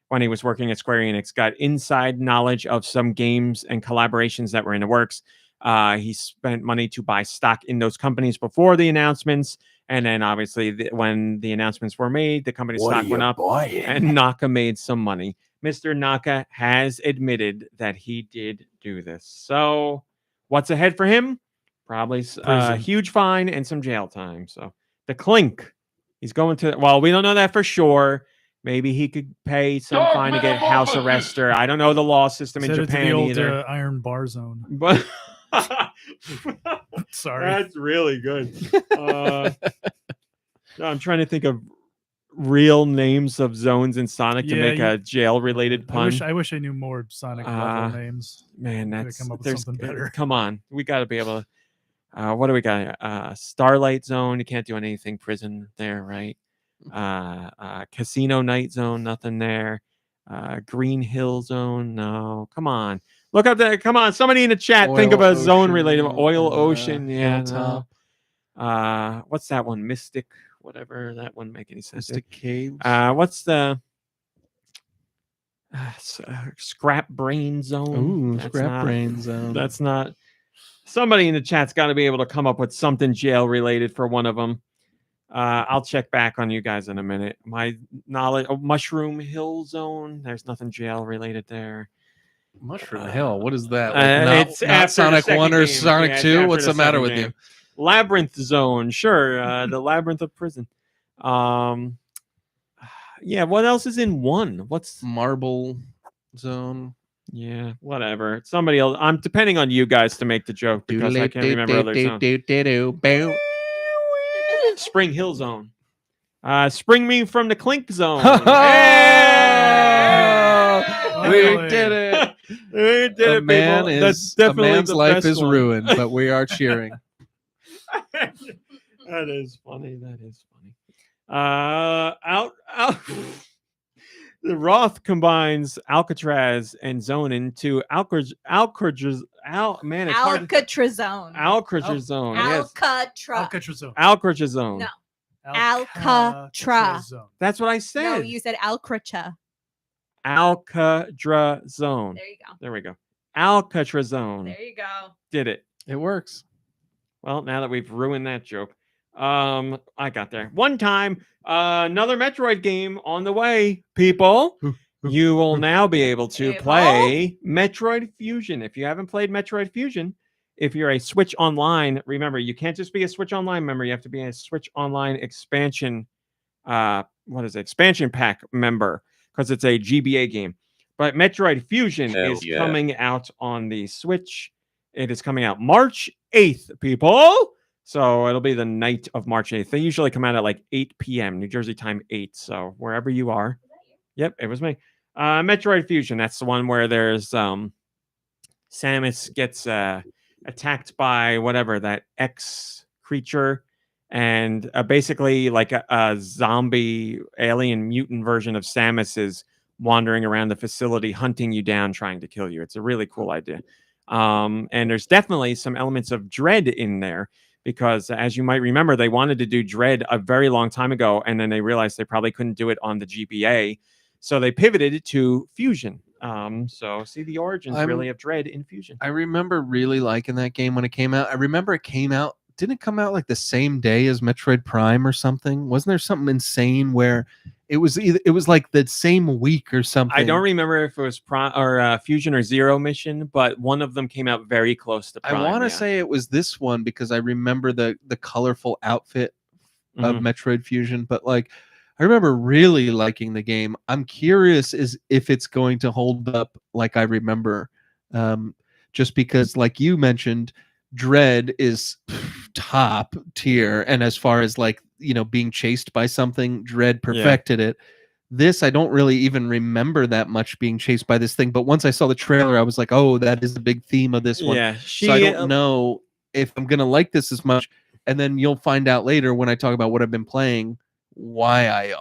when he was working at Square Enix, got inside knowledge of some games and collaborations that were in the works. He spent money to buy stock in those companies before the announcements. And then obviously when the announcements were made, the company's stock went up and Naka made some money. Mr. Naka has admitted that he did do this. So what's ahead for him? Probably a huge fine and some jail time. So the Clink, he's going to, well, we don't know that for sure. Maybe he could pay some fine to get house arrest, or I don't know the law system in Set it to Japan the old, either. Iron Bar Zone. But Sorry. that's really good. I'm trying to think of real names of zones in Sonic to make a jail-related pun. I wish I knew more Sonic level names. Man, Could have that's come up with something better. Come on, we got to be able to. What do we got? Starlight Zone. You can't do anything prison there, right? Casino Night Zone. Nothing there. Green Hill Zone. No. Come on. Look up there. Come on. Somebody in the chat. Oil think of a zone Ocean, related. Oil Ocean. Yeah. Hilltop. No. What's that one? Mystic. Whatever. That wouldn't make any sense. Mystic Caves. What's the Scrap Brain Zone? Ooh, Scrap Brain Zone. That's not. Somebody in the chat's got to be able to come up with something jail related for one of them. I'll check back on you guys in a minute. My knowledge, Mushroom Hill Zone. There's nothing jail related there. Mushroom Hill. What is that? It's not after Sonic the 1 or second game. Sonic Yeah, it's 2? after What's the the matter second with game. you? Labyrinth Zone. Sure. The Labyrinth of Prison. Yeah. What else is in one? What's Marble Zone? Yeah, whatever. Somebody else. I'm depending on you guys to make the joke because I can't remember other zones. Spring Hill Zone. Spring Me from the Clink Zone. We did it. We did it, people. That's definitely a man's the life best is one. ruined, but we are cheering. That is funny. That is funny. Out. The Roth combines Alcatraz and Zone into Alcatraz Alcatrazone. Alcatrazone. Yes. Alcatrazone. Alcatrazone. No. Alcatraz. That's what I said. No, you said Alcatraz. Alcatrazone. There you go. There we go. Alcatrazone. There you go. Did it. It works. Well, now that we've ruined that joke. I got there. One time, another Metroid game on the way, people. You will now be able to play Metroid Fusion. If you haven't played Metroid Fusion, if you're a Switch Online, remember, you can't just be a Switch Online member. You have to be a Switch Online expansion, expansion pack member, because it's a GBA game. But Metroid Fusion is coming out on the Switch. It is coming out March 8th, people. So it'll be the night of March 8th. They usually come out at like 8 p.m. New Jersey time 8. So wherever you are. Yep, it was me. Metroid Fusion. That's the one where there's Samus gets attacked by whatever, that X creature. And basically like a zombie alien mutant version of Samus is wandering around the facility, hunting you down, trying to kill you. It's a really cool idea. And there's definitely some elements of Dread in there. Because as you might remember, they wanted to do Dread a very long time ago, and then they realized they probably couldn't do it on the GBA. So they pivoted to Fusion. So see the origins really of Dread in Fusion. I remember really liking that game when it came out. I remember it came out didn't it come out like the same day as Metroid Prime or something? Wasn't there something insane where it was like the same week or something? I don't remember if it was Prime or Fusion or Zero Mission, but one of them came out very close to Prime. I want to say it was this one because I remember the colorful outfit of Metroid Fusion, but like I remember really liking the game. I'm curious if it's going to hold up like I remember, just because like you mentioned, Dread is top tier, and as far as like being chased by something, Dread perfected it. This I don't really even remember that much being chased by this thing, but once I saw the trailer I was like, oh, that is the big theme of this one. Yeah, so I don't know if I'm gonna like this as much, and then you'll find out later when I talk about what I've been playing why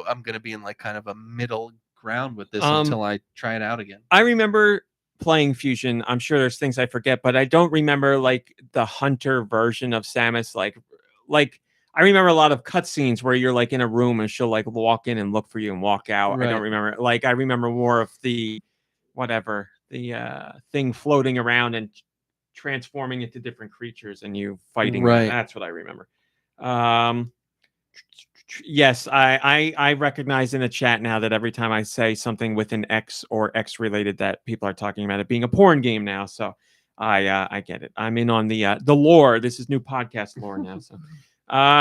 I'm gonna be in like kind of a middle ground with this until I try it out again. I remember playing Fusion. I'm sure there's things I forget, but I don't remember like the Hunter version of Samus. Like I remember a lot of cutscenes where you're like in a room and she'll like walk in and look for you and walk out. Right. I don't remember. Like I remember more of the thing floating around and transforming into different creatures and you fighting. Right. That's what I remember. Yes, I recognize in the chat now that every time I say something with an X or X related, that people are talking about it being a porn game now. So I get it. I'm in on the lore. This is new podcast lore now. So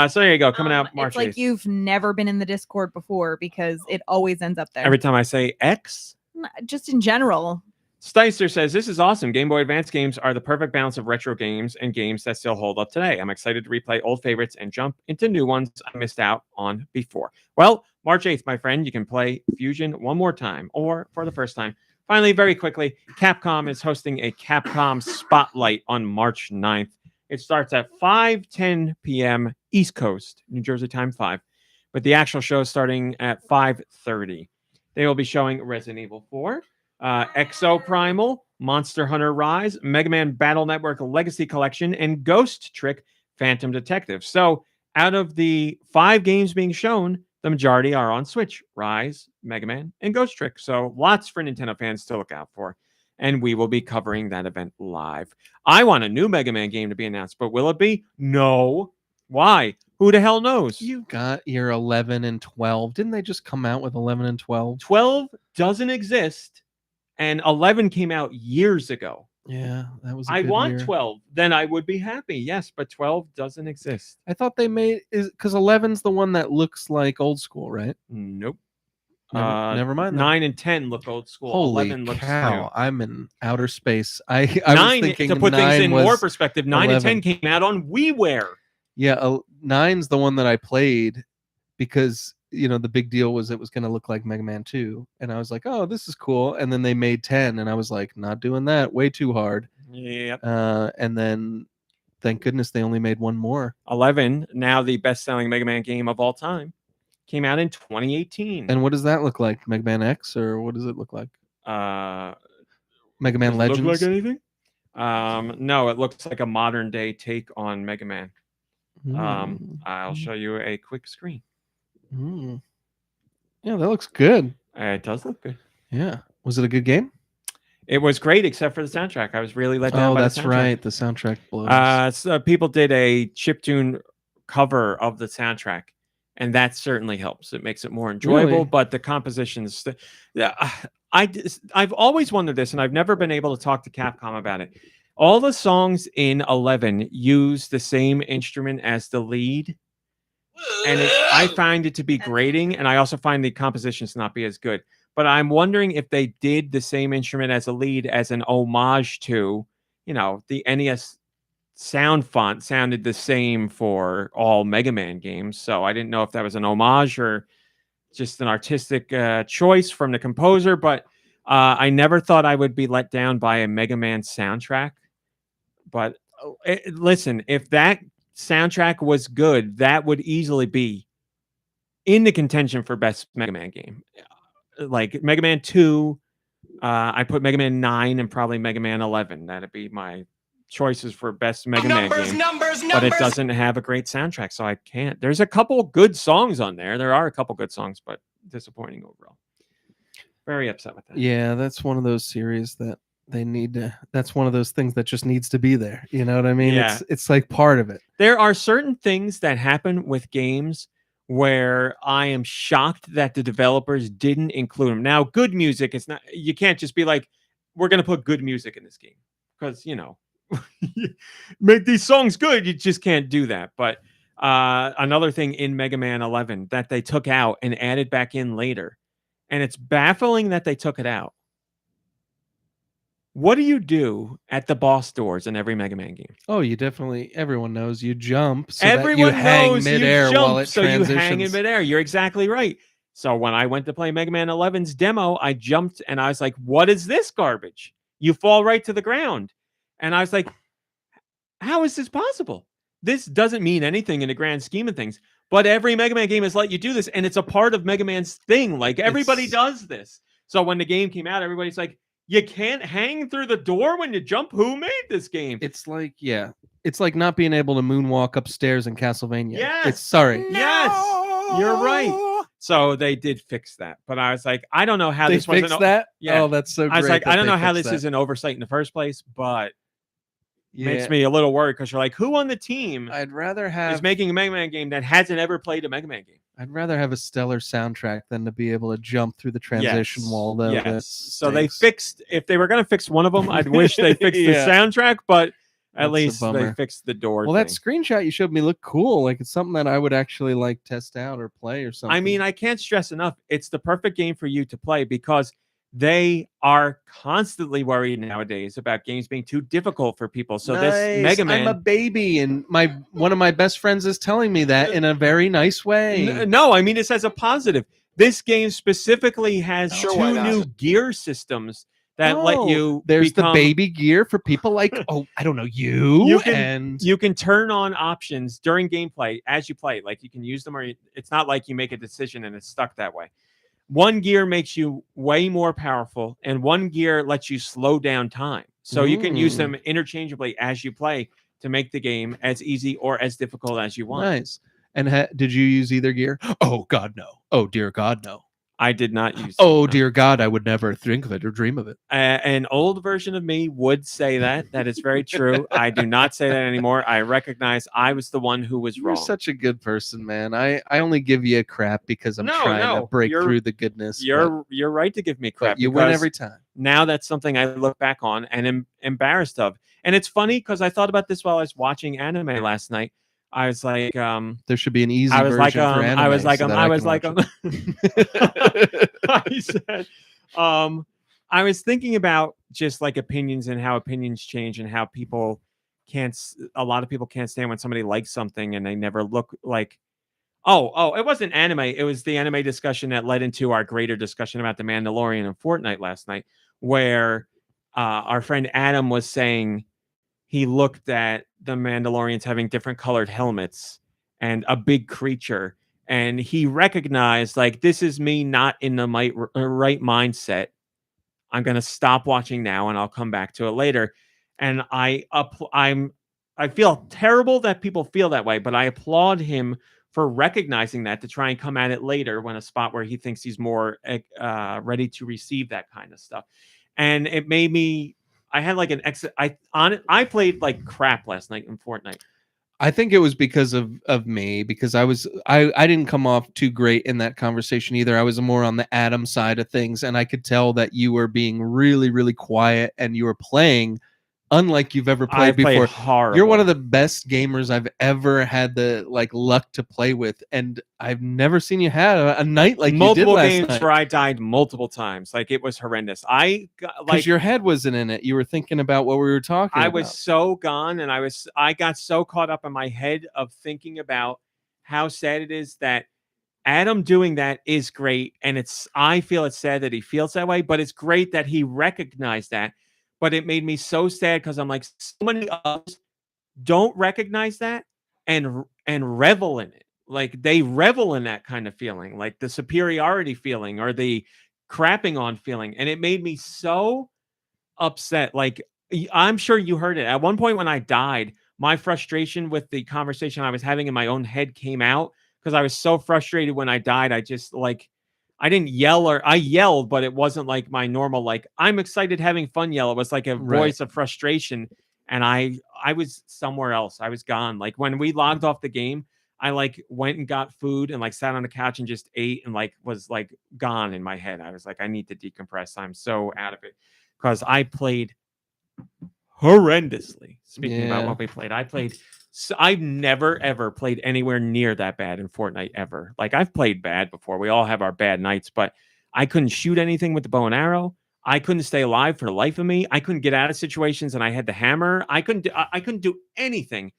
so there you go. Coming out March It's like 8th. you've never been in the Discord before because it always ends up there. Every time I say X. Just in general. Steister says, this is awesome. Game Boy Advance games are the perfect balance of retro games and games that still hold up today. I'm excited to replay old favorites and jump into new ones I missed out on before. Well, March 8th, my friend, you can play Fusion one more time or for the first time. Finally, very quickly, Capcom is hosting a Capcom Spotlight on March 9th. It starts at 5:10 p.m. East Coast, New Jersey time 5, but the actual show is starting at 5:30. They will be showing Resident Evil 4, Exo Primal, Monster Hunter Rise, Mega Man Battle Network Legacy Collection, and Ghost Trick Phantom Detective. So out of the 5 games being shown, the majority are on Switch: Rise, Mega Man, and Ghost Trick. So lots for Nintendo fans to look out for. And we will be covering that event live. I want a new Mega Man game to be announced, but will it be? No. Why? Who the hell knows? You got your 11 and 12. Didn't they just come out with 11 and 12? 12 doesn't exist, and 11 came out years ago. Yeah, that was. I want 12. Then I would be happy. Yes, but 12 doesn't exist. I thought they made because 11's the one that looks like old school, right? Nope. Never mind. 9 and 10 look old school. Holy 11 looks cow! new. I'm in outer space. I 9, was thinking to put things in was more perspective, 9 and 11. 10 came out on WiiWare. Yeah, 9's the one that I played because the big deal was it was going to look like Mega Man 2, and I was like, oh, this is cool. And then they made 10, and I was like, not doing that. Way too hard. Yep. And then, thank goodness they only made one more. 11, now the best-selling Mega Man game of all time, came out in 2018. And what does that look like? Mega Man X, or what does it look like? Mega Man Does Legends. it look like anything? No, it looks like a modern day take on Mega Man. I'll show you a quick screen. Yeah, that looks good. It does look good. Yeah. Was it a good game? It was great, except for the soundtrack. I was really let down by the soundtrack. Oh, that's right. The soundtrack blows. So people did a chiptune cover of the soundtrack, and that certainly helps. It makes it more enjoyable, Really? but the compositions... I've always wondered this, and I've never been able to talk to Capcom about it. All the songs in 11 use the same instrument as the lead, and I find it to be grating, and I also find the compositions not be as good. But I'm wondering if they did the same instrument as a lead as an homage to, the NES sound font sounded the same for all Mega Man games. So I didn't know if that was an homage or just an artistic choice from the composer. But I never thought I would be let down by a Mega Man soundtrack. But listen, if that soundtrack was good, that would easily be in the contention for best Mega Man game. Like Mega Man 2, I put Mega Man 9 and probably Mega Man 11. That'd be my choices for best Mega Man game. But it doesn't have a great soundtrack, so I can't. There's a couple good songs on there. There are a couple good songs, but disappointing overall. Very upset with that. Yeah, that's one of those series that they need to. That's one of those things that just needs to be there. You know what I mean? Yeah. It's like part of it. There are certain things that happen with games where I am shocked that the developers didn't include them. Now, good music, it's not, you can't just be like, we're going to put good music in this game because, make these songs good. You just can't do that. But another thing in Mega Man 11 that they took out and added back in later, and it's baffling that they took it out. What do you do at the boss doors in every Mega Man game? Oh, you definitely. Everyone knows you jump. So Everyone that you hang knows midair you jump, while it so transitions. you hang in midair. You're exactly right. So when I went to play Mega Man 11's demo, I jumped and I was like, "What is this garbage? You fall right to the ground." And I was like, "How is this possible? This doesn't mean anything in the grand scheme of things." But every Mega Man game has let you do this, and it's a part of Mega Man's thing. Like everybody does this. So when the game came out, everybody's like, you can't hang through the door when you jump. Who made this game? It's like, it's like not being able to moonwalk upstairs in Castlevania. Yes. Sorry. Yes, you're right. So they did fix that, but I was like, I don't know how They this wasn't. fixed that. Yeah. Oh, that's so great. I was like, that I don't they know how fixed this that. is an oversight in the first place, but Yeah. makes me a little worried because you're like, who on the team I'd rather is have. making a Mega Man game that hasn't ever played a Mega Man game? I'd rather have a stellar soundtrack than to be able to jump through the transition wall. Though. Yes. That So they stinks. fixed. If they were going to fix one of them, I'd wish they fixed Yeah. the soundtrack, but That's at a least they bummer. fixed the door. Well, that screenshot you showed me looked cool. Like it's something that I would actually like test out or play or something. I mean, I can't stress enough. It's the perfect game for you to play because they are constantly worried nowadays about games being too difficult for people. So this Mega Man, I'm a baby, and one of my best friends is telling me that in a very nice way. No, I mean this as a positive. This game specifically has Sure, two why not? new gear systems that let you. There's become, the baby gear for people like I don't know you can turn on options during gameplay as you play. Like you can use them, or it's not like you make a decision and it's stuck that way. One gear makes you way more powerful, and one gear lets you slow down time. So you can use them interchangeably as you play to make the game as easy or as difficult as you want. Nice. And did you use either gear? Oh God, no. Oh dear God, no. I did not use. Oh dear God, I would never think of it or dream of it. An old version of me would say that. That is very true. I do not say that anymore. I recognize I was the one who was You're wrong. such a good person, man. I only give you a crap because I'm trying to break through the goodness. You're right to give me crap. But you win every time. Now that's something I look back on and am embarrassed of. And it's funny because I thought about this while I was watching anime last night. I was like, there should be an easy I was version like, for anime. I was like, so that I was can like, watch it. I said, I was thinking about just like opinions and how opinions change and how people a lot of people can't stand when somebody likes something and they never look like, it wasn't anime. It was the anime discussion that led into our greater discussion about the Mandalorian and Fortnite last night, where our friend Adam was saying he looked at the Mandalorians having different colored helmets and a big creature. And he recognized, like, this is me not in the right mindset. I'm going to stop watching now and I'll come back to it later. And I feel terrible that people feel that way, but I applaud him for recognizing that to try and come at it later when a spot where he thinks he's more ready to receive that kind of stuff. And it made me, I had like an exit. I played like crap last night in Fortnite. I think it was because of me, because I didn't come off too great in that conversation either. I was more on the Adam side of things, and I could tell that you were being really, really quiet and you were playing unlike you've ever played before. Horrible. You're one of the best gamers I've ever had the luck to play with, and I've never seen you have a night like multiple you did last games night. where I died multiple times. Like it was horrendous. Because your head wasn't in it. You were thinking about what we were talking about. I was so gone, and I got so caught up in my head of thinking about how sad it is that Adam doing that is great, and I feel it's sad that he feels that way, but it's great that he recognized that. But it made me so sad because I'm like, so many others don't recognize that and revel in it. Like they revel in that kind of feeling, like the superiority feeling or the crapping on feeling. And it made me so upset. Like I'm sure you heard it. At one point when I died, my frustration with the conversation I was having in my own head came out because I was so frustrated when I died. I just like, I didn't yell, or I yelled, but it wasn't like my normal, like, I'm excited having fun yell. It was like a Right. voice of frustration. And I was somewhere else. I was gone. Like when we logged off the game, I like went and got food and like sat on the couch and just ate and like was like gone in my head. I was like, I need to decompress. I'm so out of it because I played horrendously. Speaking about Yeah. what we played, I've never ever played anywhere near that bad in Fortnite ever. Like I've played bad before. We all have our bad nights, but I couldn't shoot anything with the bow and arrow. I couldn't stay alive for the life of me. I couldn't get out of situations, and I had the hammer. I couldn't do anything,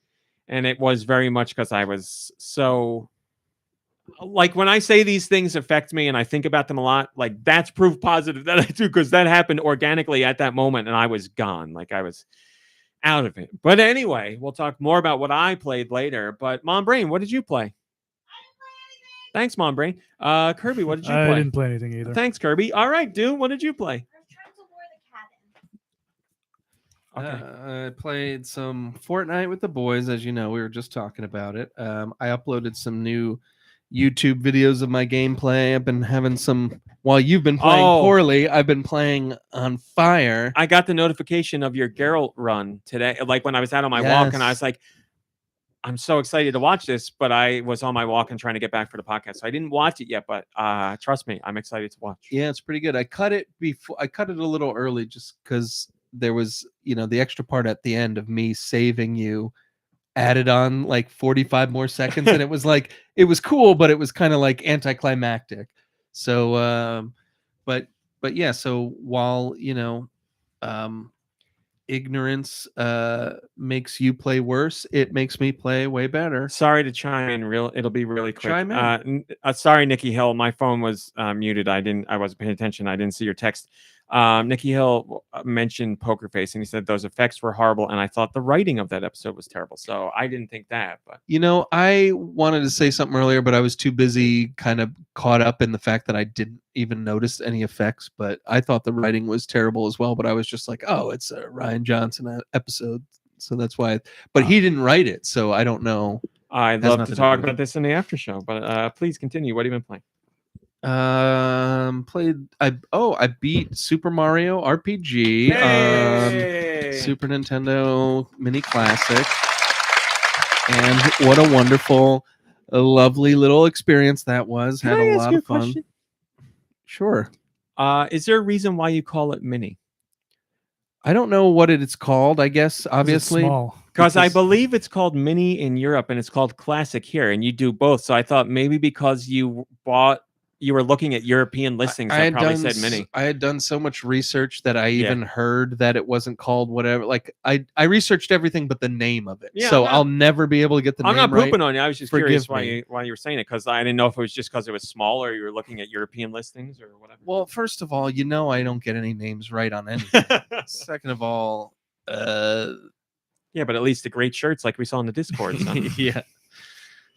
and it was very much because I was so. Like when I say these things affect me and I think about them a lot, like that's proof positive that I do, because that happened organically at that moment and I was gone. Like I was out of it. But anyway, we'll talk more about what I played later. But Mom Brain, what did you play? Thanks, Mom Brain. Kirby, what did you play? I didn't play anything either. Thanks, Kirby. All right, dude, what did you play? Okay. I played some Fortnite with the boys, as you know. We were just talking about it. I uploaded some new YouTube videos of my gameplay. I've been having some. While you've been playing poorly, I've been playing on fire. I got the notification of your Geralt run today, like when I was out on my walk, and I was like, I'm so excited to watch this, but I was on my walk and trying to get back for the podcast, so I didn't watch it yet. But trust me, I'm excited to watch. Yeah, it's pretty good. I cut it a little early just because there was, the extra part at the end of me saving you added on like 45 more seconds, and it was like it was cool, but it was kind of like anticlimactic. So, but yeah. So while ignorance makes you play worse, it makes me play way better. Sorry to chime in. It'll be really quick. Chime in. Sorry, Nikki Hill. My phone was muted. I wasn't paying attention. I didn't see your text. Nikki Hill mentioned Poker Face, and he said those effects were horrible, and I thought the writing of that episode was terrible. So I didn't think that. But I wanted to say something earlier, but I was too busy, kind of caught up in the fact that I didn't even notice any effects. But I thought the writing was terrible as well. But I was just like, oh, it's a Ryan Johnson episode, so that's why. But he didn't write it, so I don't know. I'd love to talk about this in the after show, but please continue. What have you been playing? I beat Super Mario RPG on Super Nintendo Mini Classic, and what a wonderful, lovely little experience that was. Had a lot of fun. Question? Sure. Is there a reason why you call it mini? I don't know what it's called. I guess obviously because I believe it's called mini in Europe and it's called classic here, and you do both. So I thought maybe because you were looking at European listings that probably said mini. I had done so much research that I even heard that it wasn't called whatever. Like I researched everything but the name of it. Yeah, so I'll never be able to get the name right. I'm not pooping on you. I was just curious why you were saying it, because I didn't know if it was just because it was small or you were looking at European listings or whatever. Well, first of all, I don't get any names right on anything. Second of all, yeah, but at least the great shirts like we saw in the Discord. So. Yeah.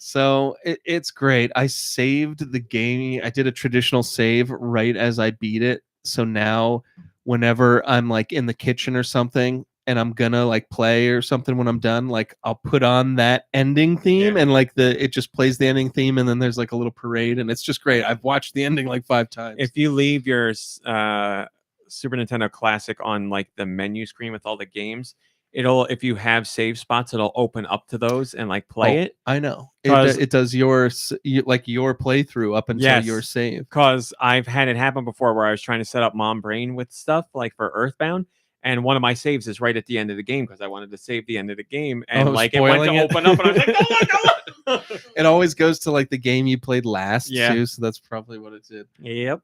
So it's great. I saved the game. I did a traditional save right as I beat it. So now whenever I'm like in the kitchen or something and I'm gonna like play or something when I'm done, like I'll put on that ending theme and like it just plays the ending theme, and then there's like a little parade, and it's just great. I've watched the ending like 5 times. If you leave your Super Nintendo Classic on like the menu screen with all the games, if you have save spots, it'll open up to those and like play it. I know it does your playthrough up until your save. Because I've had it happen before where I was trying to set up Mom Brain with stuff like for Earthbound, and one of my saves is right at the end of the game because I wanted to save the end of the game, and it went to open up, and I was like, oh my god! It always goes to like the game you played last too, so that's probably what it did. Yep.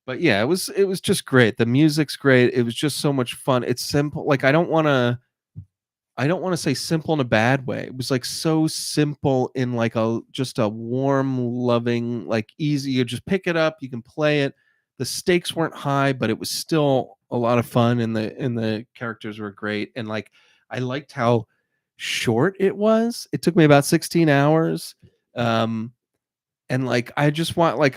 But yeah, it was just great. The music's great. It was just so much fun. It's simple. Like I don't want to say simple in a bad way. It was like so simple in like just a warm, loving, like easy. You just pick it up, you can play it. The stakes weren't high, but it was still a lot of fun, and the characters were great. And like I liked how short it was. It took me about 16 hours. And like, I just want, like,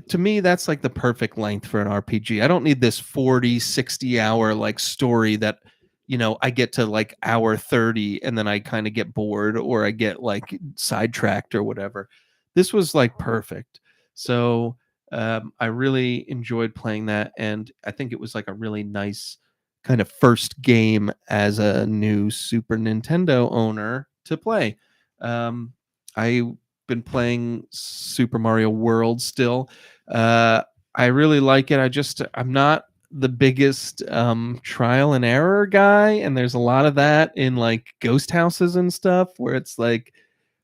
to me, that's like the perfect length for an RPG. I don't need this 40, 60 hour like story that, I get to like hour 30 and then I kind of get bored or I get like sidetracked or whatever. This was like perfect. So I really enjoyed playing that, and I think it was like a really nice kind of first game as a new Super Nintendo owner to play. I've been playing Super Mario World still. I really like it. I'm not the biggest trial and error guy, and there's a lot of that in like ghost houses and stuff where it's like,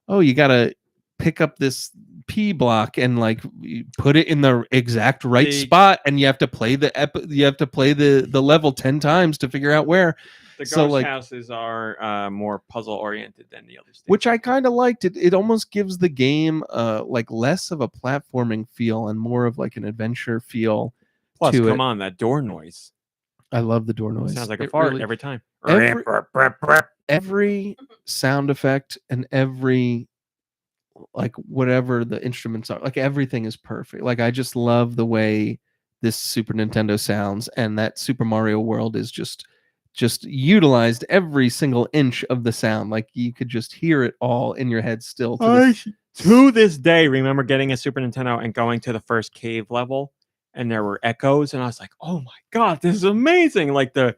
oh, you gotta pick up this P block and like you put it in the exact right The- spot, and you have to play the level 10 times to figure out where. The So, ghost like- houses are more puzzle oriented than the other stages. Which I kind of liked. It almost gives the game like less of a platforming feel and more of like an adventure feel. Plus, to come it. on, that door noise I love the door noise. sounds like a It fart really- every time. every sound effect and every like whatever the instruments are, like everything is perfect. Like I just love the way this Super Nintendo sounds, and that Super Mario World is just utilized every single inch of the sound. Like you could just hear it all in your head still. To this day, remember getting a Super Nintendo and going to the first cave level, and there were echoes, and I was like, "Oh my god, this is amazing!" Like the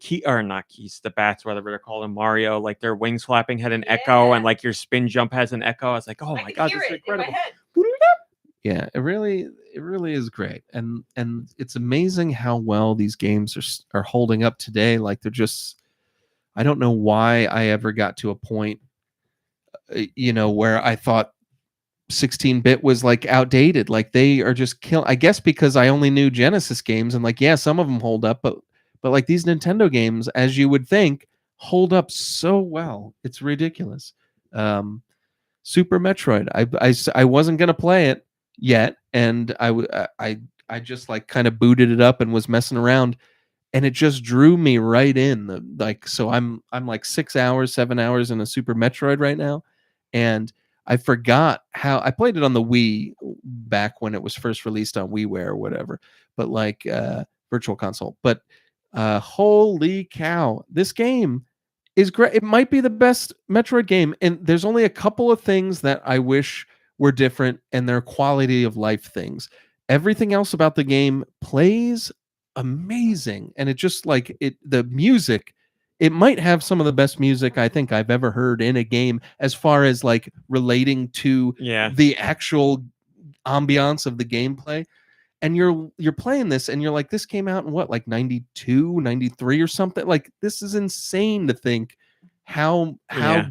key or not keys, the bats, whatever they're called in Mario, like their wings flapping had an echo, and like your spin jump has an echo. I was like, "Oh my god, this is incredible!" Yeah, it really is great, and it's amazing how well these games are holding up today. Like they're just, I don't know why I ever got to a point, where I thought 16-bit was like outdated. Like they are just I guess because I only knew Genesis games, and like some of them hold up, but like these Nintendo games, as you would think, hold up so well. It's ridiculous. Super Metroid. I wasn't gonna play it yet, and I just like kind of booted it up and was messing around, and it just drew me right in. So I'm like 7 hours in a Super Metroid right now, and I forgot how I played it on the Wii back when it was first released on WiiWare or whatever, but like Virtual Console. But holy cow, this game is great. It might be the best Metroid game, and there's only a couple of things that I wish were different, and they're quality of life things. Everything else about the game plays amazing, and it just like the music, it might have some of the best music I think I've ever heard in a game as far as like relating to the actual ambiance of the gameplay. And you're playing this and you're like, this came out in what, like 92, 93 or something? Like this is insane to think how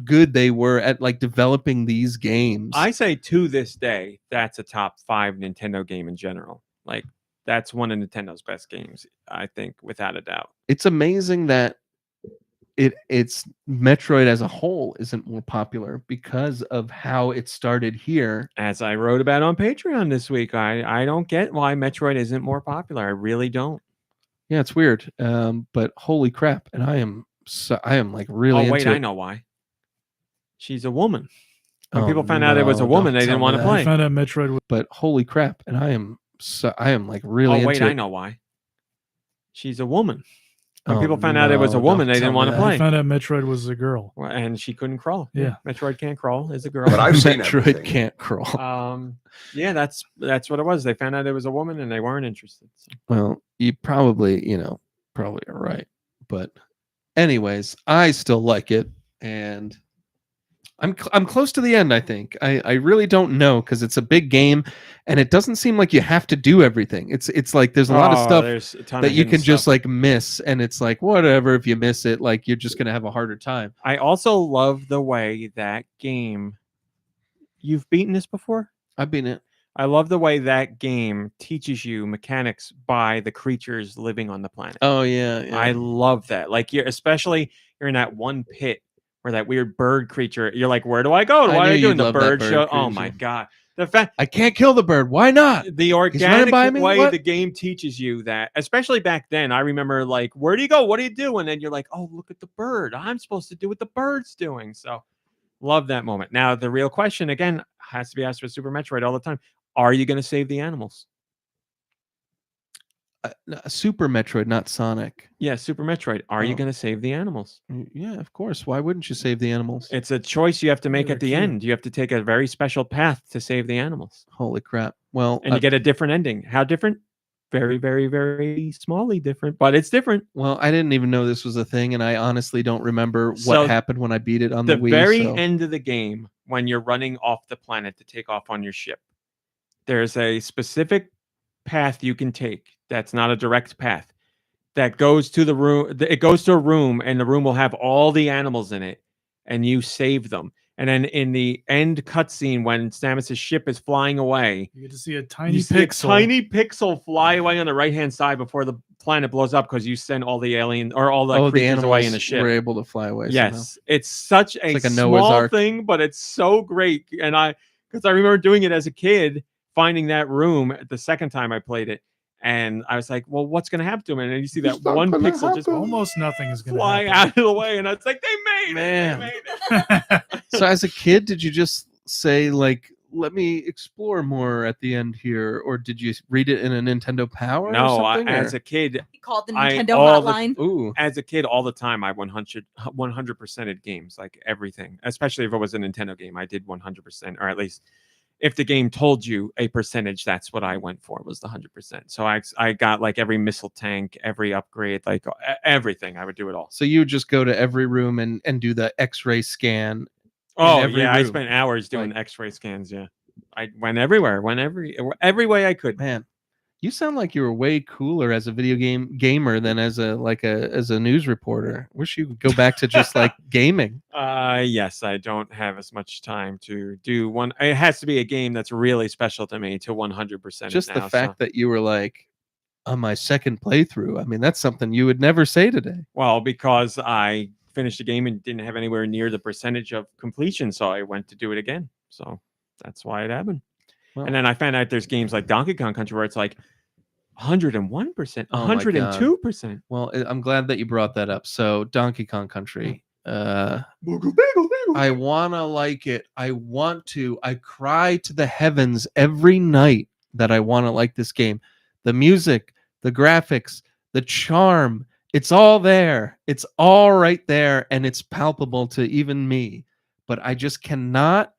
good they were at like developing these games. I say to this day, that's a top 5 Nintendo game in general. Like that's one of Nintendo's best games, I think, without a doubt. It's amazing that it's Metroid as a whole isn't more popular because of how it started here. As I wrote about on Patreon this week, I don't get why Metroid isn't more popular. I really don't. Yeah, it's weird. But holy crap! And I am like really. Oh wait, into I know why. She's a woman. When Oh, people found out it was a no, woman, don't they didn't tell want me to that. I play. found out Metroid was But holy crap! And I am like really. Oh wait, into I it. know why. She's a woman. When Oh, people found out it was a no, woman, don't they tell didn't me want to that. play. I found out Metroid was a girl. Well, and she couldn't crawl. Yeah. Metroid can't crawl. Is a girl. But I've seen Metroid everything. can't crawl. Yeah, that's what it was. They found out it was a woman and they weren't interested. So. Well, you probably are right. But anyways, I still like it, and I'm close to the end. I think I really don't know because it's a big game, and it doesn't seem like you have to do everything. It's like there's a lot of stuff there's a ton that of you hidden can just stuff. like miss, and it's like whatever. If you miss it, like you're just gonna have a harder time. I also love the way that game. You've beaten this before? I've been it. I love the way that game teaches you mechanics by the creatures living on the planet. Oh yeah. I love that. Like you're in that one pit where that weird bird creature. You're like, where do I go? I Why are knew you doing you'd the love that bird bird show? Oh my creature. god, the fact I can't kill the bird. Why not? the running organic by me? way What? the game teaches you that, especially back then. I remember like, where do you go? What do you do? And then you're like, oh, look at the bird. I'm supposed to do what the bird's doing. So love that moment. Now the real question again has to be asked for Super Metroid all the time. Are you going to save the animals? Super Metroid, not Sonic. Yeah, Super Metroid. Are you Oh. going to save the animals? Yeah, of course. Why wouldn't you save the animals? It's a choice you have to make they're at the cute. end. You have to take a very special path to save the animals, Holy crap! Well, and you get a different ending. How different? Very, very, very smallly different, but it's different. well, I didn't even know this was a thing, and I honestly don't remember what So, happened when I beat it on The the Wii. very so- end of the game, when you're running off the planet to take off on your ship, there's a specific path you can take that's not a direct path that goes to the room. It goes to a room, and the room will have all the animals in it, and you save them. And then in the end cutscene, when Samus's ship is flying away, You get to see a tiny you see a pixel. tiny pixel fly away on the right hand side before the planet blows up because you send all the alien or all the the creatures animals away in the ship. were able to fly away. Yes, somehow. it's such a, like a Noah's small Ark. thing, but it's so great. And because I remember doing it as a kid, finding that room the second time I played it, and I was like, "Well, what's going to happen to him?" And then you see that It's not one gonna pixel just Almost nothing is going to fly happen. out of the way, and I was like, "They made Man. it! They made it!" So as a kid, did you just say like, "Let me explore more at the end here," or did you read it in a Nintendo Power? No, or something, as a kid, He called the I- Nintendo all the- hotline. ooh, as a kid, all the time, I 100%ed games, like everything. Especially if it was a Nintendo game, I did 100%, or at least if the game told you a percentage, that's what I went for, was the 100%. So I got like every missile tank, every upgrade, like everything. I would do it all. so you would just go to every room and do the X-ray scan. Oh every yeah, I room. spent hours doing Like- X-ray scans. Yeah, I went everywhere, every way I could. Man, you sound like you were way cooler as a video game gamer than as a news reporter. Wish you could go back to just like gaming. Yes, I don't have as much time to do one. It has to be a game that's really special to me to 100%. Just the now, fact that you were like on my second playthrough. I mean, that's something you would never say today. Well, because I finished the game and didn't have anywhere near the percentage of completion, so I went to do it again. So that's why it happened. Well, And then I found out there's games like Donkey Kong Country where it's like 101%, Oh my God. 102%. well, I'm glad that you brought that up. So Donkey Kong Country. I want to like it. I want to. I cry to the heavens every night that I want to like this game. The music, the graphics, the charm, it's all there. It's all right there, and it's palpable to even me. But I just cannot.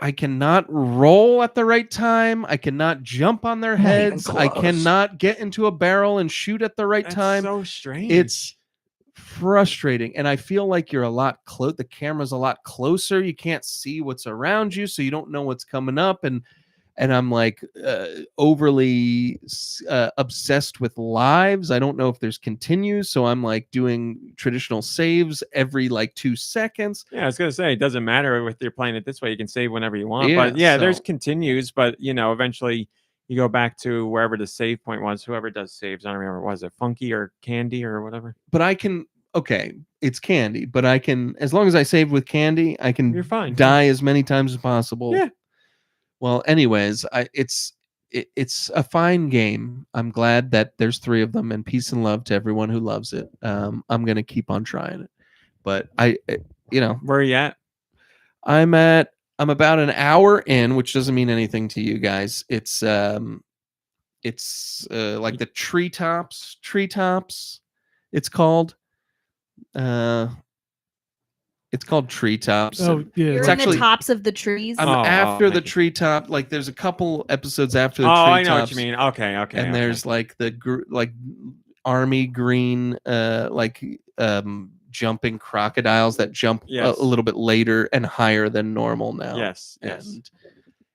I cannot roll at the right time. I cannot jump on their Not even heads. I close. cannot get into a barrel and shoot at the right That's time. so strange. It's frustrating, and I feel like you're a lot close. The camera's a lot closer. You can't see what's around you, so you don't know what's coming up. And I'm like overly obsessed with lives. I don't know if there's continues, so I'm like doing traditional saves every like 2 seconds. Yeah, I was gonna say it doesn't matter if you're playing it this way. You can save whenever you want. Yeah, But yeah, there's so- continues, but eventually you go back to wherever the save point was. Whoever does saves, I don't remember. Was it Funky or Candy or whatever? But I can. Okay, it's Candy, but I can, as long as I save with Candy, I can You're fine. die as many times as possible. Yeah. Well, anyways, it's a fine game. I'm glad that there's 3 of them, and peace and love to everyone who loves it. I'm gonna keep on trying it, but Where are you at? I'm about an hour in, which doesn't mean anything to you guys. It's like the treetops. It's called. It's called Treetops. Oh yeah, You're It's in actually- the tops of the trees. I'm Oh, after the thank you. treetop. Like there's a couple episodes after the Oh, treetops. I know what you mean. Okay. And okay. there's like the army green jumping crocodiles that jump Yes. a little bit later and higher than normal now. Yes. And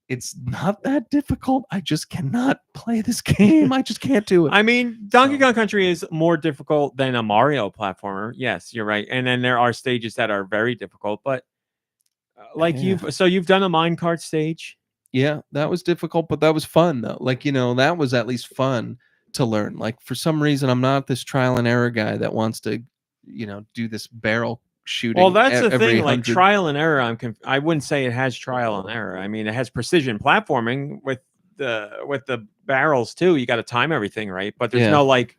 it's not that difficult. I just cannot play this game. I just can't do it. I mean, Donkey So- Kong Country is more difficult than a Mario platformer. Yes, you're right. And then there are stages that are very difficult, but like Yeah. you've done a minecart stage. Yeah, that was difficult, but that was fun though. Like, that was at least fun to learn. Like for some reason, I'm not this trial and error guy that wants to, do this barrel shooting. Well, that's the every thing. Like 100 trial and error. I wouldn't say it has trial and error. I mean, it has precision platforming with the barrels too. You got to time everything right, but there's Yeah. no like,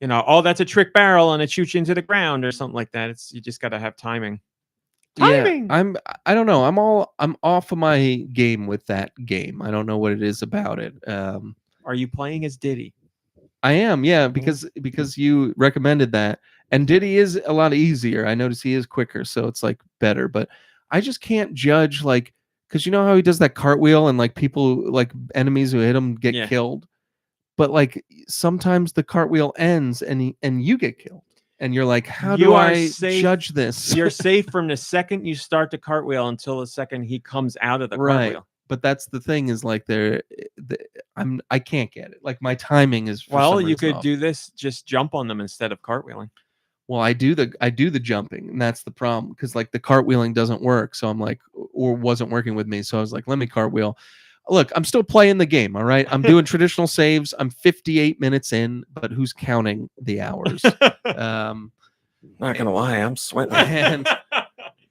that's a trick barrel and it shoots you into the ground or something like that. You just got to have timing. Timing! Yeah, I don't know. I'm off of my game with that game. I don't know what it is about it. Are you playing as Diddy? I am, yeah, because you recommended that. And Diddy is a lot easier. I notice he is quicker, so it's like better. But I just can't judge like because you know how he does that cartwheel and like people like enemies who hit him get Yeah. killed. But like sometimes the cartwheel ends and you get killed. And you're like, how You do are I safe. judge this? You're safe from the second you start the cartwheel until the second he comes out of the Right. cartwheel. But that's the thing is like I can't get it. Like my timing is for Well, some you reason could off. do this, just jump on them instead of cartwheeling. Well, I do the jumping, and that's the problem because like the cartwheeling doesn't work. So I'm like, or wasn't working with me. So I was like, let me cartwheel. Look, I'm still playing the game. All right, I'm doing traditional saves. I'm 58 minutes in, but who's counting the hours? Not gonna lie, I'm sweating. And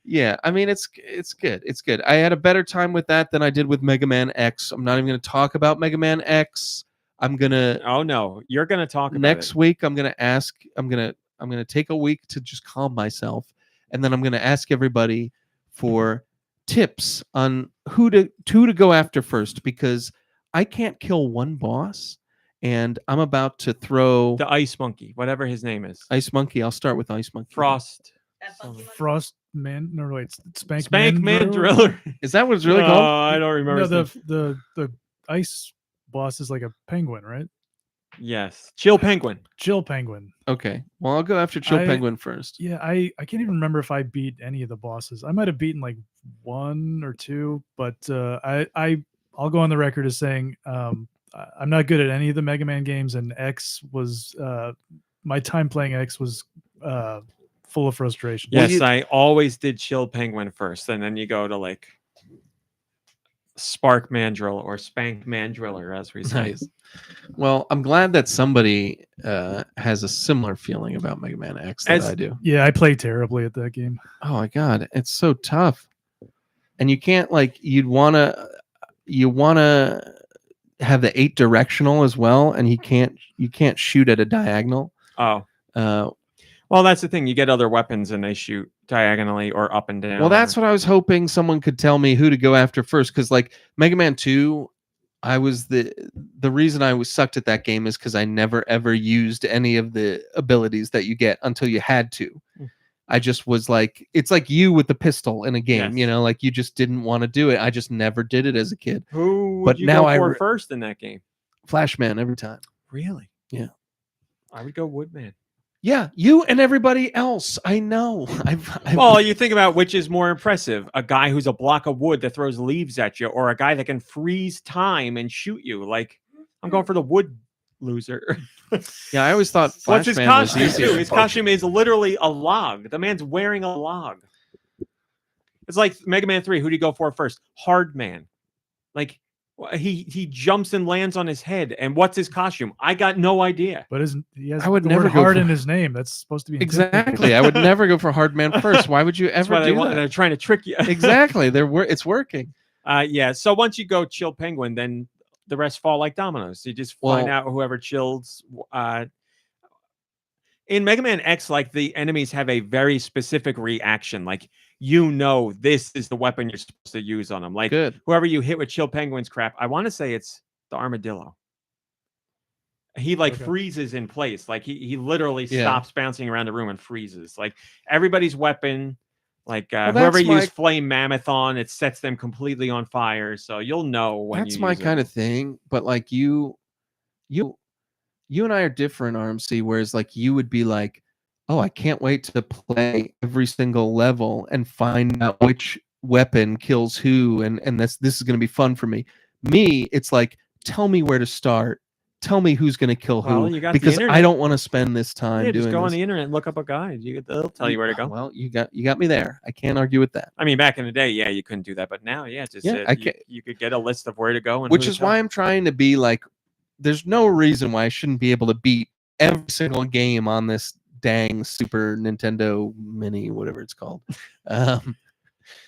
yeah, I mean it's good. It's good. I had a better time with that than I did with Mega Man X. I'm not even going to talk about Mega Man X. I'm gonna. Oh no, you're gonna talk about Next it. week. I'm gonna take a week to just calm myself, and then I'm gonna ask everybody for tips on who to go after first because I can't kill one boss, and I'm about to throw The Ice Monkey, whatever his name is. Ice Monkey. I'll start with Ice Monkey. Frost. Frost Man. No, wait, Spank Spank Man Driller. Is that what it's really No, called? I don't remember. No, his name. the ice boss is like a penguin, right? Yes, Chill Penguin. Chill Penguin. Okay. Well, I'll go after Chill I- Penguin first. Yeah, I can't even remember if I beat any of the bosses. I might have beaten like one or two, but I'll go on the record as saying I'm not good at any of the Mega Man games, and X was my time playing X was full of frustration. Yes, I always did Chill Penguin first, and then you go to like Spark Mandrill or Spank Mandriller, as we say. Nice. Well, I'm glad that somebody has a similar feeling about Mega Man X that I do. Yeah, I play terribly at that game. Oh my god, it's so tough. And you can't like you wanna have the 8 directional as well, and you can't shoot at a diagonal. Oh. Well, that's the thing. You get other weapons and they shoot diagonally or up and down. Well, that's what I was hoping someone could tell me who to go after first, because like Mega Man 2, I was the reason I was sucked at that game is because I never ever used any of the abilities that you get until you had to. I just was like, it's like you with the pistol in a game, Yes. you know, like you just didn't want to do it. I just never did it as a kid. Who would But you now go I for re- first in that game? Flashman every time. Really? Yeah. I would go Woodman. Yeah, you and everybody else. I know. Well, you think about which is more impressive, a guy who's a block of wood that throws leaves at you, or a guy that can freeze time and shoot you. Like, I'm going for the wood loser. Yeah, I always thought What's his Flashman was costume, easier. too? His costume is literally a log. The man's wearing a log. It's like Mega Man 3. Who do you go for first? Hard Man. Like, he jumps and lands on his head. And what's his costume? I got no idea. But he has I would the never word go hard for- in his name. That's supposed to be Exactly. I would never go for Hard Man first. Why would you That's ever why do that? they're trying to trick you. Exactly. It's working. Yeah. So once you go Chill Penguin, then the rest fall like dominoes. You just find Well- out whoever chills. In Mega Man X, like the enemies have a very specific reaction. Like, you know, this is the weapon you're supposed to use on them. Like, Good. whoever you hit with Chill Penguin's crap, I want to say it's the armadillo. He like Okay. freezes in place. Like he literally Yeah. stops bouncing around the room and freezes. Like everybody's weapon, like Well, whoever that's my- used Flame Mammoth on, it sets them completely on fire. So you'll know when That's you my use it. kind of thing. But like you and I are different, RMC, whereas like you would be like, oh, I can't wait to play every single level and find out which weapon kills who, and this is going to be fun for me. Me, it's like, tell me where to start. Tell me who's going to kill Well, who, you got the because I internet. don't want to spend this time Yeah, doing just go on this. the internet and look up a guide. They'll tell you where to go. Well, you got me there. I can't argue with that. I mean, back in the day, yeah, you couldn't do that, but now, yeah, just Yeah, you could get a list of where to go, and Which who to is tell. why I'm trying to be like, there's no reason why I shouldn't be able to beat every single game on this dang Super Nintendo Mini, whatever it's called.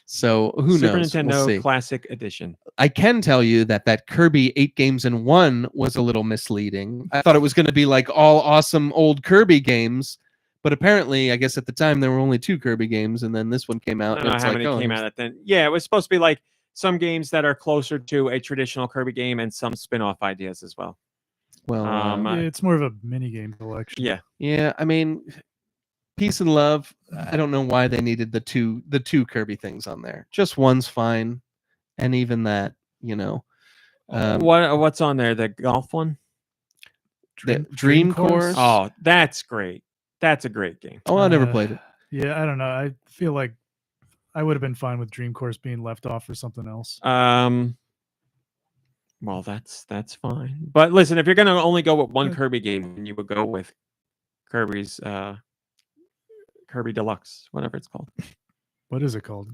So who Super knows? We'll Nintendo see. Classic Edition. I can tell you that Kirby 8 games in 1 was a little misleading. I thought it was going to be like all awesome old Kirby games, but apparently, I guess at the time there were only 2 Kirby games, and then this one came I out. don't And know it's how like, many oh, came out at then. Yeah, it was supposed to be like some games that are closer to a traditional Kirby game and some spin-off ideas as well. Well, Yeah, it's more of a mini game collection. Yeah. yeah, I mean, Peace and Love. I don't know why they needed the two Kirby things on there. Just one's fine, and even that, What's on there? The golf one? the Dream Course. Oh, that's great. That's a great game. Oh, I never played it. Yeah, I don't know. I feel like I would have been fine with Dream Course being left off for something else. Well, that's fine. But listen, if you're gonna only go with one Kirby game, then you would go with Kirby's Kirby Deluxe, whatever it's called. What is it called?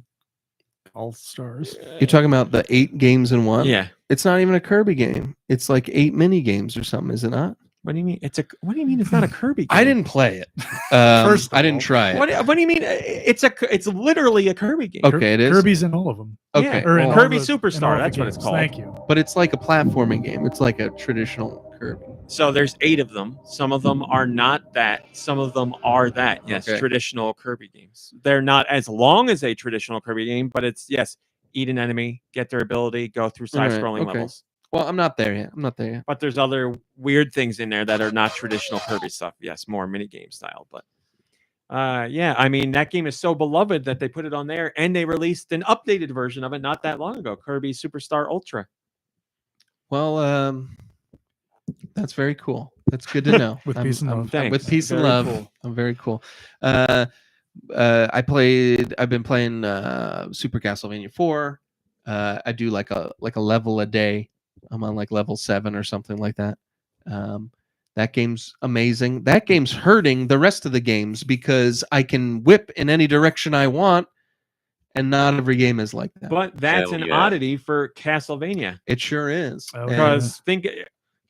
All Stars. You're talking about the 8 games in one? Yeah. It's not even a Kirby game. It's like 8 mini games or something, is it not? What do you mean? What do you mean it's not a Kirby game? I didn't play it. First of I didn't all, try it. What do you mean? It's literally a Kirby game. Okay, it is. Kirby's in all of them. Okay, Yeah, Or in all Kirby the- in Superstar, all the that's what it's games. called. Thank you. but it's like a platforming game. It's like a traditional Kirby. So there's 8 of them. Some of them are not that. Some of them are that. Yes, Okay. traditional Kirby games. They're not as long as a traditional Kirby game, but it's eat an enemy, get their ability, go through All right, side-scrolling okay. levels. Well, I'm not there yet. But there's other weird things in there that are not traditional Kirby stuff. Yes, more minigame style. But I mean, that game is so beloved that they put it on there, and they released an updated version of it not that long ago, Kirby Superstar Ultra. Well, that's very cool. That's good to know. With peace and love. With Thanks. peace and Very love. cool. I'm very cool. I've been playing Super Castlevania 4. I do like a level a day. I'm on like level 7 or something like that. That game's amazing. That game's hurting the rest of the games because I can whip in any direction I want, and not every game is like that. But that's Hell an yeah. oddity for Castlevania. It sure is. Oh, And Because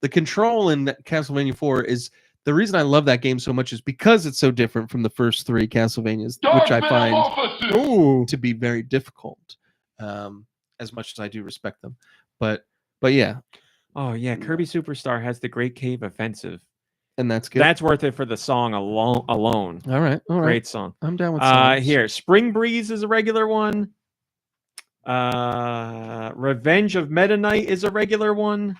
the control in Castlevania 4 is the reason I love that game so much is because it's so different from the first 3 Castlevanias, which I find to be very difficult. As much as I do respect them, but yeah, oh yeah, Kirby Superstar has the Great Cave Offensive. and that's good. That's worth it for the song alone. all right. Great song. I'm down with songs. Here, Spring Breeze is a regular one. Revenge of Meta Knight is a regular one.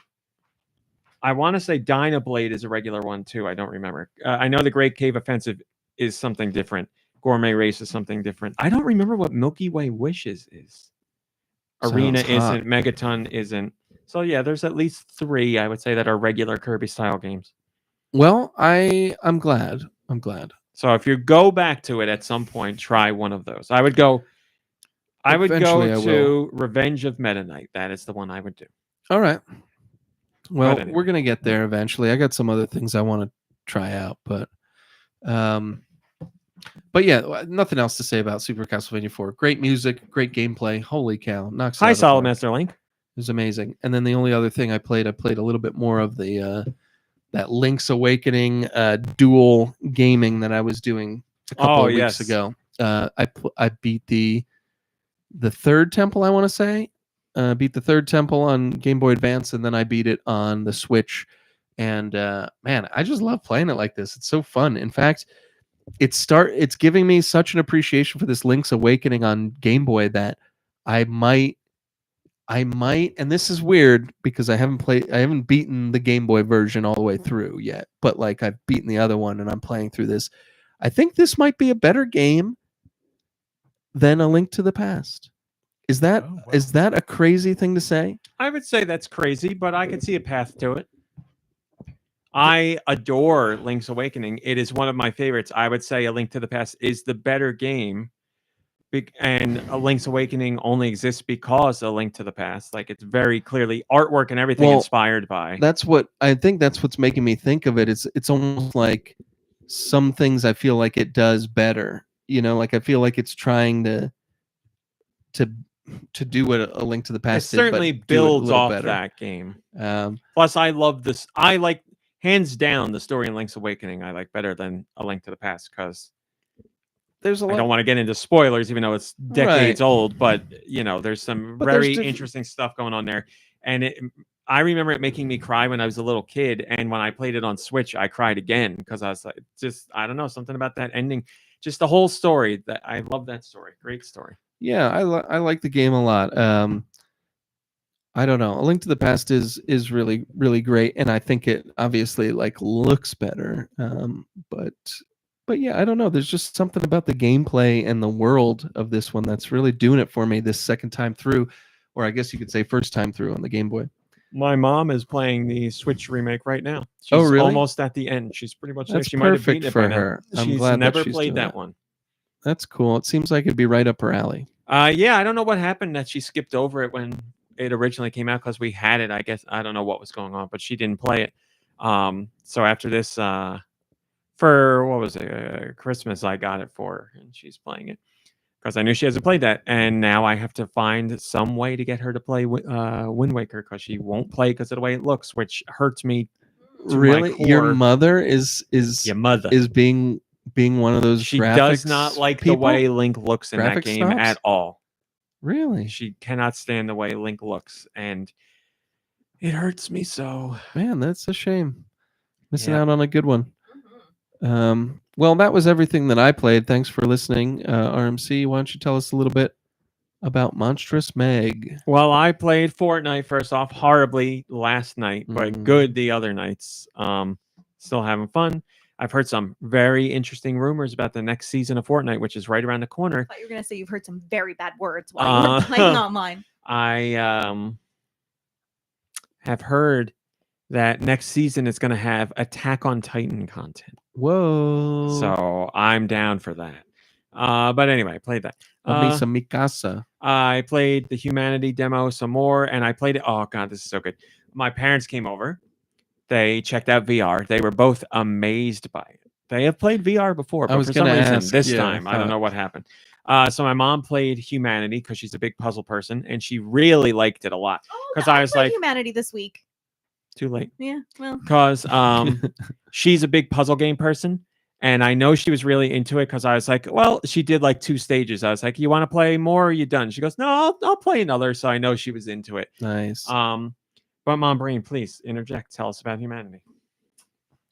I want to say Dynablade is a regular one too. I don't remember. I know the Great Cave Offensive is something different. Gourmet Race is something different. I don't remember what Milky Way Wishes is. Arena Sounds hot. isn't. Megaton isn't. So yeah, there's at least 3 I would say that are regular Kirby style games. Well, I'm glad. So if you go back to it at some point, try one of those. I would go Eventually I to Revenge of Meta Knight. That is the one I would do. All right. Well, anyway. we're gonna get there eventually. I got some other things I want to try out, but yeah, nothing else to say about Super Castlevania 4. Great music, great gameplay. Holy cow! Knocks it Hi, out of the Solid park. Master Link. It was amazing. And then the only other thing I played a little bit more of the that Link's Awakening dual gaming that I was doing a couple of weeks ago. I beat the third temple, I want to say. Beat the third temple on Game Boy Advance, and then I beat it on the Switch. And man, I just love playing it like this. It's so fun. In fact, it's giving me such an appreciation for this Link's Awakening on Game Boy that I might, and this is weird because I haven't beaten the Game Boy version all the way through yet, but like I've beaten the other one and I'm playing through this. I think this might be a better game than A Link to the Past. Is that a crazy thing to say? I would say that's crazy, but I could see a path to it. I adore Link's Awakening. It is one of my favorites. I would say A Link to the Past is the better game. And A Link's Awakening only exists because A Link to the Past. Like, it's very clearly artwork and everything inspired by. That's what's making me think of it. It's almost like some things I feel like it does better. You know, like I feel like it's trying to do what A Link to the It Past certainly did, but do it a builds little off better. that game. Um, Plus, I love this. I like, hands down, the story in Link's Awakening I like better than A Link to the Past because there's a I lot. don't want to get into spoilers, even though it's decades Right. old. But you know, there's some But there's very diff- interesting stuff going on there, and I remember it making me cry when I was a little kid, and when I played it on Switch, I cried again because I was like, just I don't know, something about that ending, just the whole story. That I love that story. Great story. Yeah, I like the game a lot. I don't know. A Link to the Past is really really great, and I think it obviously like looks better. But yeah, I don't know. There's just something about the gameplay and the world of this one that's really doing it for me this second time through, or I guess you could say first time through on the Game Boy. My mom is playing the Switch remake right now. She's Oh, really? almost at the end. She's pretty much there. That's She might have perfect beaten it for by now. her. I'm She's glad that never she's played doing that that. one. That's cool. It seems like it'd be right up her alley. Yeah, I don't know what happened that she skipped over it when it originally came out because we had it. I guess I don't know what was going on, but she didn't play it. So after this, for what was it, Christmas, I got it for her, and she's playing it because I knew she hasn't played that, and now I have to find some way to get her to play Wind Waker because she won't play because of the way it looks, which hurts me. To my Really, your core. mother is Your mother is being one of those. She graphics does not like people? the way Link looks in that Graphic game snobs? at all. Really, She cannot stand the way Link looks, and it hurts me so. man, that's a shame. Missing Yeah. out on a good one. Well, that was everything that I played. Thanks for listening, RMC. Why don't you tell us a little bit about Monstrous Meg? Well, I played Fortnite first off horribly last night, but good the other nights. Still having fun. I've heard some very interesting rumors about the next season of Fortnite, which is right around the corner. I thought you were gonna say you've heard some very bad words while you were playing online. I have heard that next season is going to have Attack on Titan content. Whoa! So I'm down for that. But anyway, I played that. Love me some Mikasa. I played the Humanity demo some more, and I played it. Oh god, this is so good. My parents came over. They checked out VR. They were both amazed by it. They have played VR before, but was for some gonna reason ask, this yeah, time I don't know what happened. So my mom played Humanity because she's a big puzzle person, and she really liked it a lot. Oh, Because no, I was played like, Humanity this week. too late. Yeah, well, Because she's a big puzzle game person, and I know she was really into it because I was like, well, she did like 2 stages. I was like, you want to play more? Or are you done? She goes, no, I'll play another. So I know she was into it. Nice. But Mom Brain, please interject. Tell us about Humanity.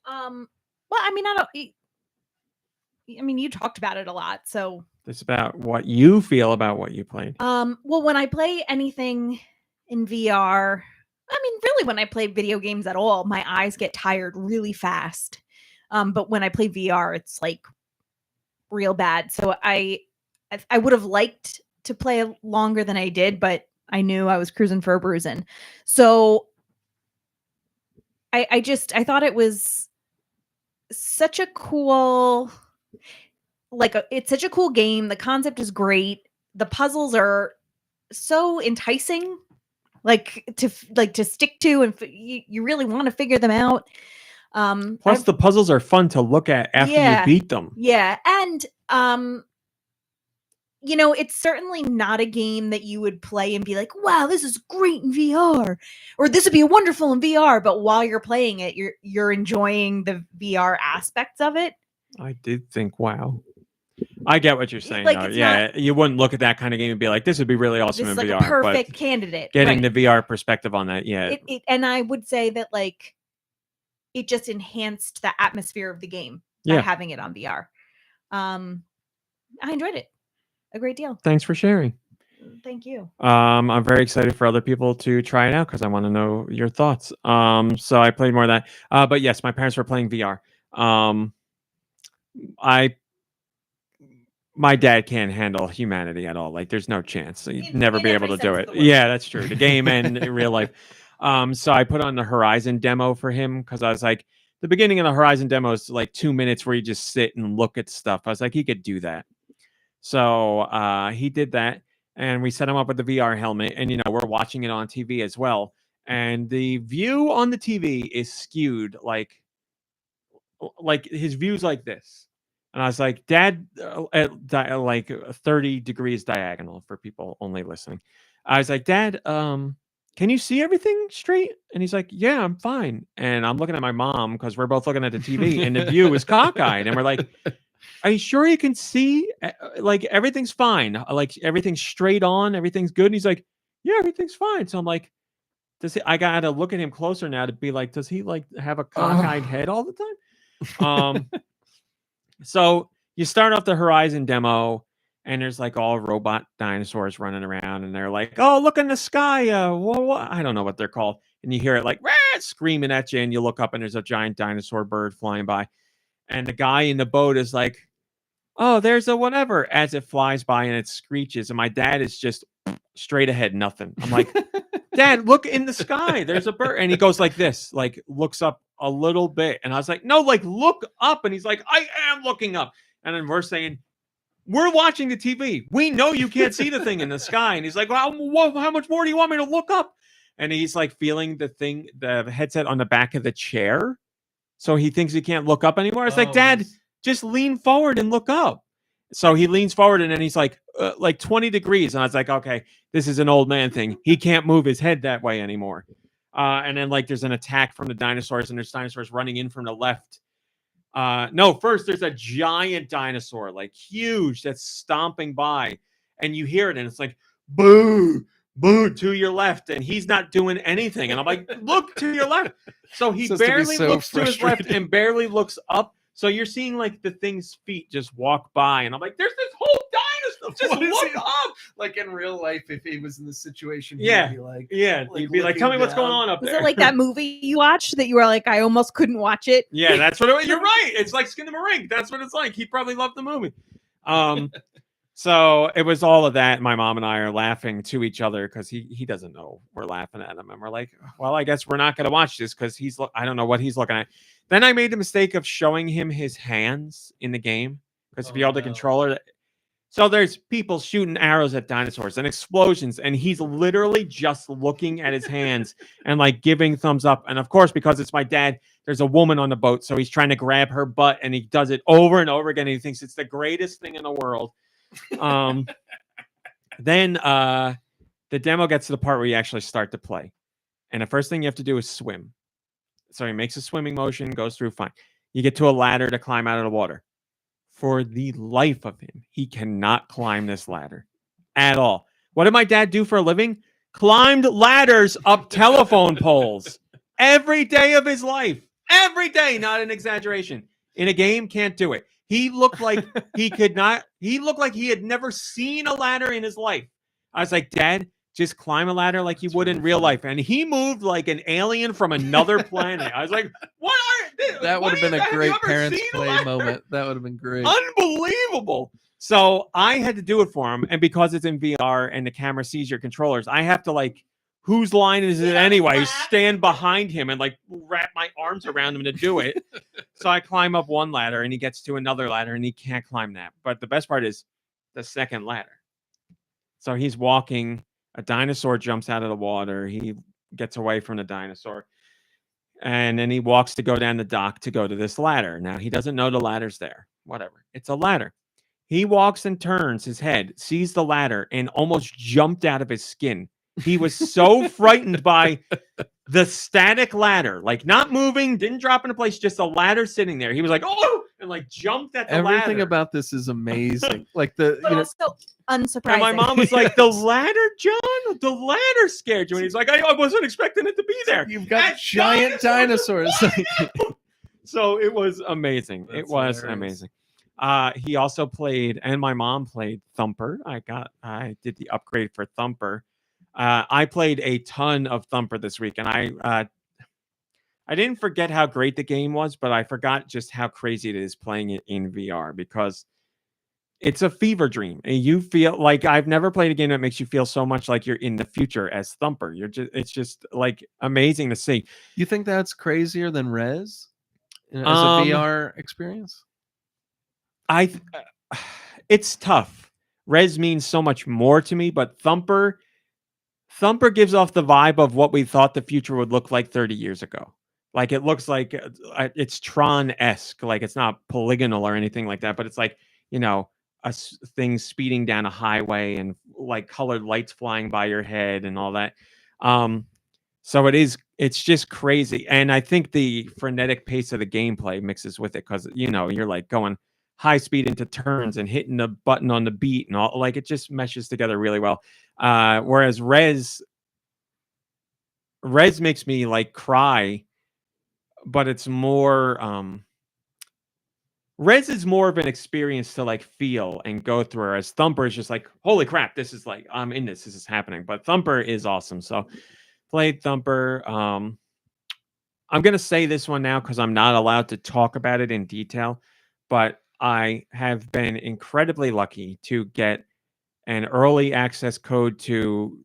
well, I mean, I mean, you talked about it a lot, so It's about what you feel about what you played. well, when I play anything in VR, I mean, really, when I play video games at all, my eyes get tired really fast. But when I play VR, it's like real bad. So I would have liked to play longer than I did, but I knew I was cruising for a bruising. So I thought it was such a cool, it's such a cool game. The concept is great. The puzzles are so enticing, to stick to, and you really want to figure them out. Plus, the puzzles are fun to look at after you beat them. Yeah, and it's certainly not a game that you would play and be like, "Wow, this is great in VR," or "This would be wonderful in VR." But while you're playing it, you're enjoying the VR aspects of it. I did think, wow. I get what you're saying. Like, though. it's Yeah, not- you wouldn't look at that kind of game and be like, "This would be really awesome This in is like VR." a perfect but candidate. getting right. the VR perspective on that, yeah. And I would say that it just enhanced the atmosphere of the game by Yeah. having it on VR. I enjoyed it a great deal. Thanks for sharing. Thank you. I'm very excited for other people to try it out because I want to know your thoughts. So I played more of that. But yes, my parents were playing VR. My dad can't handle Humanity at all. Like, there's no chance. He'd never in be every able to do sense it. of the word. Yeah, that's true. The game and in real life. So I put on the Horizon demo for him because I was like, the beginning of the Horizon demo is like 2 minutes where you just sit and look at stuff. I was like, he could do that. So he did that, and we set him up with the VR helmet, and we're watching it on TV as well. And the view on the TV is skewed like his view's like this. And I was like, Dad, like 30 degrees diagonal for people only listening. I was like, Dad, can you see everything straight? And he's like, yeah, I'm fine. And I'm looking at my mom because we're both looking at the TV, and the view is cockeyed. And we're like, are you sure you can see? Like, everything's fine. Like, everything's straight on. Everything's good. And he's like, yeah, everything's fine. So I'm like, I got to look at him closer now to be like, does he like have a cockeyed head all the time? So you start off the Horizon demo, and there's like all robot dinosaurs running around, and they're like, "Oh, look in the sky!" I don't know what they're called, and you hear it like "Rah!" Screaming at you, and you look up, and there's a giant dinosaur bird flying by, and the guy in the boat is like, "Oh, there's a whatever," as it flies by and it screeches, and my dad is just straight ahead, nothing. I'm like, "Dad, look in the sky. There's a bird," and he goes like this, like looks up a little bit, and I was like, "No, like look up," and he's like, "I am looking up," and then we're saying, we're watching the TV. We know you can't see the thing in the sky. And he's like, well, how much more do you want me to look up? And he's like feeling the headset on the back of the chair. So he thinks he can't look up anymore. It's like, Dad, just lean forward and look up. So he leans forward and then he's like 20 degrees. And I was like, okay, this is an old man thing. He can't move his head that way anymore. And then like there's an attack from the dinosaurs, and there's dinosaurs running in from the left. No, first there's a giant dinosaur, like huge, that's stomping by, and you hear it, and it's like boo, boo to your left, and he's not doing anything. And I'm like, look to your left. So he barely looks to his left and barely looks up. So you're seeing like the thing's feet just walk by, and I'm like, there's this whole dinosaur. Just look up. Like in real life, if he was in this situation, Yeah. he'd be like, He'd be like, tell me what's going on up Was there. it like that movie you watched that you were like, I almost couldn't watch it? Yeah, that's what you're right. It's like Skin of a Ring. That's what it's like. He probably loved the movie. So it was all of that. My mom and I are laughing to each other because he doesn't know we're laughing at him, and we're like, well, I guess we're not going to watch this because I don't know what he's looking at. Then I made the mistake of showing him his hands in the game because if you hold the controller, so there's people shooting arrows at dinosaurs and explosions, and he's literally just looking at his hands and like giving thumbs up. And of course, because it's my dad, there's a woman on the boat, so he's trying to grab her butt, and he does it over and over again. And he thinks it's the greatest thing in the world. Then the demo gets to the part where you actually start to play, and the first thing you have to do is swim. So he makes a swimming motion, goes through fine. You get to a ladder to climb out of the water. For the life of him, he cannot climb this ladder at all. What did my dad do for a living? Climbed ladders up telephone poles every day of his life. Every day, not an exaggeration. In a game, can't do it. He looked like he could not. He looked like he had never seen a ladder in his life. I was like, Dad, just climb a ladder like you would in real life. And he moved like an alien from another planet. I was like, what are that would have been a great parents seen a play ladder? moment. That would have been great. Unbelievable. So I had to do it for him. And because it's in VR and the camera sees your controllers, I have to like, whose line is it anyway? Stand behind him and like wrap my arms around him to do it. So I climb up one ladder and he gets to another ladder and he can't climb that. But the best part is the second ladder. So he's walking. A dinosaur jumps out of the water. He gets away from the dinosaur. And then he walks to go down the dock to go to this ladder. Now, he doesn't know the ladder's there. Whatever. It's a ladder. He walks and turns his head, sees the ladder, and almost jumped out of his skin. He was so frightened by the static ladder, like not moving, didn't drop into place, just a ladder sitting there. He was like, oh, and like jumped at the Everything ladder. about this is amazing. Like the, But also unsurprising. And my mom was like, the ladder, John? The ladder scared you. And he's like, I wasn't expecting it to be there. you've got That giant dinosaurs. So it was amazing. That's it was hilarious. amazing. He also played, and my mom played Thumper. I did the upgrade for Thumper. I played a ton of Thumper this week, and I didn't forget how great the game was, but I forgot just how crazy it is playing it in VR because it's a fever dream. And you feel like I've never played a game that makes you feel so much like you're in the future as Thumper. It's just like amazing to see. You think that's crazier than Rez as a VR experience? It's tough. Rez means so much more to me, but Thumper gives off the vibe of what we thought the future would look like 30 years ago. Like it looks like it's Tron-esque. Like it's not polygonal or anything like that, but it's like, you know, things speeding down a highway and like colored lights flying by your head and all that. So it's just crazy. And I think the frenetic pace of the gameplay mixes with it because, you know, you're like going high speed into turns and hitting the button on the beat and all, like it just meshes together really well. Whereas Rez makes me like cry, but it's more Rez is more of an experience to like feel and go through, whereas Thumper is just like, holy crap, this is like, I'm in this is happening. But Thumper is awesome. So played Thumper. I'm gonna say this one now because I'm not allowed to talk about it in detail, but I have been incredibly lucky to get an early access code to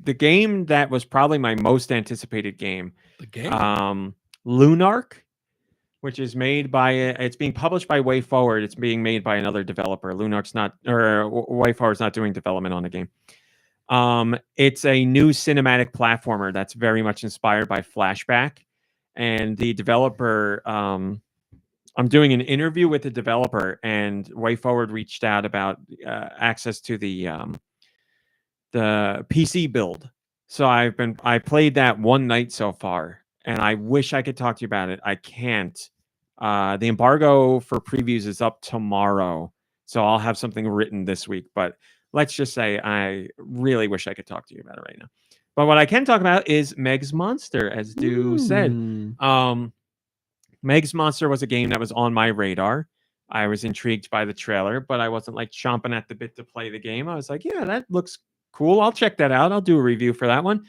the game that was probably my most anticipated game. The game. Lunark, which is made by it's being published by WayForward. It's being made by another developer. Lunark's not, or WayForward's not doing development on the game. It's a new cinematic platformer that's very much inspired by Flashback, and the developer. I'm doing an interview with the developer, and WayForward reached out about access to the PC build. So I played that one night so far, and I wish I could talk to you about it. I can't. The embargo for previews is up tomorrow, so I'll have something written this week. But let's just say I really wish I could talk to you about it right now. But what I can talk about is Meg's Monster, as Deux said. Meg's Monster was a game that was on my radar. I was intrigued by the trailer, but I wasn't like chomping at the bit to play the game. I was like, yeah, that looks cool. I'll check that out. I'll do a review for that one.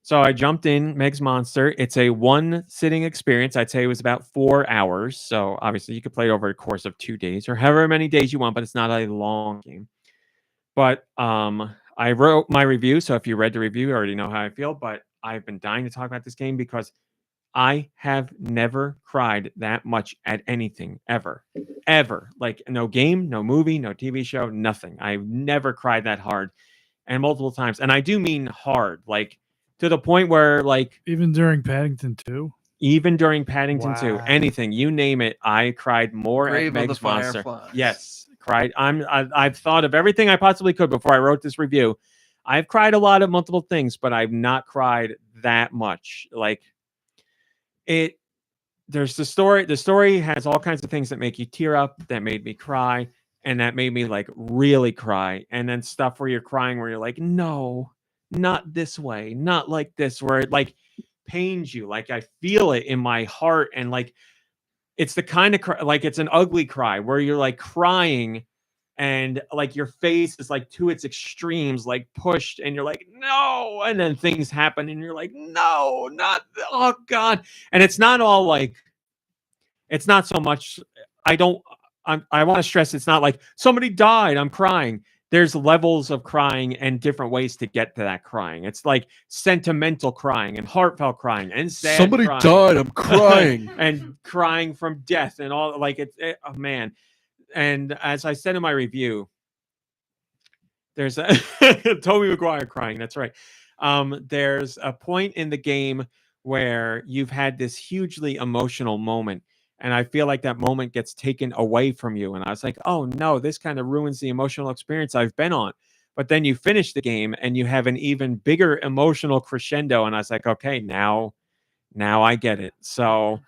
So I jumped in Meg's Monster. It's a one sitting experience. I'd say it was about 4 hours. So obviously you could play it over the course of 2 days or however many days you want, but it's not a long game. But I wrote my review. So if you read the review, you already know how I feel, but I've been dying to talk about this game because I have never cried that much at anything ever. Like no game, no movie, no TV show, nothing. I've never cried that hard, and multiple times. And I do mean hard, like to the point where like Even during Paddington 2? even during Paddington 2, Wow. anything, you name it, I cried more Grave at of the Meg's Monster. Fireflies. Yes, cried. I've thought of everything I possibly could before I wrote this review. I've cried a lot of multiple things, but I've not cried that much. Like there's the story has all kinds of things that make you tear up, that made me cry, and that made me like really cry. And then stuff where you're crying where you're like, no, not this way, not like this, where it like pains you. Like I feel it in my heart, and like it's the kind of cry, like it's an ugly cry where you're like crying and like your face is like to its extremes, like pushed, and you're like, no, and then things happen and you're like, no, not, oh god. And it's not all like, it's not so much, I want to stress, it's not like somebody died, I'm crying. There's levels of crying and different ways to get to that crying. It's like sentimental crying and heartfelt crying and sad Somebody crying. died, I'm crying. And crying from death and all, like oh man. And as I said in my review, there's a Tobey Maguire crying. That's right. There's a point in the game where you've had this hugely emotional moment, and I feel like that moment gets taken away from you. And I was like, oh no, this kind of ruins the emotional experience I've been on. But then you finish the game and you have an even bigger emotional crescendo. And I was like, okay, now I get it. So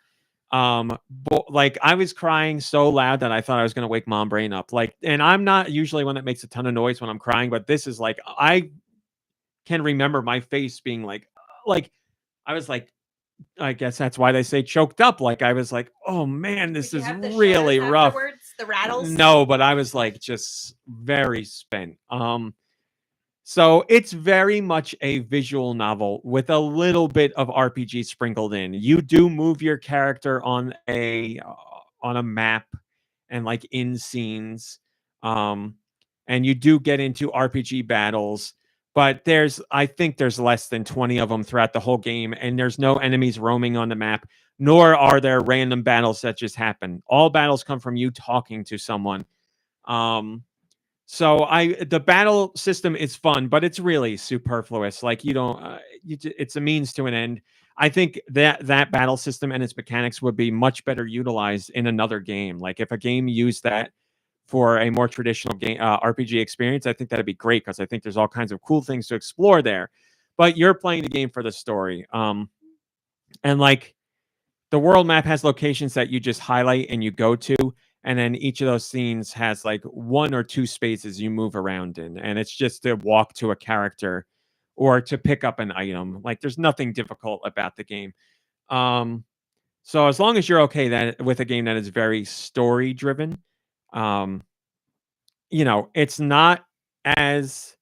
but like I was crying so loud that I thought I was going to wake Mom Brain up. Like, and I'm not usually one that makes a ton of noise when I'm crying, but this is like, I can remember my face being like I was like, I guess that's why they say choked up. Like I was like, oh man, this is really rough. The rattles. No, but I was like just very spent. So it's very much a visual novel with a little bit of RPG sprinkled in. You do move your character on a map and like in scenes, and you do get into RPG battles. But I think there's less than 20 of them throughout the whole game, and there's no enemies roaming on the map, nor are there random battles that just happen. All battles come from you talking to someone. So the battle system is fun, but it's really superfluous. Like you don't, it's a means to an end. I think that battle system and its mechanics would be much better utilized in another game. Like if a game used that for a more traditional game RPG experience, I think that'd be great because I think there's all kinds of cool things to explore there. But you're playing the game for the story, and like the world map has locations that you just highlight and you go to. And then each of those scenes has like 1 or 2 spaces you move around in. And it's just to walk to a character or to pick up an item. Like there's nothing difficult about the game. So as long as you're okay that with a game that is very story driven, it's not as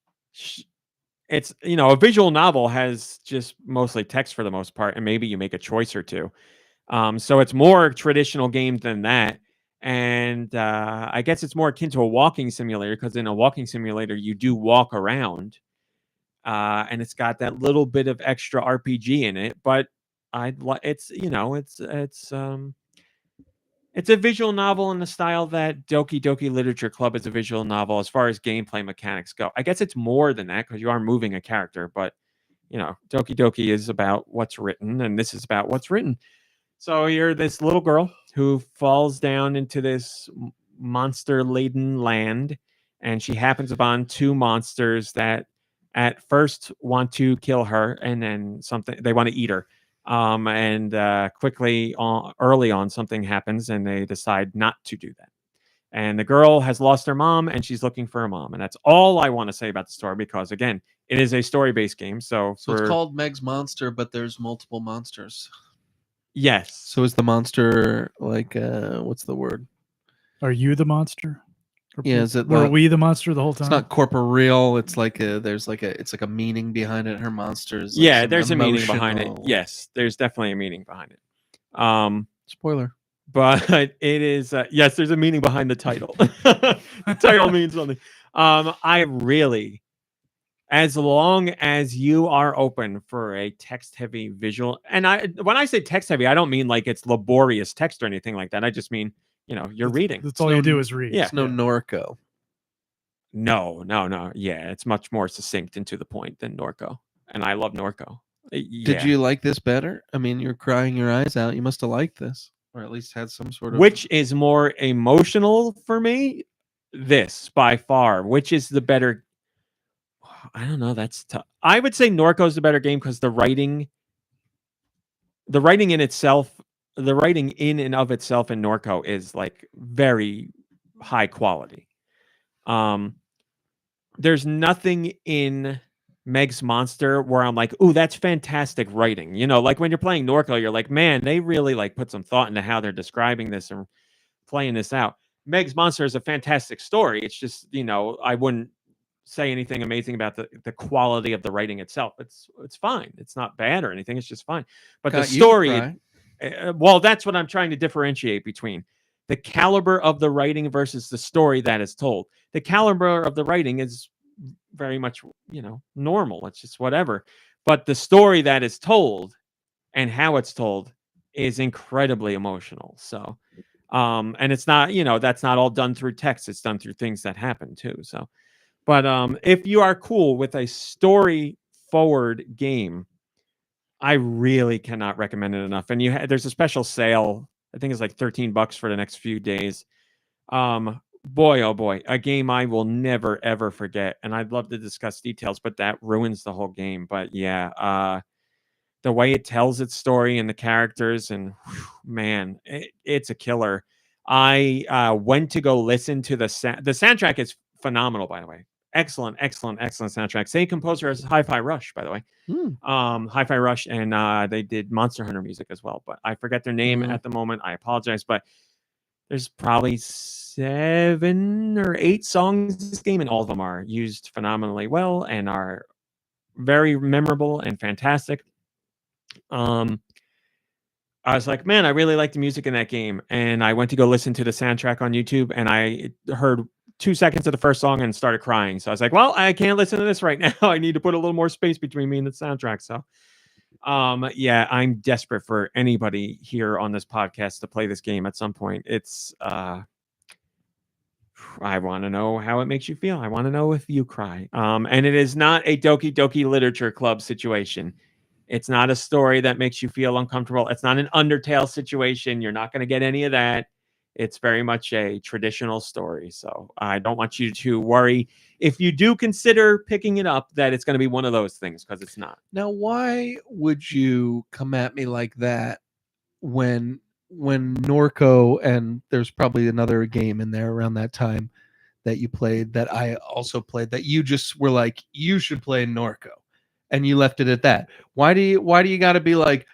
it's a visual novel has just mostly text for the most part, and maybe you make a choice or two. So it's more traditional game than that. And I guess it's more akin to a walking simulator, because in a walking simulator you do walk around, and it's got that little bit of extra RPG in it. But it's a visual novel in the style that Doki Doki Literature Club is a visual novel as far as gameplay mechanics go. I guess it's more than that because you are moving a character, but Doki Doki is about what's written, and this is about what's written. So you're this little girl who falls down into this monster-laden land, and she happens upon two monsters that at first want to kill her, and then they want to eat her. Quickly, early on, something happens, and they decide not to do that. And the girl has lost her mom, and she's looking for her mom. And that's all I want to say about the story, because again, it is a story-based game. So it's called Meg's Monster, but there's multiple monsters. Yes. So is the monster like what's the word? Are you the monster? Yeah, is it? Were we the monster the whole time? It's not corporeal. It's like it's like a meaning behind it. Her monsters. Like there's a meaning behind it. Yes, there's definitely a meaning behind it. Spoiler. But it is yes, there's a meaning behind the title. The title means something. I really, as long as you are open for a text-heavy visual, and when I say text-heavy, I don't mean like it's laborious text or anything like that. I just mean you're reading. That's all you do is read. Yeah. It's no Norco. No. Yeah, it's much more succinct and to the point than Norco, and I love Norco. Yeah. Did you like this better? I mean, you're crying your eyes out. You must have liked this, or at least had some sort of. Which is more emotional for me? This by far. Which is the better? I don't know. That's tough. I would say Norco's the better game because the writing in itself, the writing in and of itself in Norco is like very high quality. There's nothing in Meg's Monster where I'm like, ooh, that's fantastic writing. Like when you're playing Norco, you're like, man, they really like put some thought into how they're describing this and playing this out. Meg's Monster is a fantastic story. It's just, I wouldn't say anything amazing about the quality of the writing itself. It's fine. It's not bad or anything. It's just fine. But the story, well, that's what I'm trying to differentiate between the caliber of the writing versus the story that is told. The caliber of the writing is very much, normal. It's just whatever. But the story that is told and how it's told is incredibly emotional. So, and it's not, that's not all done through text. It's done through things that happen too. So, but if you are cool with a story forward game, I really cannot recommend it enough. And there's a special sale. I think it's like $13 for the next few days. Boy, oh boy, a game I will never ever forget. And I'd love to discuss details, but that ruins the whole game. But yeah, the way it tells its story and the characters, and man, it's a killer. I went to go listen to the soundtrack is phenomenal, by the way. Excellent soundtrack. Same composer as Hi-Fi Rush, by the way. Hi-Fi Rush, and they did Monster Hunter music as well, but I forget their name at the moment. I apologize, but there's probably 7 or 8 songs in this game, and all of them are used phenomenally well and are very memorable and fantastic. I was like, man, I really like the music in that game, and I went to go listen to the soundtrack on YouTube, and I heard 2 seconds of the first song and started crying. So I was like, well, I can't listen to this right now. I need to put a little more space between me and the soundtrack. So yeah, I'm desperate for anybody here on this podcast to play this game at some point. It's I want to know how it makes you feel. I want to know if you cry. And it is not a Doki Doki Literature Club situation. It's not a story that makes you feel uncomfortable. It's not an Undertale situation. You're not going to get any of that. It's very much a traditional story. So I don't want you to worry if you do consider picking it up that it's going to be one of those things, because it's not. Now, why would you come at me like that when Norco, and there's probably another game in there around that time that you played that I also played that you just were like, you should play Norco, and you left it at that? Why do you got to be like,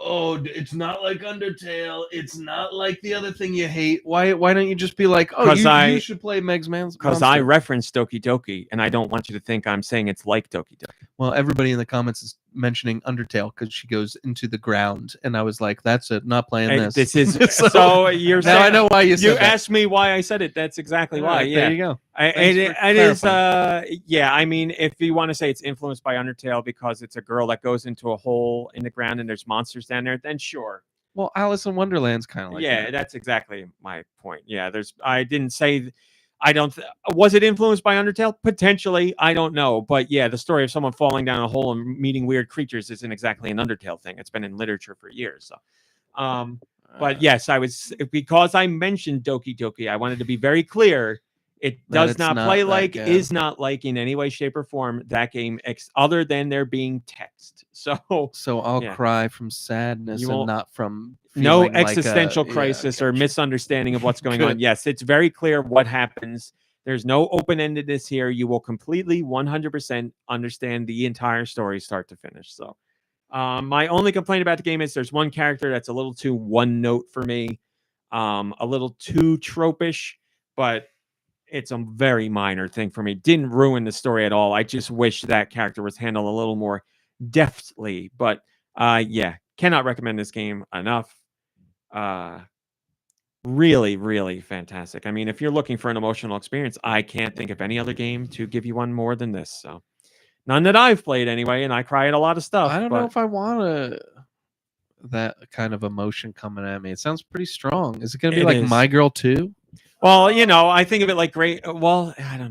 it's not like Undertale. It's not like the other thing you hate. Why don't you just be like, oh, 'Cause you should play Meg's Man's Because I referenced Doki Doki, and I don't want you to think I'm saying it's like Doki Doki. Well, everybody in the comments is mentioning Undertale because she goes into the ground, and I was like, "That's it, not playing Hey, this." This is so you're now I saying, know why you you said that. asked me why I said it. That's exactly All why. right, Yeah, there you go. It Thanks for is. Yeah, I mean, if you want to say it's influenced by Undertale because it's a girl that goes into a hole in the ground and there's monsters down there, then sure. Well, Alice in Wonderland's kind of like Yeah, that. that's exactly my point. Yeah, I didn't say. I don't. Was it influenced by Undertale? Potentially, I don't know. But yeah, the story of someone falling down a hole and meeting weird creatures isn't exactly an Undertale thing. It's been in literature for years. So, but yes, I was because I mentioned Doki Doki. I wanted to be very clear. It That does it's not not play that like, good. is not like in any way, shape, or form that game, other than there being text. So I'll yeah. cry from sadness You and won't- not from no feeling like existential yeah, crisis or gotcha. misunderstanding of what's going on. Good. Yes, it's very clear what happens. There's no open-endedness here. You will completely 100% understand the entire story start to finish. So my only complaint about the game is there's one character that's a little too one note for me, a little too tropish, but it's a very minor thing for me. Didn't ruin the story at all. I just wish that character was handled a little more deftly. But yeah, cannot recommend this game enough. Really, really fantastic. I mean, if you're looking for an emotional experience, I can't think of any other game to give you one more than this. So, none that I've played anyway, and I cry at a lot of stuff. I don't but know if I want that kind of emotion coming at me. It sounds pretty strong. Is it going to be It like is. My Girl 2? Well, I think of it like great. Well, I don't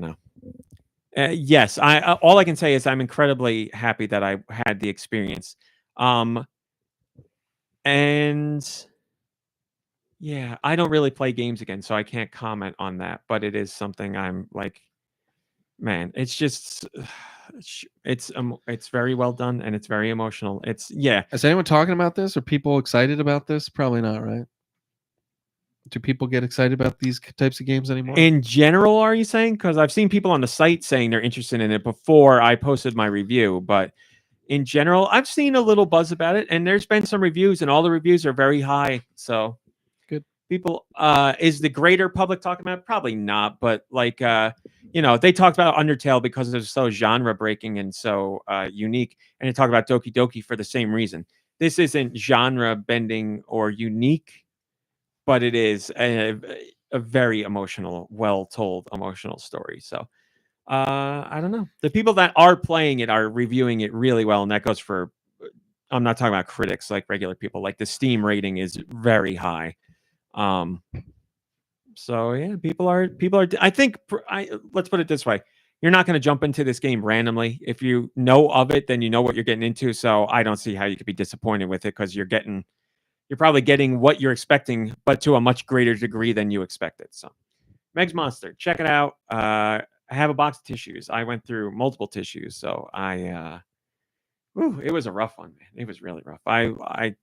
know. Yes, all I can say is I'm incredibly happy that I had the experience. And yeah, I don't really play games again, so I can't comment on that. But it is something I'm like, man, it's just, it's very well done and it's very emotional. It's Is anyone talking about this? Are people excited about this? Probably not, right? Do people get excited about these types of games anymore? In general, are you saying? Because I've seen people on the site saying they're interested in it before I posted my review, but in general, I've seen a little buzz about it, and there's been some reviews, and all the reviews are very high. So good. People, is the greater public talking about it? Probably not, but like, they talked about Undertale because it's so genre breaking and so unique, and they talk about Doki Doki for the same reason. This isn't genre bending or unique, but it is a very emotional, well told emotional story. So I don't know. The people that are playing it are reviewing it really well, and that goes for. I'm not talking about critics, like regular people. Like the Steam rating is very high. So yeah, people are. I think. Let's put it this way: you're not going to jump into this game randomly. If you know of it, then you know what you're getting into. So I don't see how you could be disappointed with it because you're probably getting what you're expecting, but to a much greater degree than you expected. So, Meg's Monster, check it out. I have a box of tissues. I went through multiple tissues, so it was a rough one, man. It was really rough. I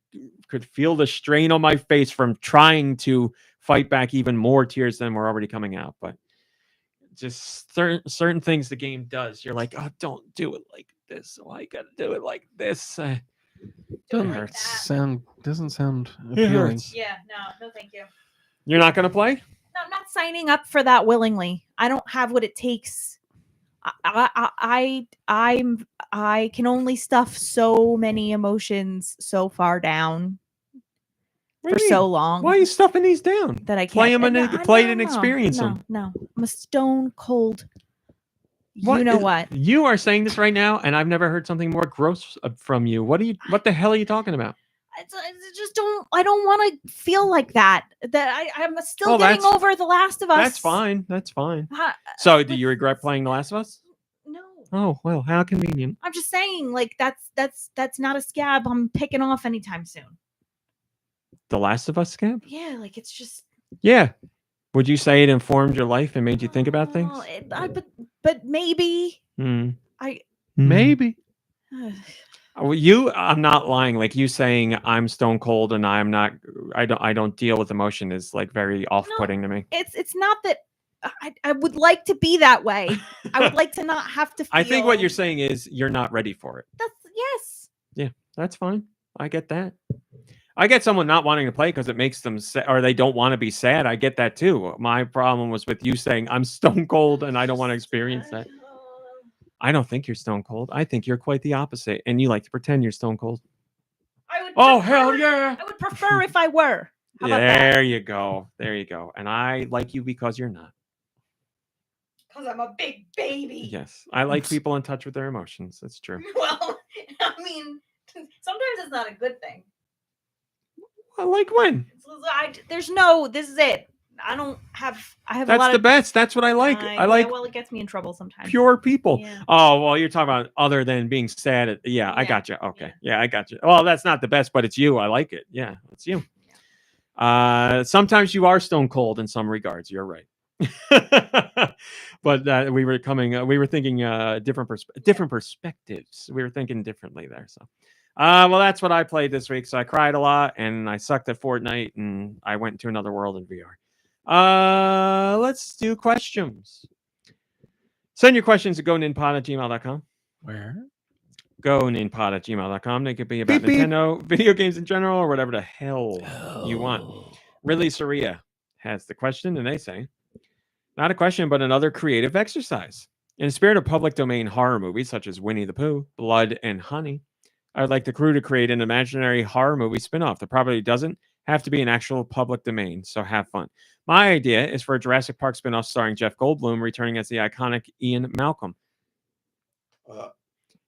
could feel the strain on my face from trying to fight back even more tears than were already coming out. But just certain things the game does, you're like, oh, don't do it like this. Why you gotta do it like this? Doesn't sound appealing. hurts. Yeah, no, thank you. You're not gonna play? No, I'm not signing up for that willingly. I don't have what it takes. I can only stuff so many emotions so far down What do for you so mean? long Why are you stuffing these down? that I can't Play them play it and no, experience no, them. No, I'm a stone cold. What You know is- what? You are saying this right now, and I've never heard something more gross from you. What the hell are you talking about? I just don't. I don't want to feel like that. That I'm still Well, getting that's- over The Last of Us. That's fine. That's fine. Ha- So, do you regret playing The Last of Us? No. Oh well, how convenient. I'm just saying, like that's not a scab I'm picking off anytime soon. The Last of Us scam? Yeah, like it's just. Yeah. Would you say it informed your life and made you think about things? But maybe Maybe. I'm not lying. Like you saying I'm stone cold and I don't deal with emotion is like very off-putting to me. It's not that I would like to be that way. I would like to not have to feel. I think what you're saying is you're not ready for it. That's yes. Yeah. That's fine. I get that. I get someone not wanting to play because it makes them sad, or they don't want to be sad. I get that too. My problem was with you saying I'm stone cold and I don't want to experience that. I don't think you're stone cold. I think you're quite the opposite, and you like to pretend you're stone cold. I would. Oh, prefer- hell yeah. I would prefer if I were. How about that? There you go. There you go. And I like you because you're not. Because I'm a big baby. Yes. I like people in touch with their emotions. That's true. Well, I mean, sometimes it's not a good thing. I like when. There's no. This is it. I don't have. I have a That's lot the of. best. That's what I like. I like Well, it gets me in trouble sometimes. pure people. Yeah. Oh, well, you're talking about other than being sad. I Yeah. got you. Okay. Yeah, I got you. Well, that's not the best, but it's you. I like it. Yeah, it's you. Sometimes you are stone cold in some regards. You're right. But we were thinking different perspectives. We were thinking differently there. So, well, that's what I played this week. So I cried a lot and I sucked at Fortnite and I went into another world in VR. Let's do questions. Send your questions to goninpod@gmail.com. Where? goninpod@gmail.com. They could be about Beep, beep. Nintendo, video games in general, or whatever the hell you want. Ridley Soria has the question, and they say, not a question, but another creative exercise. In the spirit of public domain horror movies such as Winnie the Pooh, Blood and Honey, I would like the crew to create an imaginary horror movie spin-off. The property doesn't have to be an actual public domain, so have fun. My idea is for a Jurassic Park spin-off starring Jeff Goldblum returning as the iconic Ian Malcolm.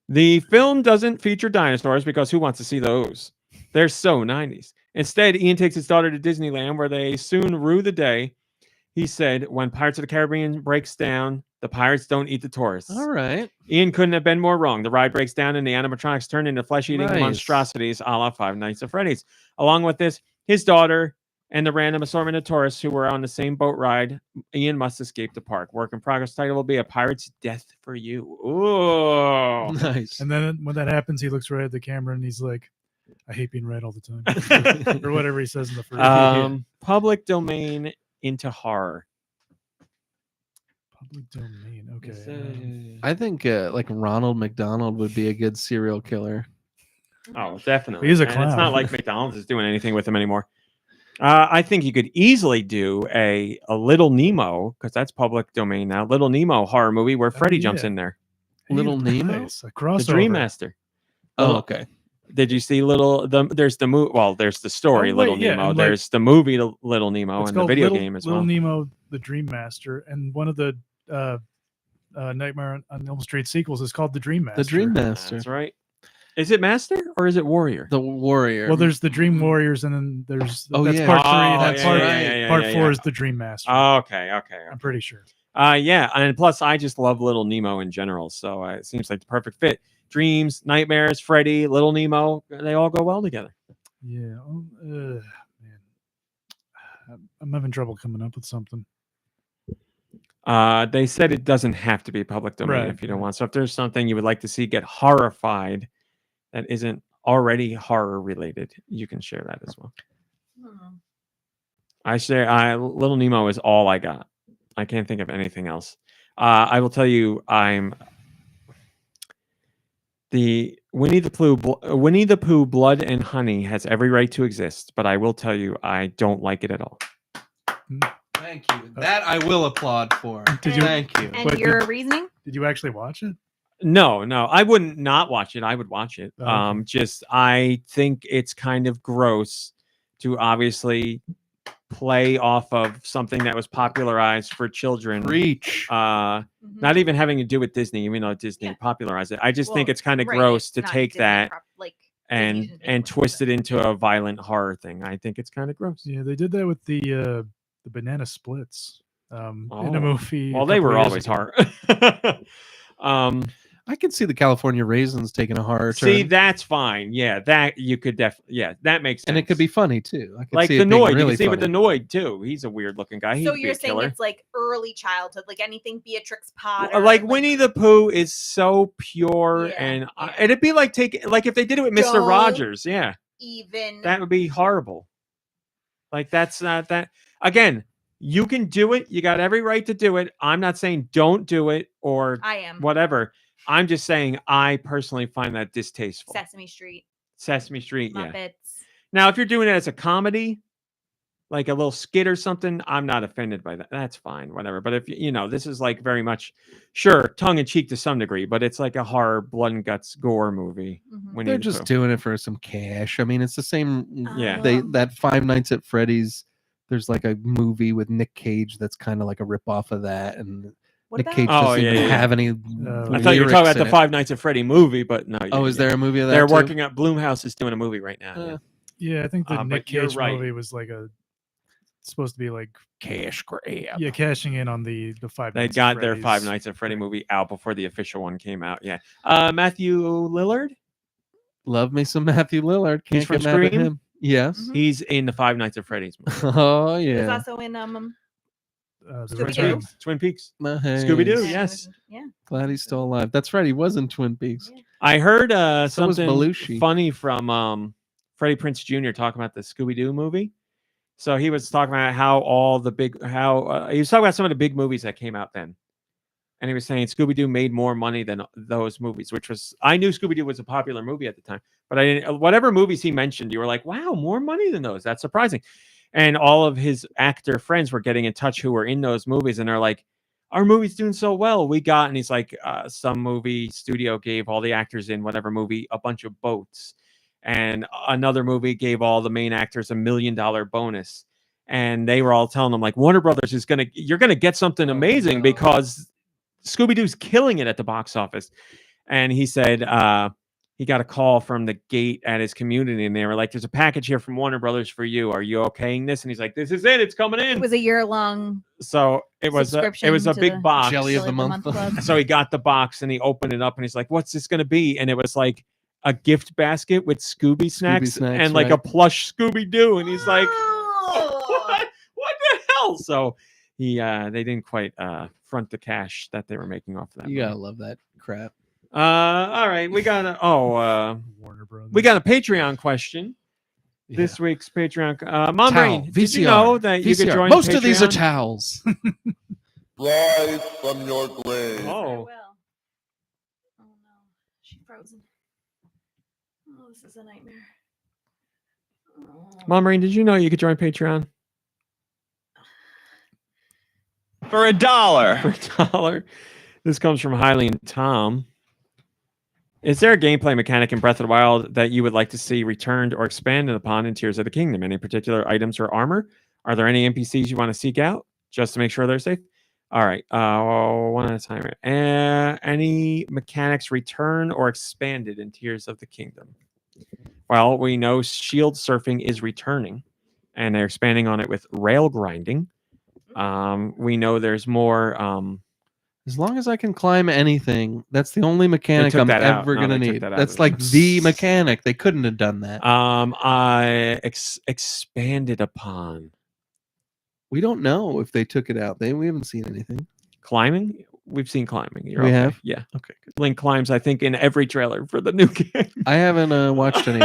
The film doesn't feature dinosaurs because who wants to see those? They're so 90s. Instead, Ian takes his daughter to Disneyland where they soon rue the day. He said, when Pirates of the Caribbean breaks down, the pirates don't eat the tourists. All right. Ian couldn't have been more wrong. The ride breaks down and the animatronics turn into flesh-eating Nice. monstrosities a la Five Nights at Freddy's. Along with this, his daughter and the random assortment of tourists who were on the same boat ride, Ian must escape the park. Work in progress title will be A Pirate's Death for You. Ooh. Nice. And then when that happens, he looks right at the camera and he's like, I hate being right all the time. Or whatever he says in the first. Public domain into horror. Public domain. Okay. I think like Ronald McDonald would be a good serial killer. Oh, definitely. He's a And it's clown. not like McDonald's is doing anything with him anymore. I think you could easily do a Little Nemo, because that's public domain now. Little Nemo horror movie where Freddy jumps yeah. in there. Little Nemo? Nice. A The crossover. Dream Master. Oh, okay. Did you see there's the movie? Well, there's the story Oh, wait, Little yeah, Nemo. and, like, There's the movie Little Nemo It's and the called video Little, game as Little well. Nemo, the Dream Master, and one of the Nightmare on Elm Street sequels is called The Dream Master. The Dream Master. That's right. Is it Master or is it Warrior? The Warrior. Well, there's the Dream Warriors, and then there's Oh, that's yeah. part 3. Oh, And that's yeah, part yeah, part yeah, 4 yeah. is the Dream Master. Okay. I'm pretty sure. Yeah, and plus I just love Little Nemo in general, so it seems like the perfect fit. Dreams, nightmares, Freddy, Little Nemo, they all go well together. Yeah. Man, I'm having trouble coming up with something. They said it doesn't have to be public domain Right, if you don't right. want. So if there's something you would like to see get horrified that isn't already horror related, you can share that as well. I share Little Nemo is all I got. I can't think of anything else. I will tell you, the Winnie the Pooh Blood and Honey has every right to exist, but I will tell you, I don't like it at all. Thank you. That I will applaud for. Did you- Thank you. And But your reasoning? Did you actually watch it? No, I wouldn't not watch it. I would watch it. Oh, okay. Just I think it's kind of gross to obviously play off of something that was popularized for children. Reach. Not even having to do with Disney, even though Disney Yeah. popularized it. I just think Well, it's kind of right, gross it's to not take Disney that like and Disney didn't do twist it into a violent horror thing. I think it's kind of gross. Yeah, they did that with the Banana Splits in Oh. a movie. a Well, they couple were years always ago. horror. I could see the California Raisins taking a horror See, turn. that's fine. Yeah, that you could definitely. Yeah, that makes sense. And it could be funny too. I could like see the it being Noid. You really can see with the funny. Noid too. He's a weird looking guy. He'd So be you're a saying killer. it's like early childhood, like anything Beatrix Potter, Like Winnie the Pooh is so pure, Yeah, and yeah. it'd be like like if they did it with Mr. Don't Rogers. Yeah, even that would be horrible. Like that's not that. Again, you can do it. You got every right to do it. I'm not saying don't do it or I am whatever. I'm just saying I personally find that distasteful. Sesame Street. Sesame Street, yeah. Muppets. Now, if you're doing it as a comedy, like a little skit or something, I'm not offended by that. That's fine, whatever. But if this is like very much, sure, tongue in cheek to some degree, but it's like a horror, blood and guts, gore movie. Mhm. Winnie They're the just Pooh. doing it for some cash. I mean, it's the same. Yeah. That Five Nights at Freddy's. There's like a movie with Nick Cage that's kind of like a rip off of that, and What Nick about- Cage Oh, doesn't yeah, even yeah. have any. I thought you were talking about the lyrics in it. Five Nights at Freddy movie, but no. Oh, is there a movie of that? They're too? working on Bloomhouse is doing a movie right now. Yeah. Yeah, I think the Nick but you're Cage right. movie was like supposed to be like Cash grab. yeah, cashing in on the Five They Nights at got their Freddy's. Five Nights at Freddy movie out before the official one came out. Yeah. Matthew Lillard, Love me some Matthew Lillard. He's Can't from get mad at Scream? him. Yes. Mhm. he's in the Five Nights at Freddy's movie. Oh He was yeah. also in The Scooby-Doo. Return. Twin Peaks. Well, hey, Scooby-Doo, yeah, yes. Yeah. Glad he's still alive. That's right. He was in Twin Peaks. Yeah. I heard So was something Belushi. funny from Freddie Prinze Jr. talking about the Scooby-Doo movie. So he was talking about how he was talking about some of the big movies that came out then. And he was saying Scooby-Doo made more money than those movies, which was, I knew Scooby-Doo was a popular movie at the time, but I didn't, whatever movies he mentioned, you were like, wow, more money than those. That's surprising. And all of his actor friends were getting in touch who were in those movies. And they're like, our movie's doing so well. And he's like, some movie studio gave all the actors in whatever movie a bunch of boats. And another movie gave all the main actors $1 million bonus. And they were all telling him like, Warner Brothers you're going to get something amazing because Scooby-Doo's killing it at the box office. And he said he got a call from the gate at his community, and they were like, there's a package here from Warner Brothers for you. Are you okaying this? And he's like, this is it. It's coming in. It was a year-long So it was a subscription to big the box. Jelly of the month. club. So he got the box and he opened it up and he's like, what's this going to be? And it was like a gift basket with Scooby snacks, snacks, and like right. a plush Scooby-Doo. And he's like, what the hell? So they didn't quite front the cash that they were making off of that. You movie. gotta love that crap. All right, we got Warner Brothers. we got a Patreon question. This week's Patreon. Mom Brain, did you know that you could VCR. join Most of these are Patreon? towels. Rise from your grave. Oh, Oh no, she's frozen. Oh, this is a nightmare. Oh. Mom Brain, did you know you could join Patreon For $1. for $1? This comes from Hiley and Tom. Is there a gameplay mechanic in Breath of the Wild that you would like to see returned or expanded upon in Tears of the Kingdom? Any particular items or armor? Are there any NPCs you want to seek out just to make sure they're safe? All right, one at a time. Any mechanics return or expanded in Tears of the Kingdom? Well, we know shield surfing is returning, and they're expanding on it with rail grinding. We know there's more. As long as I can climb anything, that's the only mechanic took I'm that out. ever No, gonna they took need. that out. That's like the mechanic. They couldn't have done that. I expanded upon We don't know if they took it out. We haven't seen anything. climbing. We've seen climbing. You're We okay. have? Yeah. Okay, good. Link climbs, I think, in every trailer for the new game. I haven't watched any.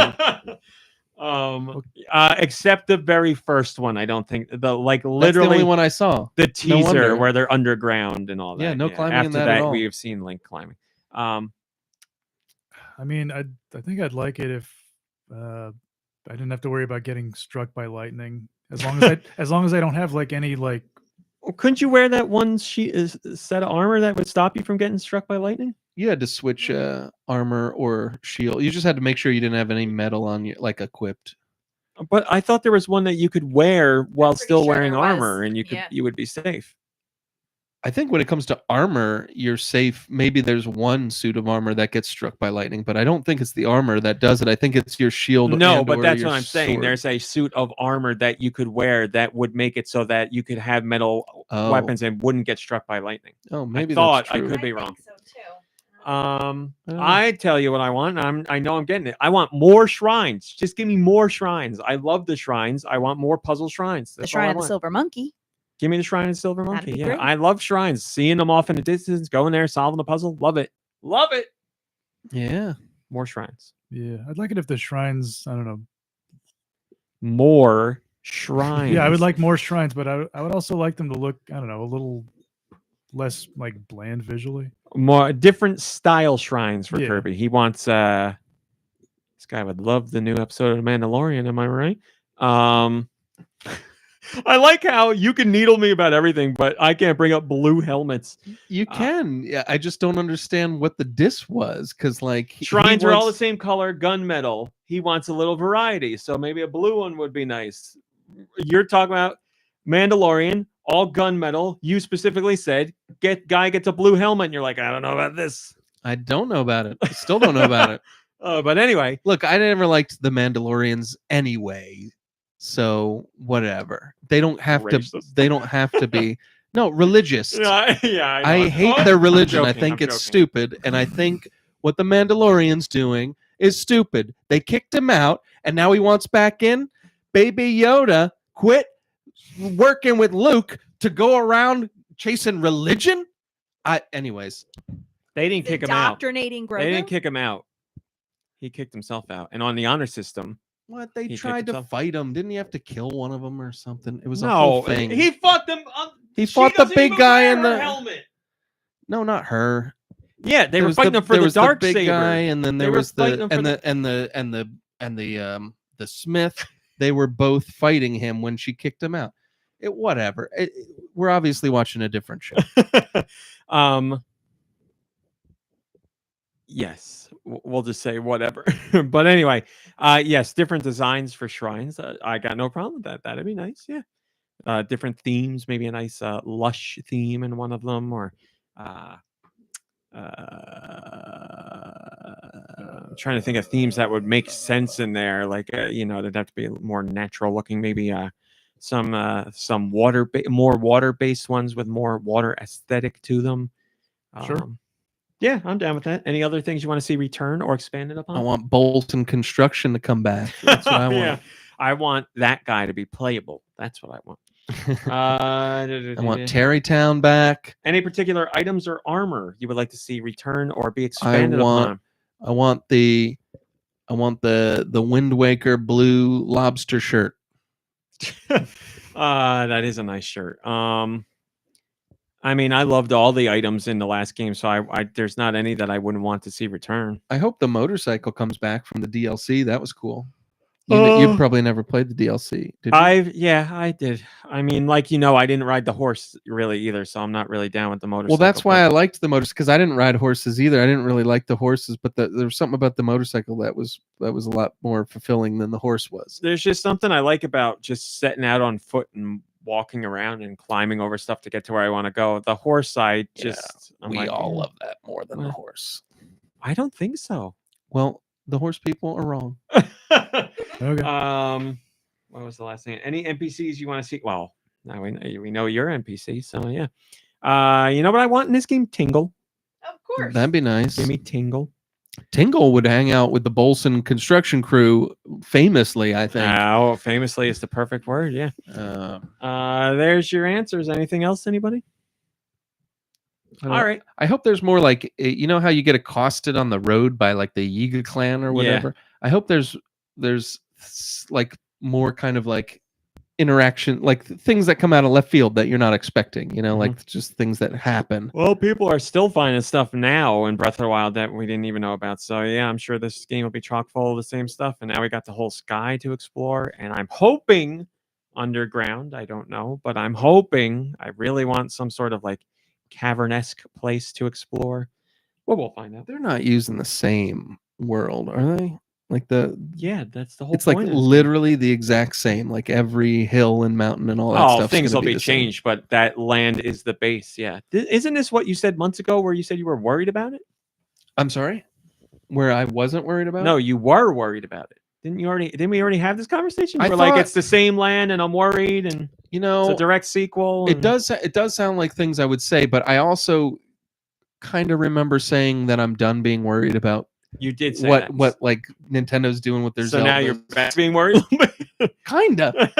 Except the very first one. I don't think That's the literally only one I saw. the teaser wonder. where they're underground and all that. Yeah, no climbing in After that at all. we have seen Link climbing. I mean, I think I'd like it if I didn't have to worry about getting struck by lightning. As long as I don't have like any like. Couldn't you wear that one set of armor that would stop you from getting struck by lightning? You had to switch armor or shield. You just had to make sure you didn't have any metal on you, like equipped. But I thought there was one that you could wear while pretty still sure wearing there was. armor, and Yeah. you would be safe. I think when it comes to armor, you're safe. Maybe there's one suit of armor that gets struck by lightning, but I don't think it's the armor that does it. I think it's your shield. No, and but or that's your what I'm saying. sword. There's a suit of armor that you could wear that would make it so that you could have metal Oh. weapons and wouldn't get struck by lightning. Oh, maybe thought that's I true. could be wrong. think so too. I tell you what I want. I know I'm getting it. I want more shrines. Just give me more shrines. I love the shrines. I want more puzzle shrines. The That's all I Shrine of the want. Silver Monkey. Give me the Shrine of the Silver That'd Monkey. be Yeah, great. I love shrines. Seeing them off in the distance, going there, solving the puzzle. Love it. Love it. Yeah. More shrines. Yeah, I'd like it if the shrines. I don't know. More shrines. Yeah, I would like more shrines, but I would also like them to look. I don't know, a little less like bland visually. more different style shrines for Yeah. Kirby. He wants This guy would love the new episode of Mandalorian. Am I right? I like how you can needle me about everything, but I can't bring up blue helmets. You can. Yeah, I just don't understand what the diss was because, like, Shrines are all the same color, gunmetal. He wants a little variety, so maybe a blue one would be nice. You're talking about Mandalorian, all gunmetal. You specifically said guy gets a blue helmet, and you're like, I don't know about this. I don't know about it. I still don't know about it. But anyway, look, I never liked the Mandalorians anyway. So whatever. They don't have Racist. to. They don't have to be. No, religious. Yeah, I know. I hate Oh, their I'm religion. I joking, think I'm it's joking. stupid, and I think what the Mandalorian's doing is stupid. They kicked him out, and now he wants back in. Baby Yoda quit working with Luke to go around chasing religion. Anyways, They didn't kick him out. Indoctrinating Grogu. They didn't kick him out. He kicked himself out. And on the honor system, what they He tried kicked to himself. fight him? Didn't he have to kill one of them or something? It was a no, whole thing. he fought them. He she fought the doesn't big even guy wear in her the helmet. No, not her. Yeah, they There were was fighting them for there the was dark big saber guy, and then They there were was fighting the them for and the Smith. They were both fighting him when she kicked him out. Whatever. We're obviously watching a different show. Yes, we'll just say whatever. But anyway, yes, different designs for shrines. I got no problem with that. That'd be nice. Yeah. Different themes, maybe a nice lush theme in one of them, or I'm trying to think of themes that would make sense in there. Like they'd have to be more natural looking. Maybe some more water-based ones with more water aesthetic to them. Sure. Yeah, I'm down with that. Any other things you want to see return or expanded upon? I want Bolton Construction to come back. That's what I want. Yeah, I want that guy to be playable. That's what I want. I want Terrytown back. Any particular items or armor you would like to see return or be expanded upon? I want the Wind Waker blue lobster shirt. That is a nice shirt. I mean, I loved all the items in the last game, so I there's not any that I wouldn't want to see return. I hope the motorcycle comes back from the DLC. That was cool. You probably never played the DLC, did you? I did. I mean, I didn't ride the horse really either, so I'm not really down with the motorcycle. Well, that's why I liked the motorcycle, because I didn't ride horses either. I didn't really like the horses, but there was something about the motorcycle that was a lot more fulfilling than the horse was. There's just something I like about just setting out on foot and walking around and climbing over stuff to get to where I want to go. The horse side, We all love that more than the horse. I don't think so. Well, the horse people are wrong. Okay. What was the last thing? Any NPCs you want to see? Well, now we know you're NPC, so yeah. You know what I want in this game? Tingle. Of course. That'd be nice. Give me Tingle. Tingle would hang out with the Bolson construction crew famously, I think. Oh, famously is the perfect word. Yeah. There's your answers. Anything else, anybody? All right. I hope there's more like, you know how you get accosted on the road by like the Yiga clan or whatever? Yeah. I hope there's like more kind of like interaction, like things that come out of left field that you're not expecting, like just things that happen. Well, people are still finding stuff now in Breath of the Wild that we didn't even know about. So yeah, I'm sure this game will be chock full of the same stuff. And now we got the whole sky to explore. And I'm hoping underground. I don't know, but I'm hoping. I really want some sort of like cavern-esque place to explore. Well, we'll find out. They're not using the same world, are they? Like that's the whole it's point. It's like literally the exact same, like every hill and mountain and all that stuff. Things will be changed, but that land is the base. Yeah. Isn't this what you said months ago where you said you were worried about it? I'm sorry? Where I wasn't worried about it? No, you were worried about it. Didn't we already have this conversation? You were like, it's the same land and I'm worried, and it's a direct sequel. It does sound like things I would say, but I also kind of remember saying that I'm done being worried about. You did say what like Nintendo's doing with their so Zeldas. Now you're back being worried. Kinda.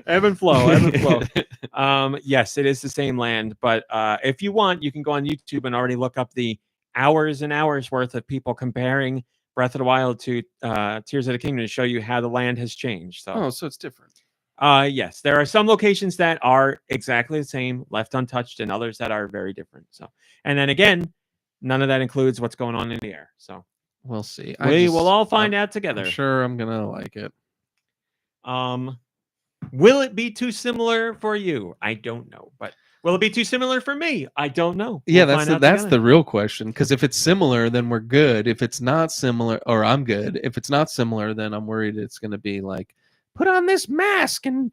Ebb and flow. Yes, it is the same land, but if you want, you can go on YouTube and already look up the hours and hours worth of people comparing Breath of the Wild to Tears of the Kingdom to show you how the land has changed. So it's different. Yes, there are some locations that are exactly the same, left untouched, and others that are very different. So, and then again, none of that includes what's going on in the air. So We'll see. We will all find out together. I'm sure I'm gonna like it. Will it be too similar for you? I don't know, but will it be too similar for me? I don't know. Yeah, We'll find out that's together. the real question. Because if it's similar, then we're good. If it's not similar, or I'm good. If it's not similar, then I'm worried it's gonna be like, put on this mask and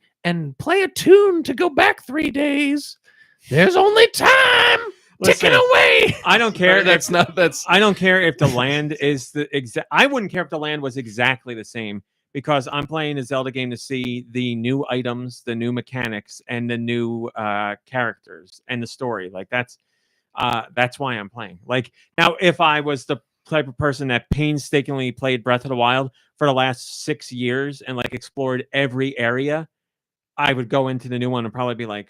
play a tune to go back 3 days. There's only time ticking away. I don't care. That's I don't care if the land is the exact. I wouldn't care if the land was exactly the same because I'm playing a Zelda game to see the new items, the new mechanics, and the new characters and the story. Like that's why I'm playing. Like now, if I was the type of person that painstakingly played Breath of the Wild for the last 6 years and like explored every area, I would go into the new one and probably be like,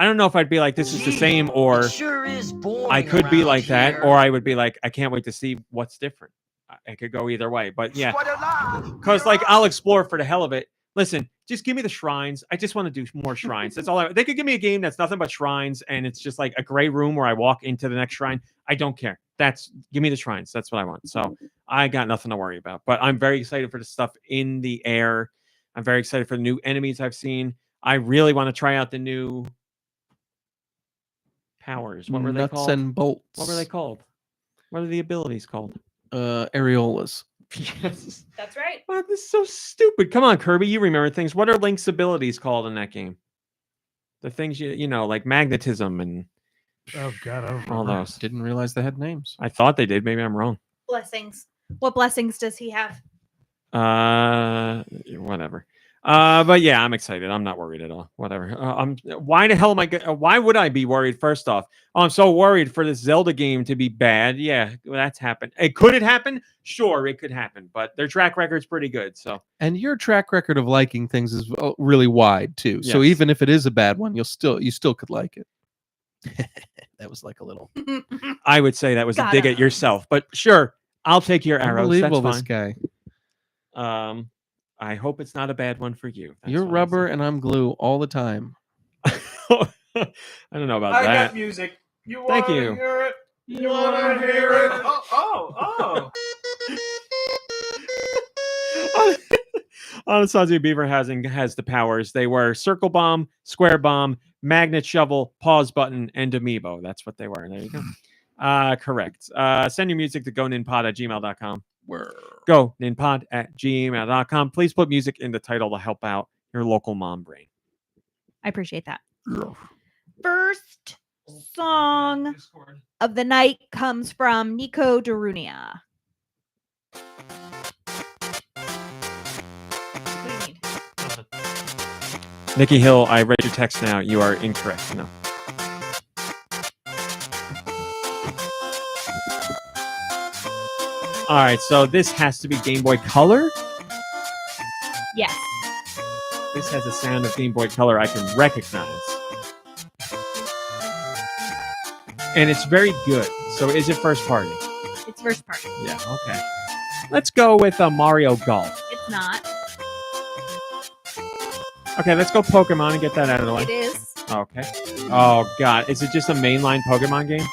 I don't know if I'd be like, this is the same, or sure is boring I could be around like that, here. or I would be like, I can't wait to see what's different. I could go either way, but yeah, because like I'll explore for the hell of it. Listen, just give me the shrines. I just want to do more shrines. That's all. They could give me a game that's nothing but shrines, and it's just like a gray room where I walk into the next shrine. I don't care. Give me the shrines. That's what I want. So I got nothing to worry about. But I'm very excited for the stuff in the air. I'm very excited for the new enemies I've seen. I really want to try out the new powers. What were they nuts called? and bolts. What were they called? What are the abilities called? Areolas. Yes. That's right. Wow, this is so stupid. Come on, Kirby, you remember things. What are Link's abilities called in that game? The things you know, like magnetism and Oh God, I don't all remember. those. Didn't realize they had names. I thought they did. Maybe I'm wrong. Blessings. What blessings does he have? Whatever. But yeah, I'm excited. I'm not worried at all. Whatever. Why the hell am I? Why would I be worried? First off, I'm so worried for this Zelda game to be bad. Yeah, that's happened. Could it happen? Sure, it could happen. But their track record's pretty good. So And your track record of liking things is really wide too. So Yes. even if it is a bad one, you still could like it. That was like a little I would say that was a Got dig him. at yourself. But sure, I'll take your arrows. That's unbelievable. fine. This guy. I hope it's not a bad one for you. That's You're what I'll rubber say. and I'm glue all the time. I don't know about that. music. You Thank you. hear it? You wanna hear it? Oh. Anasazi Beaver has the powers. They were circle bomb, square bomb, magnet shovel, pause button, and amiibo. That's what they were. There you go. Correct. Send your music to goninpod@gmail.com. Goninpod@gmail.com. Please put music in the title to help out your local mom brain. I appreciate that. First song of the night comes from Nico Darunia. What do you need? Nikki Hill, I read your text now. You are incorrect. No. All right, so this has to be Game Boy Color. Yes. This has a sound of Game Boy Color I can recognize. And it's very good. So is it first party? It's first party. Yeah, okay. Let's go with Mario Golf. It's not. Okay, let's go Pokemon and get that out of the way. It is. Okay. Oh, God. Is it just a mainline Pokemon game?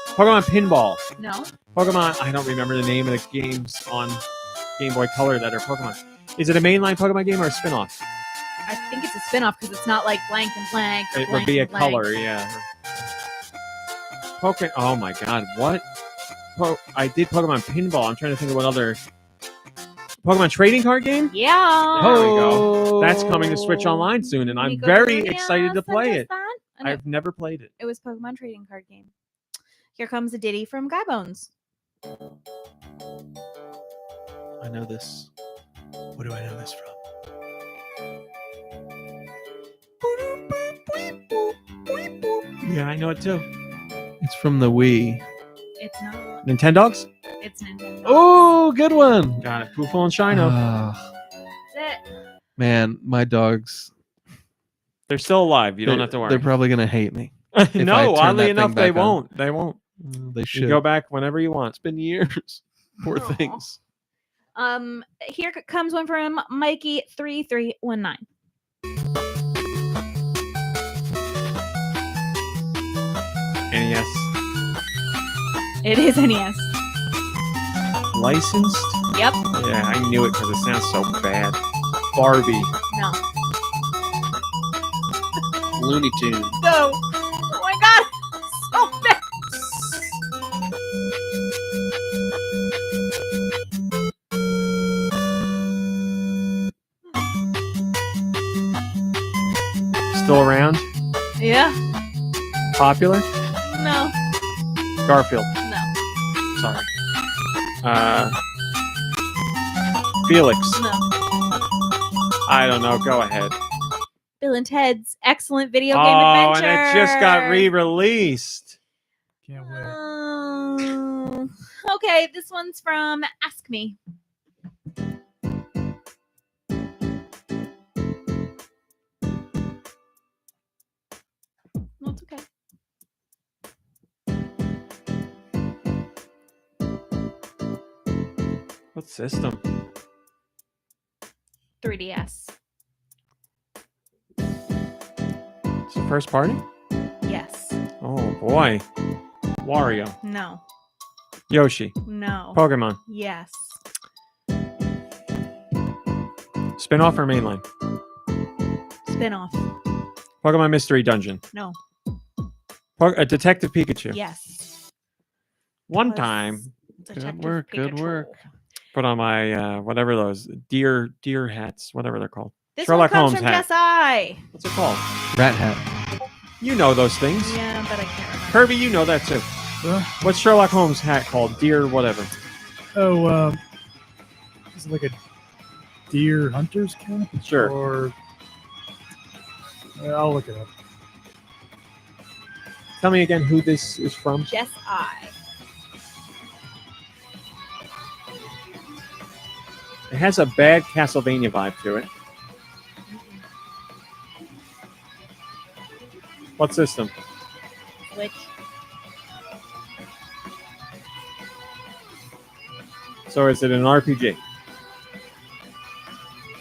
Pokemon Pinball. No. Pokemon, I don't remember the name of the games on Game Boy Color that are Pokemon. Is it a mainline Pokemon game or a spin-off? I think it's a spin-off because it's not like blank and blank. It blank would be a and blank. color, yeah. Oh my God, what? I did Pokemon Pinball. I'm trying to think of what other... Pokemon Trading Card game? Yeah. There we go. That's coming to Switch Online soon, and I'm Nico very Darunia excited to play sent us it. that, and I've never played it. it was Pokemon trading card game. Here comes a ditty from Guy Bones. I know this. What do I know this from? Yeah, I know it too. It's from the Wii. It's not. Nintendogs? It's Nintendo. Oh, good one. Got it. Poofle and Shino. That's it. Man, my dogs. They're still alive. You don't have to worry. They're probably gonna hate me. if I No, turn oddly that enough, thing they back on. won't. They won't. They You should. go back whenever you want. It's been years. Poor Aw. things. Here comes one from Mikey3319. NES. It is NES. licensed? Yep. Yeah, I knew it because it sounds so bad. Barbie. No. Looney Tunes. Go. Oh my god. So bad. Still around? Yeah. Popular? No. Garfield. No. Sorry. Felix. No. I don't know. Go ahead. Bill and Ted's excellent video game Oh, adventure. and it just got re-released. Can't wait. Okay, this one's from Ask Me. No, it's okay. What system? 3DS. It's the first party? Yes. Oh boy. Wario. No. Yoshi. No. Pokemon. Yes. Spin-off or mainline? Spin-off. Pokemon Mystery Dungeon. No. Detective Pikachu. Yes. One Was time, Detective Good work. Good Pikachu. work. put on my whatever those deer hats, whatever they're called. This Sherlock one comes Holmes from hat. Jess I. What's it called? Rat hat. You know those things. Yeah, but I can't remember. Kirby, you know that too. What's Sherlock Holmes hat called? Deer whatever. Oh, is it like a deer hunter's cap? Sure. Or I'll look it up. Tell me again who this is from. Jess I. It has a bad Castlevania vibe to it. What system? Which So is it an RPG?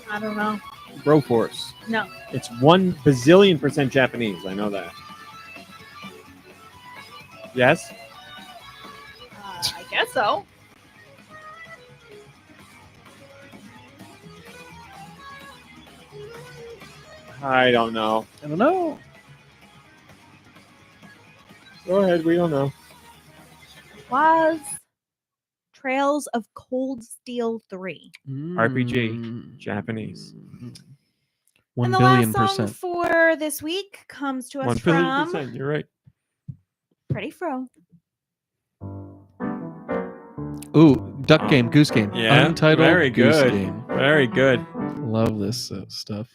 I don't know. Broforce. No. It's 1 bazillion% Japanese. I know that. Yes? I guess so. I don't know. I don't know. Go ahead. We don't know. Was Trails of Cold Steel 3. RPG. Japanese. 1 And the billion last song percent. for this week comes to us 1 from billion%. You're right. Pretty Fro. Ooh, Duck Game, Goose Game. Yeah, Untitled very Goose good. Game. Very good. Love this stuff.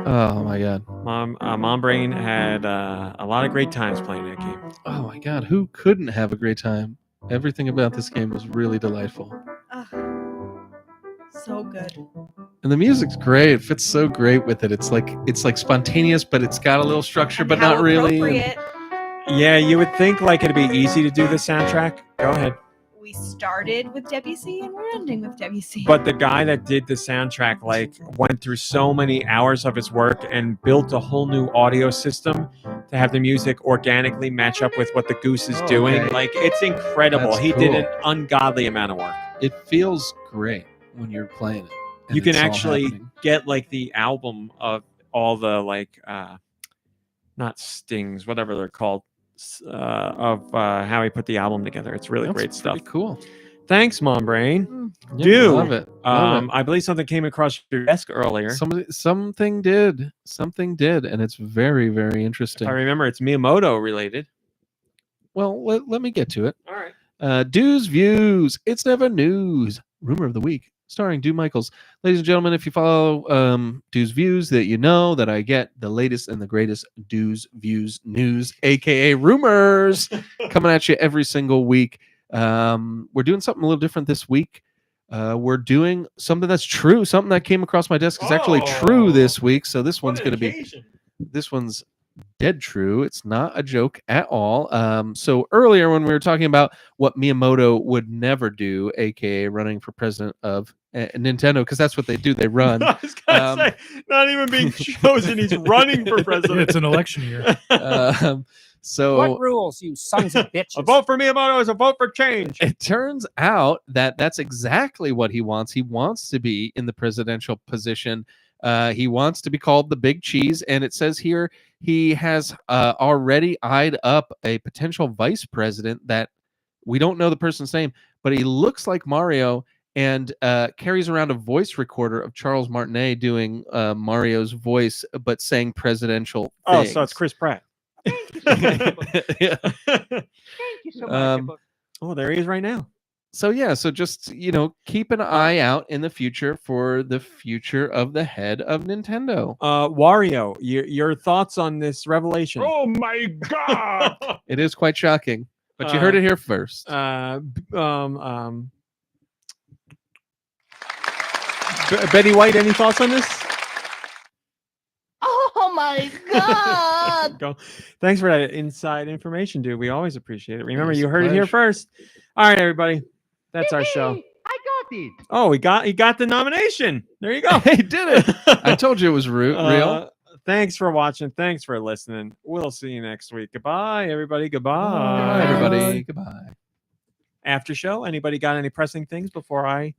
Oh my god. Mom Brain had a lot of great times playing that game. Oh my god. Who couldn't have a great time? Everything about this game was really delightful. Ugh. So good. And the music's great. It fits so great with it. It's like spontaneous, but it's got a little structure, but How not really. appropriate. Yeah, you would think like it'd be easy to do the soundtrack. Go ahead. We started with Debussy and we're ending with Debussy. But the guy that did the soundtrack like went through so many hours of his work and built a whole new audio system to have the music organically match up with what the goose is doing. Okay. Like it's incredible. That's He did cool. an ungodly amount of work. It feels great when you're playing it. and You can it's all actually happening. get like the album of all the like not stings, whatever they're called, of how he put the album together. It's really That's great stuff. pretty cool. Thanks, Mom Brain. Yeah, Dude, love it. Love it. I believe something came across your desk earlier. Something did, and it's very, very If interesting. I remember, it's Miyamoto related. Well, let me get to it. All right. Deux Views. It's never news. Rumor of the week, starring Dew Michaels. Ladies and gentlemen, if you follow Deux Views, that you know that I get the latest and the greatest Deux Views news, aka rumors, coming at you every single week. We're doing something a little different this week. We're doing something that's true. Something that came across my desk is actually true this week. So this one's going to be. This one's dead true. It's not a joke at all. So earlier when we were talking about what Miyamoto would never do, aka running for president of Nintendo, because that's what they do. They run. I was gonna say, not even being chosen, he's running for Yeah, president. it's an election year. So What rules, you sons of bitches? A vote for Miyamoto is a vote for change. it turns out that that's exactly what he wants. He wants to be in the presidential position. He wants to be called the Big Cheese, and it says here he has already eyed up a potential vice president that we don't know the person's name, but he looks like Mario and carries around a voice recorder of Charles Martinet doing Mario's voice, but saying presidential things. Oh, so it's Chris Pratt. Yeah. Thank you so much. Oh, there he is right now. So yeah, so just keep an eye out in the future for the future of the head of Nintendo. Wario, your thoughts on this revelation? Oh my God! It is quite shocking, but you heard it here first. Betty White, any thoughts on this? Oh my god! Thanks for that inside information, dude. We always appreciate it. Remember, It's you a heard it here pleasure. first. All right, everybody. That's our show. I got it. Oh, he got the nomination. There you go. He did it. I told you it was real. Thanks for watching. Thanks for listening. We'll see you next week. Goodbye, everybody. Goodbye. Bye, everybody. Goodbye. After show. Anybody got any pressing things before I?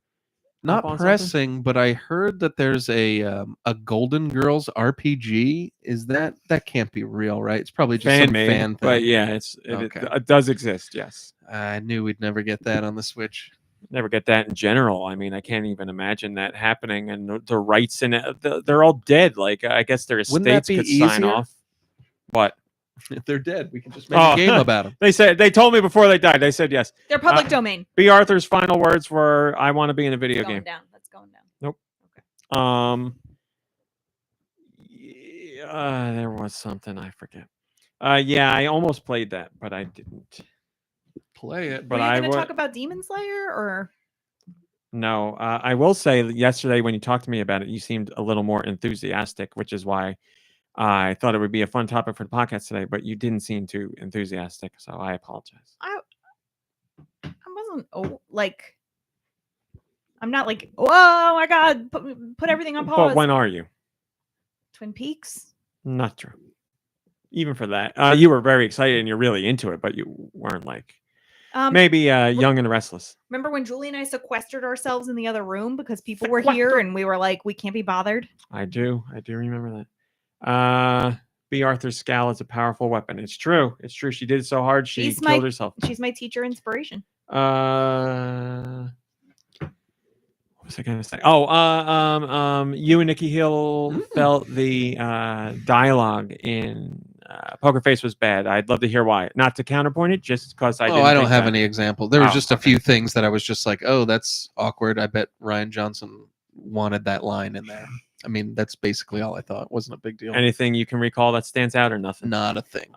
Not on pressing, but I heard that there's a Golden Girls RPG. Is that can't be real, right? It's probably just some Fan-made, fan thing. but yeah, it does exist. Yes. I knew we'd never get that on the Switch. Never get that in general. I mean, I can't even imagine that happening. And the rights in it, they're all dead. Like, I guess their Wouldn't that estates be could sign easier? off. What? If they're dead, we can just make a game about them. They told me before they died. They said yes. They're public domain. B. Arthur's final words were, "I want to be in a video game." Down. That's going down. Nope. There was something I forget. Yeah, I almost played that, but I didn't play it. But Were you I going to would. talk about Demon Slayer or? No, I will say that yesterday when you talked to me about it, you seemed a little more enthusiastic, which is why I thought it would be a fun topic for the podcast today. But you didn't seem too enthusiastic, so I apologize. I wasn't I'm not like, oh my god, put everything on pause. But when are you? Twin Peaks. Not true. Even for that, you were very excited and you're really into it, but you weren't like maybe young and restless. Remember when Julie and I sequestered ourselves in the other room because people were here and we were like, we can't be bothered? I do remember that. B. Arthur's scowl is a powerful weapon. It's true. It's true. She did it so hard she killed herself. She's my teacher inspiration. What was I gonna say? Oh, you and Nikki Hill felt the dialogue in Poker Face was bad. I'd love to hear why. Not to counterpoint it, just because I. I don't have any example. There was just a few things that I was just like, oh, that's awkward. I bet Ryan Johnson wanted that line in there. I mean, that's basically all I thought. It wasn't a big deal. Anything you can recall that stands out or nothing? Not a thing.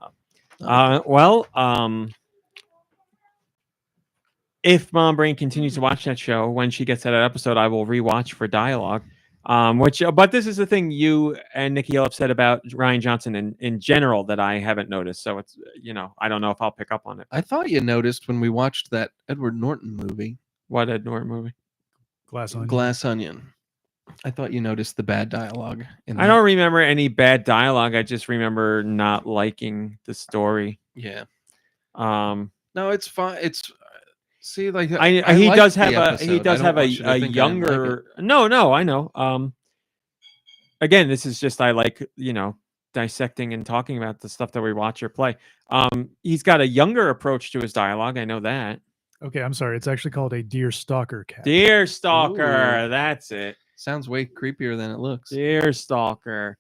If Mom Brain continues to watch that show, when she gets to that episode, I will rewatch for dialogue. But this is the thing you and Nikki Hill have said about Ryan Johnson in general that I haven't noticed. So it's, I don't know if I'll pick up on it. I thought you noticed when we watched that Edward Norton movie. What Ed Norton movie? Glass Onion. I thought you noticed the bad dialogue. I don't remember any bad dialogue. I just remember not liking the story. Yeah. No, it's fine. It's see, like he does have a younger. No, I know. Again, this is just I like dissecting and talking about the stuff that we watch or play. He's got a younger approach to his dialogue. I know that. Okay, I'm sorry. It's actually called a Deer Stalker cat. Deer Stalker. Ooh. That's it. Sounds way creepier than it looks. Deer Stalker.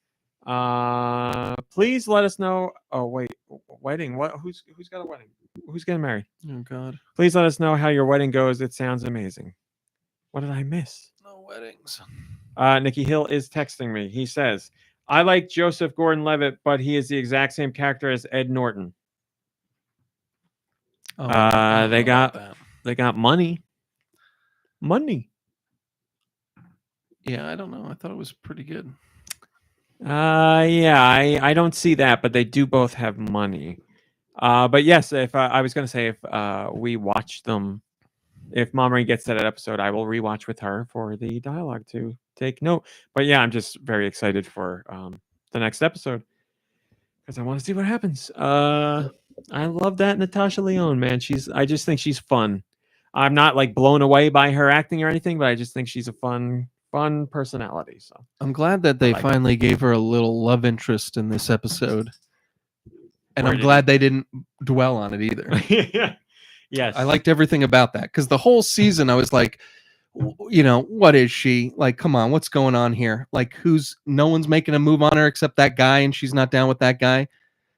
Please let us know. Oh wait, wedding. What? Who's got a wedding? Who's getting married? Oh God. Please let us know how your wedding goes. It sounds amazing. What did I miss? No weddings. Nikki Hill is texting me. He says, "I like Joseph Gordon-Levitt, but he is the exact same character as Ed Norton." Oh, they got money. Yeah, I don't know. I thought it was pretty good. Yeah, I don't see that, but they do both have money. But yes, if I was going to say if we watch them if Mommy gets to that episode, I will rewatch with her for the dialogue to take note. But yeah, I'm just very excited for the next episode because I want to see what happens. I love that Natasha Lyonne, man. I just think she's fun. I'm not like blown away by her acting or anything, but I just think she's a fun personality. So I'm glad that they like finally gave her a little love interest in this episode. And Where I'm did glad they didn't dwell on it either. Yes. I liked everything about that because the whole season I was like, what is she? Like, come on, what's going on here? Like, no one's making a move on her except that guy, and she's not down with that guy.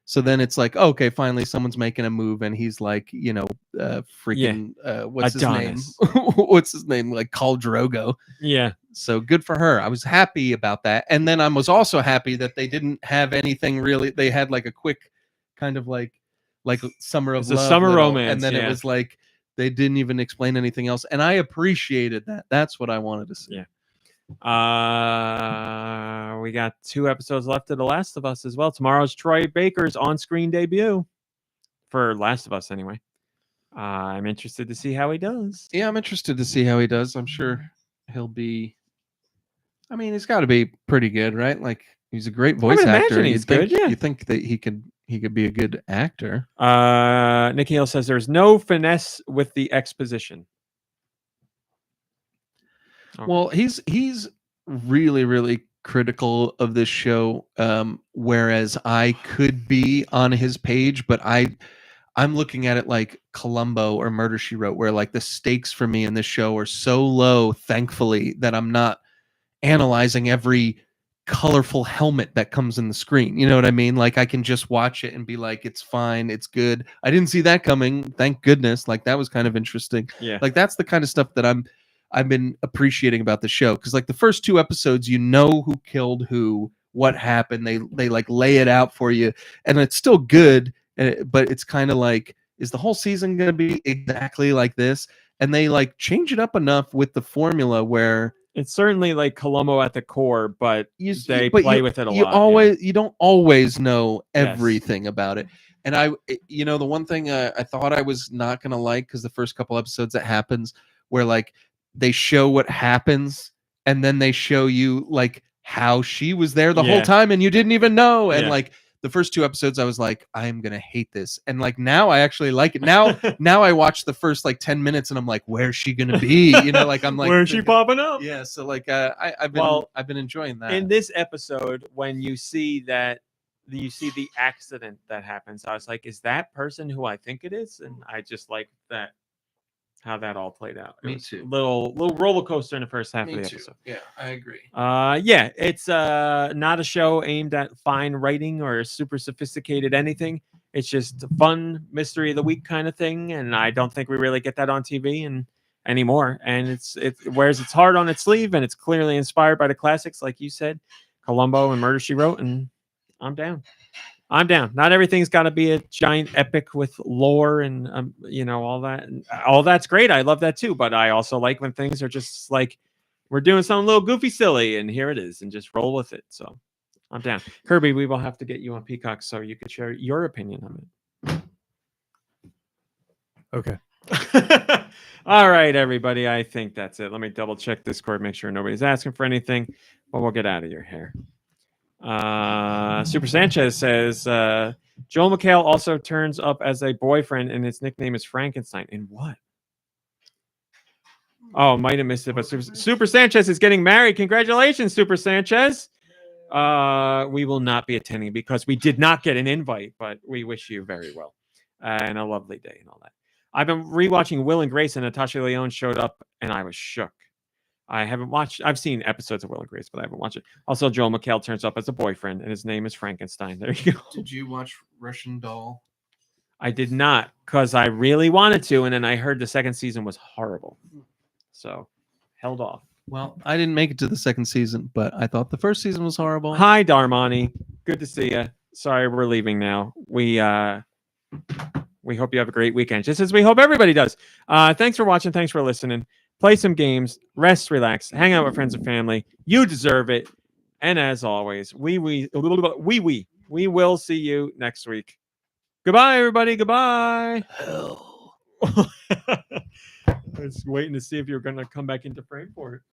So then it's like, okay, finally someone's making a move, and he's like, freaking, what's Adonis. his name? What's his name? Like Khal Drogo. Yeah. So good for her. I was happy about that. And then I was also happy that they didn't have anything really. They had like a quick kind of like Summer of It's a Love. summer little, romance, and then yeah. it was like they didn't even explain anything else. And I appreciated that. That's what I wanted to see. Yeah. We got 2 episodes left of The Last of Us as well. Tomorrow's Troy Baker's on-screen debut for Last of Us anyway. I'm interested to see how he does. Yeah, I'm interested to see how he does. I'm sure he'll be. I mean, he's got to be pretty good, right? Like he's a great voice actor. imagine he's good, yeah. You think that he could be a good actor? Nikhil says there's no finesse with the exposition. Okay. Well, he's really, really critical of this show, whereas I could be on his page, but I'm looking at it like Columbo or Murder, She Wrote, where like the stakes for me in this show are so low, thankfully, that I'm not analyzing every colorful helmet that comes in the screen. You know what I mean? Like I can just watch it and be like, it's fine, it's good. I didn't see that coming. Thank goodness. Like that was kind of interesting. Yeah. Like that's the kind of stuff that I've been appreciating about the show. Cause like the first 2 episodes, you know who killed who, what happened. They like lay it out for you and it's still good. But it's kind of like, is the whole season going to be exactly like this? And they like change it up enough with the formula where it's certainly like Columbo at the core, but they but play with it a you lot. You don't always know everything about it. And the one thing I thought I was not going to like, because the first couple episodes it happens where like they show what happens and then they show you like how she was there the whole time and you didn't even know. And like the first 2 episodes, I was like, I'm going to hate this. And like now I actually like it. Now I watch the first like 10 minutes and I'm like, where's she going to be? Like, I'm like, where's she popping up? Yeah. So like, I've been enjoying that. In this episode, when you see the accident that happens, I was like, is that person who I think it is? And I just like that, how that all played out. Me too. Little roller coaster in the first half of the episode. Yeah, I agree. Yeah, it's not a show aimed at fine writing or super sophisticated anything. It's just a fun mystery of the week kind of thing, and I don't think we really get that on TV anymore. And it wears its heart on its sleeve, and it's clearly inspired by the classics, like you said, Columbo and Murder, She Wrote, and I'm down. Not everything's got to be a giant epic with lore and all that. And all that's great. I love that too. But I also like when things are just like we're doing something a little goofy, silly, and here it is, and just roll with it. So I'm down. Kirby, we will have to get you on Peacock so you could share your opinion on it. Okay. All right, everybody. I think that's it. Let me double check Discord, make sure nobody's asking for anything. But we'll get out of your hair. Super Sanchez says Joel McHale also turns up as a boyfriend and his nickname is Frankenstein. In what? Oh, might have missed it, but Super Sanchez is getting married. Congratulations, Super Sanchez. We will not be attending because we did not get an invite, but we wish you very well and a lovely day and all that. I've been rewatching Will and Grace, and Natasha Lyonne showed up and I was shook. I've seen episodes of Will and Grace, but I haven't watched it. Also, Joel McHale turns up as a boyfriend, and his name is Frankenstein. There you go. Did you watch Russian Doll? I did not, because I really wanted to, and then I heard the second season was horrible. So, held off. Well, I didn't make it to the second season, but I thought the first season was horrible. Hi, Darmani. Good to see you. Sorry, we're leaving now. We hope you have a great weekend, just as we hope everybody does. Thanks for watching. Thanks for listening. Play some games, rest, relax, hang out with friends and family. You deserve it. And as always, we will see you next week. Goodbye, everybody. Goodbye. Hell. was waiting to see if you were going to come back into frame for it.